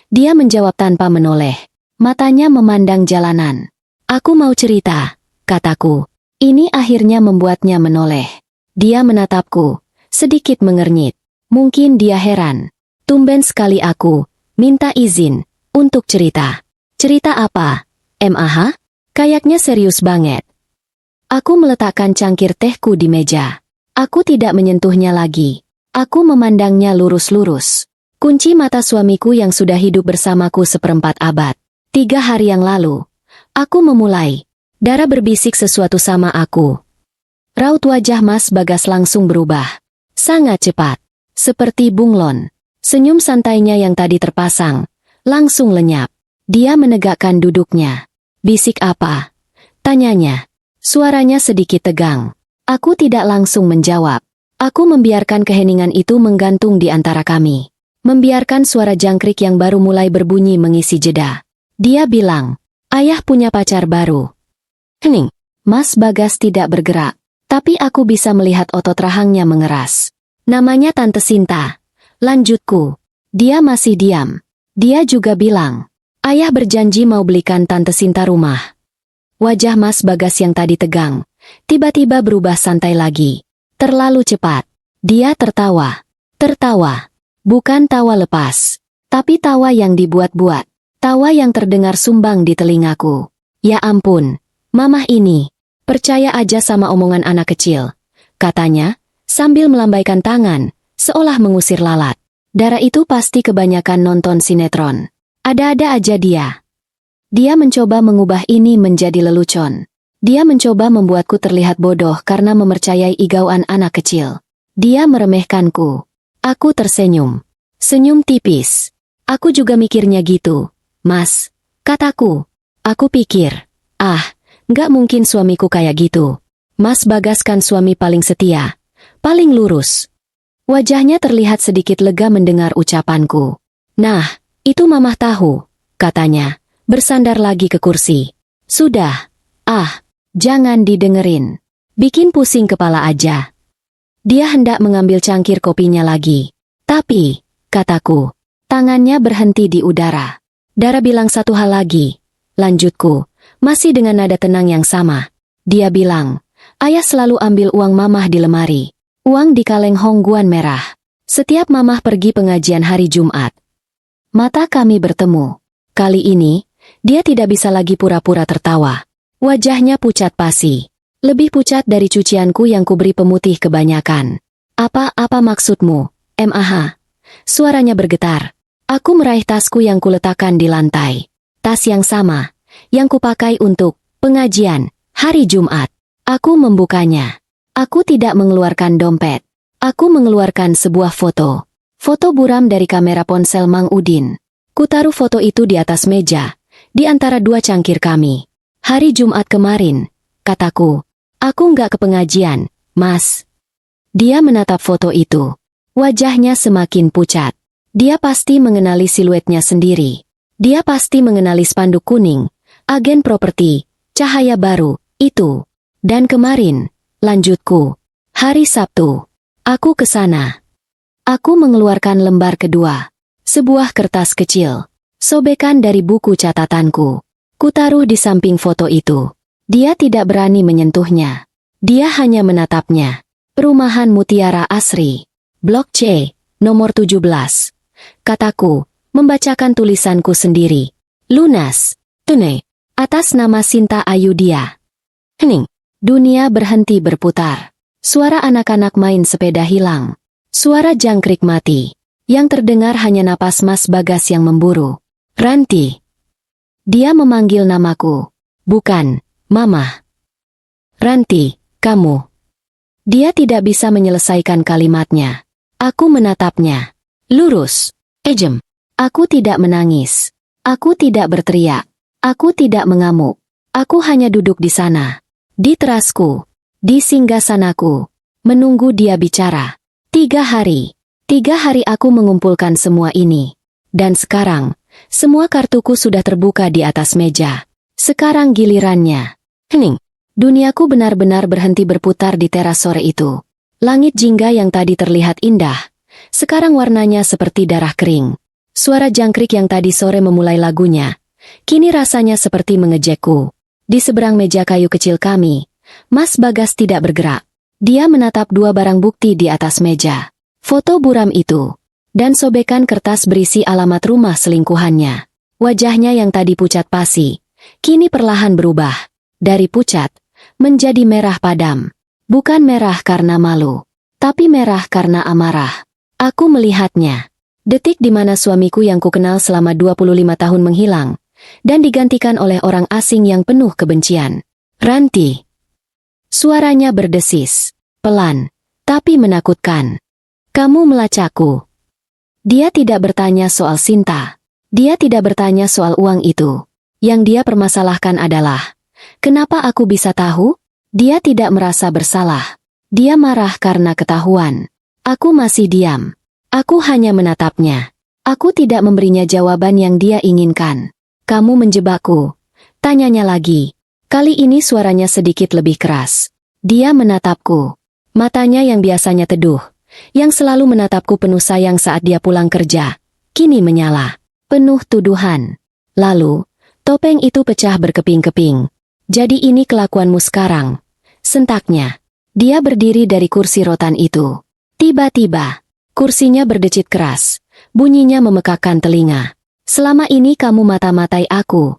Dia menjawab tanpa menoleh. Matanya memandang jalanan. Aku mau cerita, kataku. Ini akhirnya membuatnya menoleh. Dia menatapku, sedikit mengernyit. Mungkin dia heran. Tumben sekali aku, minta izin, untuk cerita. Cerita apa? MAH? Kayaknya serius banget. Aku meletakkan cangkir tehku di meja. Aku tidak menyentuhnya lagi. Aku memandangnya lurus-lurus. Kunci mata suamiku yang sudah hidup bersamaku 1/4 abad. 3 hari yang lalu. Aku memulai. Dara berbisik sesuatu sama aku. Raut wajah Mas Bagas langsung berubah. Sangat cepat. Seperti bunglon. Senyum santainya yang tadi terpasang. Langsung lenyap. Dia menegakkan duduknya. Bisik apa? Tanyanya. Suaranya sedikit tegang. Aku tidak langsung menjawab. Aku membiarkan keheningan itu menggantung di antara kami. Membiarkan suara jangkrik yang baru mulai berbunyi mengisi jeda. Dia bilang, ayah punya pacar baru. Hening. Mas Bagas tidak bergerak, tapi aku bisa melihat otot rahangnya mengeras. Namanya Tante Sinta. Lanjutku. Dia masih diam. Dia juga bilang, ayah berjanji mau belikan Tante Sinta rumah. Wajah Mas Bagas yang tadi tegang, tiba-tiba berubah santai lagi. Terlalu cepat. Dia tertawa. Tertawa. Bukan tawa lepas, tapi tawa yang dibuat-buat. Tawa yang terdengar sumbang di telingaku. Ya ampun, mamah ini, percaya aja sama omongan anak kecil. Katanya, sambil melambaikan tangan, seolah mengusir lalat. Dara itu pasti kebanyakan nonton sinetron. Ada-ada aja dia. Dia mencoba mengubah ini menjadi lelucon. Dia mencoba membuatku terlihat bodoh karena mempercayai igauan anak kecil. Dia meremehkanku. Aku tersenyum. Senyum tipis. Aku juga mikirnya gitu. Mas, kataku. Aku pikir, nggak mungkin suamiku kayak gitu. Mas Bagas kan suami paling setia. Paling lurus. Wajahnya terlihat sedikit lega mendengar ucapanku. Nah, itu mamah tahu, katanya, bersandar lagi ke kursi. Sudah. Jangan didengerin. Bikin pusing kepala aja. Dia hendak mengambil cangkir kopinya lagi. Tapi, kataku, tangannya berhenti di udara. Dara bilang satu hal lagi. Lanjutku, masih dengan nada tenang yang sama. Dia bilang, ayah selalu ambil uang mamah di lemari. Uang di kaleng hongguan merah. Setiap mamah pergi pengajian hari Jumat. Mata kami bertemu. Kali ini, dia tidak bisa lagi pura-pura tertawa. Wajahnya pucat pasi. Lebih pucat dari cucianku yang kuberi pemutih kebanyakan. Apa maksudmu, MAH? Suaranya bergetar. Aku meraih tasku yang kuletakkan di lantai. Tas yang sama, yang kupakai untuk pengajian hari Jumat. Aku membukanya. Aku tidak mengeluarkan dompet. Aku mengeluarkan sebuah foto. Foto buram dari kamera ponsel Mang Udin. Kutaruh foto itu di atas meja, di antara 2 cangkir kami. Hari Jumat kemarin, kataku. Aku nggak ke pengajian, Mas. Dia menatap foto itu. Wajahnya semakin pucat. Dia pasti mengenali siluetnya sendiri. Dia pasti mengenali spanduk kuning, agen properti, cahaya baru, itu. Dan kemarin, lanjutku. Hari Sabtu. Aku ke sana. Aku mengeluarkan lembar kedua. Sebuah kertas kecil. Sobekan dari buku catatanku. Kutaruh di samping foto itu. Dia tidak berani menyentuhnya. Dia hanya menatapnya. Perumahan Mutiara Asri. Blok C, nomor 17. Kataku, membacakan tulisanku sendiri. Lunas. Tunai. Atas nama Sinta Ayudia. Hening. Dunia berhenti berputar. Suara anak-anak main sepeda hilang. Suara jangkrik mati. Yang terdengar hanya napas Mas Bagas yang memburu. Ranti. Dia memanggil namaku. Bukan, Mama. Ranti, kamu. Dia tidak bisa menyelesaikan kalimatnya. Aku menatapnya. Lurus. Ejem. Aku tidak menangis. Aku tidak berteriak. Aku tidak mengamuk. Aku hanya duduk di sana. Di terasku. Di singgasanaku. Menunggu dia bicara. 3 hari. 3 hari aku mengumpulkan semua ini. Dan sekarang, semua kartuku sudah terbuka di atas meja. Sekarang gilirannya. Hening. Duniaku benar-benar berhenti berputar di teras sore itu. Langit jingga yang tadi terlihat indah, sekarang warnanya seperti darah kering. Suara jangkrik yang tadi sore memulai lagunya, kini rasanya seperti mengejekku. Di seberang meja kayu kecil kami, Mas Bagas tidak bergerak. Dia menatap 2 barang bukti di atas meja. Foto buram itu, dan sobekan kertas berisi alamat rumah selingkuhannya. Wajahnya yang tadi pucat pasi, kini perlahan berubah. Dari pucat, menjadi merah padam. Bukan merah karena malu, tapi merah karena amarah. Aku melihatnya. Detik di mana suamiku yang kukenal selama 25 tahun menghilang, dan digantikan oleh orang asing yang penuh kebencian. Ranti. Suaranya berdesis, pelan, tapi menakutkan. Kamu melacakku. Dia tidak bertanya soal Sinta. Dia tidak bertanya soal uang itu. Yang dia permasalahkan adalah, kenapa aku bisa tahu? Dia tidak merasa bersalah. Dia marah karena ketahuan. Aku masih diam. Aku hanya menatapnya. Aku tidak memberinya jawaban yang dia inginkan. Kamu menjebakku. Tanyanya lagi. Kali ini suaranya sedikit lebih keras. Dia menatapku. Matanya yang biasanya teduh, yang selalu menatapku penuh sayang saat dia pulang kerja, kini menyala. Penuh tuduhan. Lalu, topeng itu pecah berkeping-keping. Jadi ini kelakuanmu sekarang. Sentaknya. Dia berdiri dari kursi rotan itu. Tiba-tiba, kursinya berdecit keras. Bunyinya memekakkan telinga. Selama ini kamu mata-matai aku.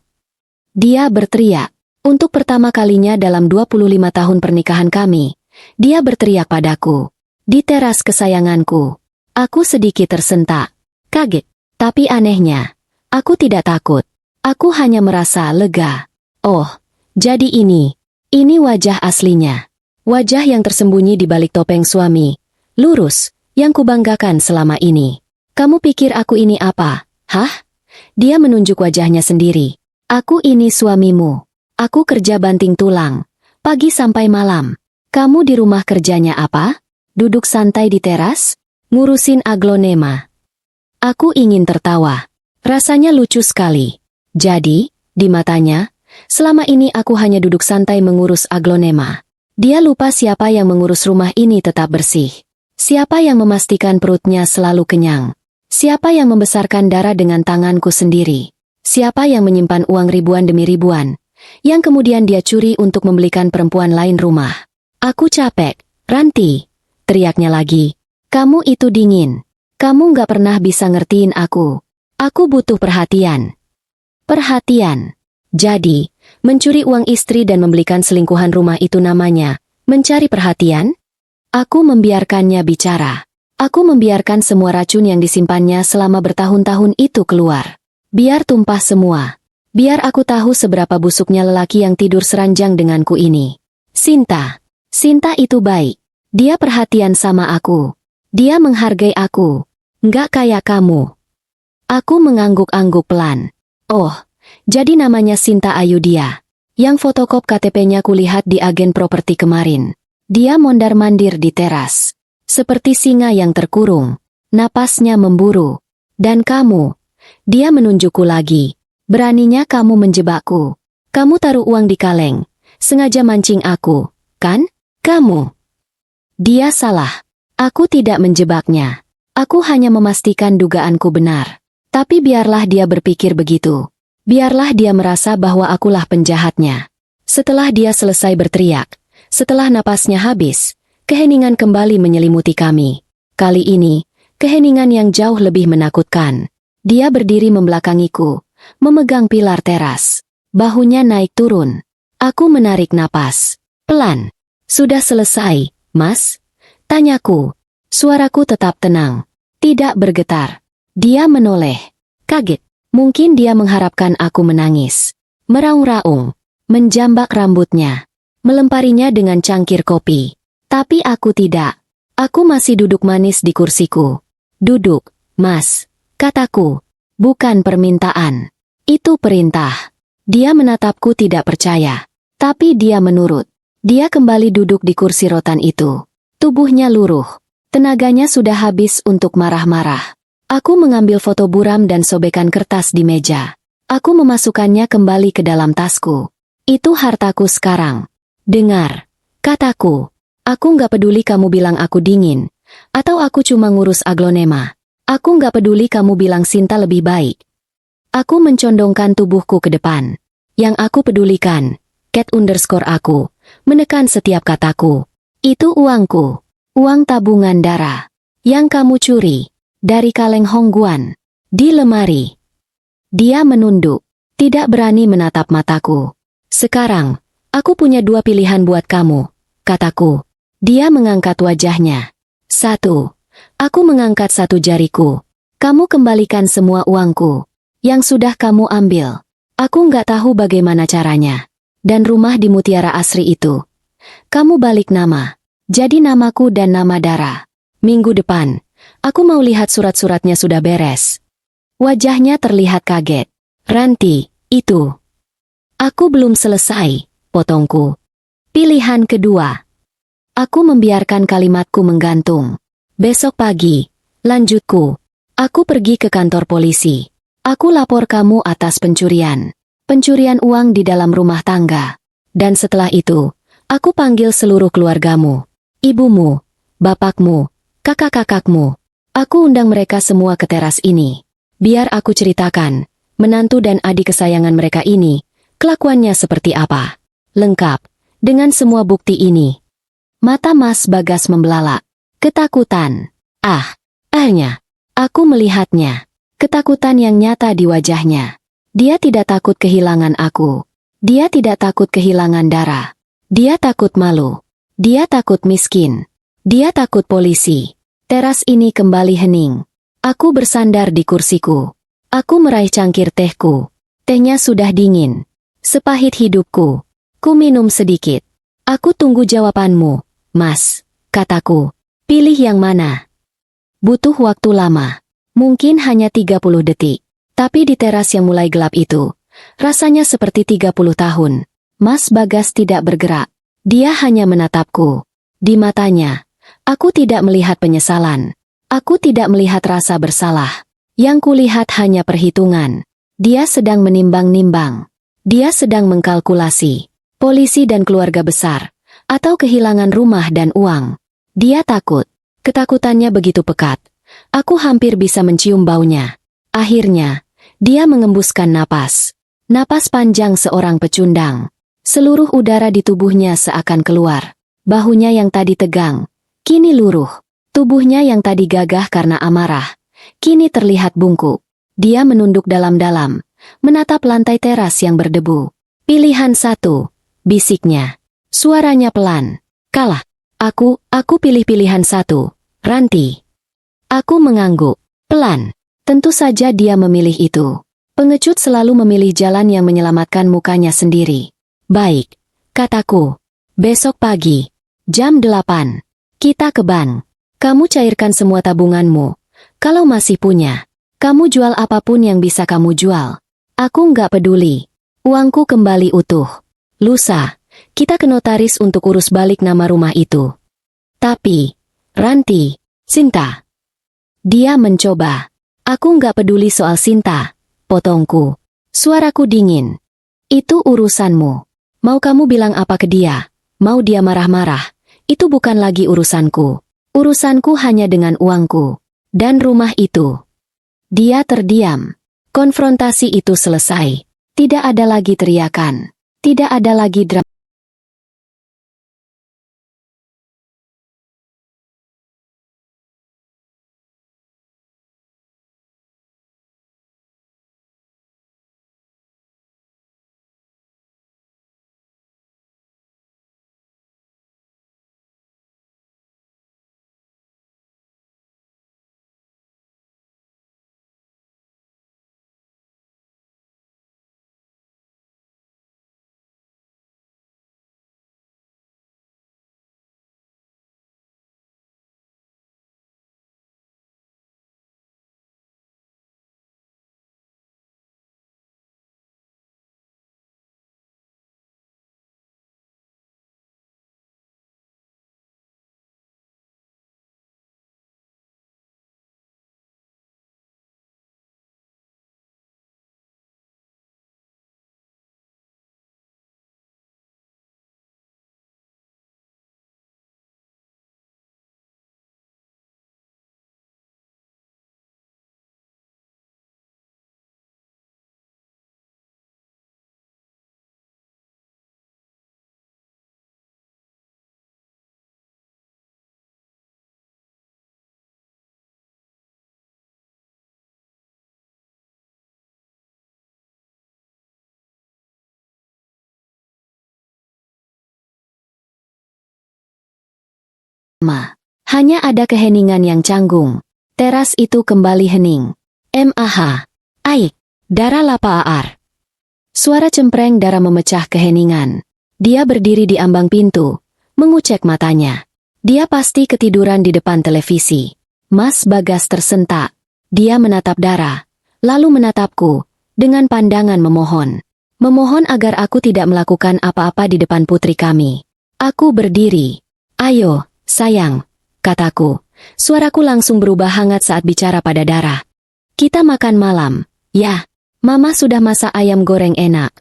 Dia berteriak. Untuk pertama kalinya dalam 25 tahun pernikahan kami, dia berteriak padaku. Di teras kesayanganku. Aku sedikit tersentak. Kaget. Tapi anehnya, aku tidak takut. Aku hanya merasa lega. Oh, jadi ini wajah aslinya. Wajah yang tersembunyi di balik topeng suami. Lurus, yang kubanggakan selama ini. Kamu pikir aku ini apa? Hah? Dia menunjuk wajahnya sendiri. Aku ini suamimu. Aku kerja banting tulang. Pagi sampai malam. Kamu di rumah kerjanya apa? Duduk santai di teras? Ngurusin aglonema. Aku ingin tertawa. Rasanya lucu sekali. Jadi, di matanya, selama ini aku hanya duduk santai mengurus aglonema. Dia lupa siapa yang mengurus rumah ini tetap bersih. Siapa yang memastikan perutnya selalu kenyang. Siapa yang membesarkan darah dengan tanganku sendiri. Siapa yang menyimpan uang ribuan demi ribuan, yang kemudian dia curi untuk membelikan perempuan lain rumah. Aku capek, Ranti. Teriaknya lagi. Kamu itu dingin. Kamu gak pernah bisa ngertiin aku. Aku butuh perhatian. Perhatian. Jadi, mencuri uang istri dan membelikan selingkuhan rumah itu namanya mencari perhatian? Aku membiarkannya bicara. Aku membiarkan semua racun yang disimpannya selama bertahun-tahun itu keluar. Biar tumpah semua. Biar aku tahu seberapa busuknya lelaki yang tidur seranjang denganku ini. Sinta. Sinta itu baik. Dia perhatian sama aku. Dia menghargai aku. Nggak kayak kamu. Aku mengangguk-angguk pelan. Oh, jadi namanya Sinta Ayudia. Yang fotokop KTP-nya kulihat di agen properti kemarin. Dia mondar-mandir di teras. Seperti singa yang terkurung. Napasnya memburu. Dan kamu. Dia menunjukku lagi. Beraninya kamu menjebakku. Kamu taruh uang di kaleng. Sengaja mancing aku, kan? Kamu. Dia salah. Aku tidak menjebaknya. Aku hanya memastikan dugaanku benar. Tapi biarlah dia berpikir begitu. Biarlah dia merasa bahwa akulah penjahatnya. Setelah dia selesai berteriak, setelah napasnya habis, keheningan kembali menyelimuti kami. Kali ini, keheningan yang jauh lebih menakutkan. Dia berdiri membelakangiku, memegang pilar teras. Bahunya naik turun. Aku menarik napas. Pelan. Sudah selesai, Mas? Tanyaku. Suaraku tetap tenang. Tidak bergetar. Dia menoleh. Kaget. Mungkin dia mengharapkan aku menangis. Meraung-raung. Menjambak rambutnya. Melemparinya dengan cangkir kopi. Tapi aku tidak. Aku masih duduk manis di kursiku. Duduk, Mas. Kataku. Bukan permintaan. Itu perintah. Dia menatapku tidak percaya. Tapi dia menurut. Dia kembali duduk di kursi rotan itu. Tubuhnya luruh. Tenaganya sudah habis untuk marah-marah. Aku mengambil foto buram dan sobekan kertas di meja. Aku memasukkannya kembali ke dalam tasku. Itu hartaku sekarang. Dengar, kataku. Aku nggak peduli kamu bilang aku dingin. Atau aku cuma ngurus aglonema. Aku nggak peduli kamu bilang Sinta lebih baik. Aku mencondongkan tubuhku ke depan. Yang aku pedulikan, cat__ aku, menekan setiap kataku. Itu uangku. Uang tabungan Dara. Yang kamu curi. Dari kaleng Hongguan. Di lemari. Dia menunduk. Tidak berani menatap mataku. Sekarang, aku punya dua pilihan buat kamu, kataku. Dia mengangkat wajahnya. 1. Aku mengangkat satu jariku. Kamu kembalikan semua uangku. Yang sudah kamu ambil. Aku nggak tahu bagaimana caranya. Dan rumah di Mutiara Asri itu. Kamu balik nama. Jadi namaku dan nama Dara. Minggu depan, aku mau lihat surat-suratnya sudah beres. Wajahnya terlihat kaget. Ranti, itu. Aku belum selesai, potongku. Pilihan kedua. Aku membiarkan kalimatku menggantung. Besok pagi, lanjutku. Aku pergi ke kantor polisi. Aku lapor kamu atas pencurian. Pencurian uang di dalam rumah tangga. Dan setelah itu, aku panggil seluruh keluargamu. Ibumu, bapakmu, kakak-kakakmu. Aku undang mereka semua ke teras ini. Biar aku ceritakan, menantu dan adik kesayangan mereka ini, kelakuannya seperti apa. Lengkap, dengan semua bukti ini. Mata Mas Bagas membelalak. Ketakutan. Akhirnya, aku melihatnya. Ketakutan yang nyata di wajahnya. Dia tidak takut kehilangan aku. Dia tidak takut kehilangan Dara. Dia takut malu. Dia takut miskin. Dia takut polisi. Teras ini kembali hening. Aku bersandar di kursiku. Aku meraih cangkir tehku. Tehnya sudah dingin. Sepahit hidupku. Ku minum sedikit. Aku tunggu jawabanmu, Mas, kataku. Pilih yang mana? Butuh waktu lama. Mungkin hanya 30 detik. Tapi di teras yang mulai gelap itu, rasanya seperti 30 tahun. Mas Bagas tidak bergerak. Dia hanya menatapku. Di matanya, aku tidak melihat penyesalan. Aku tidak melihat rasa bersalah. Yang kulihat hanya perhitungan. Dia sedang menimbang-nimbang. Dia sedang mengkalkulasi. Polisi dan keluarga besar. Atau kehilangan rumah dan uang. Dia takut. Ketakutannya begitu pekat. Aku hampir bisa mencium baunya. Akhirnya, dia mengembuskan napas. Napas panjang seorang pecundang. Seluruh udara di tubuhnya seakan keluar. Bahunya yang tadi tegang, kini luruh. Tubuhnya yang tadi gagah karena amarah, kini terlihat bungkuk. Dia menunduk dalam-dalam, menatap lantai teras yang berdebu. Pilihan 1, bisiknya. Suaranya pelan. Kalah. Aku pilih pilihan 1, Ranti. Aku mengangguk. Pelan. Tentu saja dia memilih itu. Pengecut selalu memilih jalan yang menyelamatkan mukanya sendiri. Baik, kataku. Besok pagi, jam 8. Kita ke bank. Kamu cairkan semua tabunganmu. Kalau masih punya, kamu jual apapun yang bisa kamu jual. Aku nggak peduli. Uangku kembali utuh. Lusa, kita ke notaris untuk urus balik nama rumah itu. Tapi, Ranti, Sinta. Dia mencoba. Aku nggak peduli soal Sinta, potongku. Suaraku dingin. Itu urusanmu. Mau kamu bilang apa ke dia? Mau dia marah-marah? Itu bukan lagi urusanku. Urusanku hanya dengan uangku. Dan rumah itu. Dia terdiam. Konfrontasi itu selesai. Tidak ada lagi teriakan. Tidak ada lagi drama. Hanya ada keheningan yang canggung. Teras itu kembali hening. Mah. Aik. Dara lapa aar. Suara cempreng Dara memecah keheningan. Dia berdiri di ambang pintu, mengucek matanya. Dia pasti ketiduran di depan televisi. Mas Bagas tersentak. Dia menatap Dara, lalu menatapku, dengan pandangan memohon. Memohon agar aku tidak melakukan apa-apa di depan putri kami. Aku berdiri. Ayo, sayang, kataku. Suaraku langsung berubah hangat saat bicara pada Dara. Kita makan malam, ya. Mama sudah masak ayam goreng enak.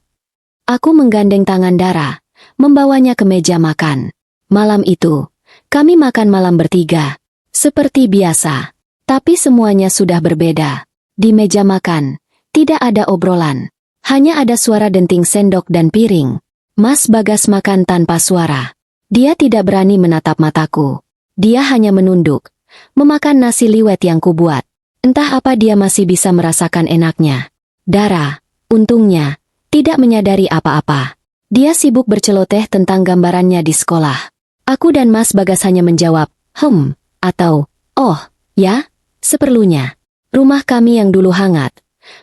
Aku menggandeng tangan Dara, membawanya ke meja makan. Malam itu, kami makan malam bertiga. Seperti biasa. Tapi semuanya sudah berbeda. Di meja makan, tidak ada obrolan. Hanya ada suara denting sendok dan piring. Mas Bagas makan tanpa suara. Dia tidak berani menatap mataku. Dia hanya menunduk, memakan nasi liwet yang kubuat. Entah apa dia masih bisa merasakan enaknya. Dara, untungnya, tidak menyadari apa-apa. Dia sibuk berceloteh tentang gambarannya di sekolah. Aku dan Mas Bagas hanya menjawab, atau, oh, ya, seperlunya. Rumah kami yang dulu hangat.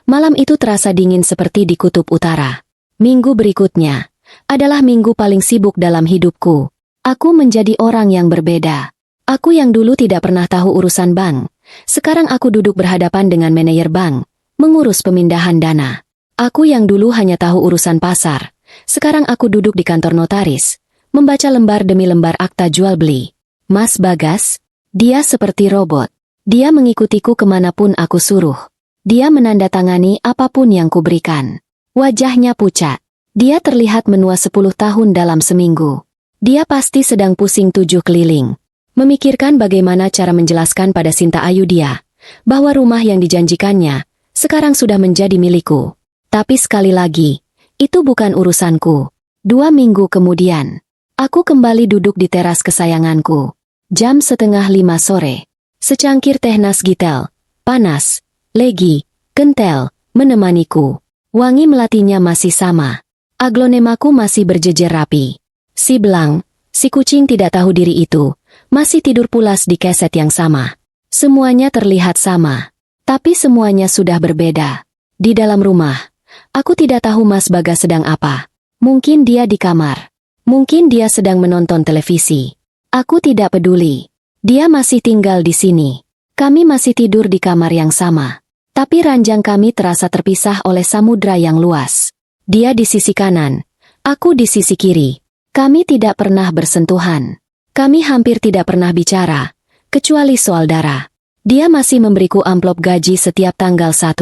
Malam itu terasa dingin seperti di kutub utara. Minggu berikutnya adalah minggu paling sibuk dalam hidupku. Aku menjadi orang yang berbeda. Aku yang dulu tidak pernah tahu urusan bank. Sekarang aku duduk berhadapan dengan manajer bank, mengurus pemindahan dana. Aku yang dulu hanya tahu urusan pasar. Sekarang aku duduk di kantor notaris, membaca lembar demi lembar akta jual beli. Mas Bagas, dia seperti robot. Dia mengikutiku kemanapun aku suruh. Dia menandatangani apapun yang kuberikan. Wajahnya pucat. Dia terlihat menua 10 tahun dalam seminggu. Dia pasti sedang pusing 7 keliling. Memikirkan bagaimana cara menjelaskan pada Sinta Ayu dia, bahwa rumah yang dijanjikannya, sekarang sudah menjadi milikku. Tapi sekali lagi, itu bukan urusanku. 2 minggu kemudian, aku kembali duduk di teras kesayanganku. Jam 4:30 sore. Secangkir teh Nasgitel, panas, legi, kental, menemaniku. Wangi melatinya masih sama. Aglonemaku masih berjejer rapi. Si belang, si kucing tidak tahu diri itu, masih tidur pulas di keset yang sama. Semuanya terlihat sama, tapi semuanya sudah berbeda. Di dalam rumah, aku tidak tahu Mas Bagas sedang apa. Mungkin dia di kamar. Mungkin dia sedang menonton televisi. Aku tidak peduli. Dia masih tinggal di sini. Kami masih tidur di kamar yang sama. Tapi ranjang kami terasa terpisah oleh samudra yang luas. Dia di sisi kanan, aku di sisi kiri. Kami tidak pernah bersentuhan. Kami hampir tidak pernah bicara, kecuali soal Dara. Dia masih memberiku amplop gaji setiap tanggal 1.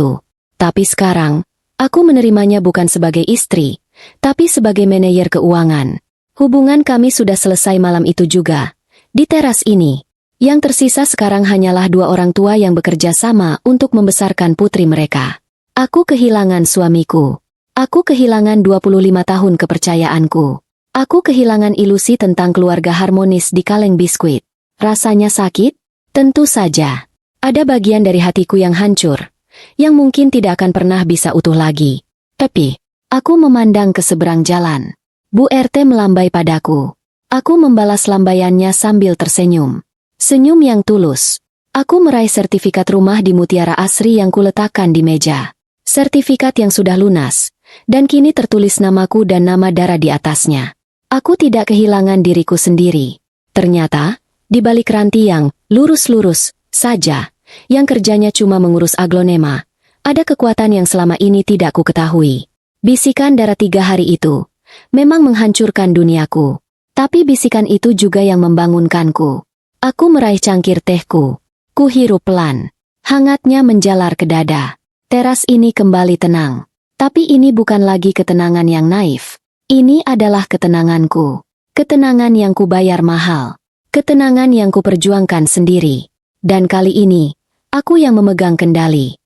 Tapi sekarang, aku menerimanya bukan sebagai istri, tapi sebagai manajer keuangan. Hubungan kami sudah selesai malam itu juga. Di teras ini, yang tersisa sekarang hanyalah dua orang tua yang bekerja sama untuk membesarkan putri mereka. Aku kehilangan suamiku. Aku kehilangan 25 tahun kepercayaanku. Aku kehilangan ilusi tentang keluarga harmonis di kaleng biskuit. Rasanya sakit? Tentu saja. Ada bagian dari hatiku yang hancur, yang mungkin tidak akan pernah bisa utuh lagi. Tapi, aku memandang ke seberang jalan. Bu RT melambai padaku. Aku membalas lambaiannya sambil tersenyum. Senyum yang tulus. Aku meraih sertifikat rumah di Mutiara Asri yang kuletakkan di meja. Sertifikat yang sudah lunas, dan kini tertulis namaku dan nama Dara di atasnya. Aku tidak kehilangan diriku sendiri. Ternyata, di balik ranti yang lurus-lurus saja, yang kerjanya cuma mengurus aglonema, ada kekuatan yang selama ini tidak ku ketahui. Bisikan Dara 3 hari itu memang menghancurkan duniaku. Tapi bisikan itu juga yang membangunkanku. Aku meraih cangkir tehku. Ku hirup pelan. Hangatnya menjalar ke dada. Teras ini kembali tenang. Tapi ini bukan lagi ketenangan yang naif. Ini adalah ketenanganku. Ketenangan yang ku bayar mahal. Ketenangan yang ku perjuangkan sendiri. Dan kali ini, aku yang memegang kendali.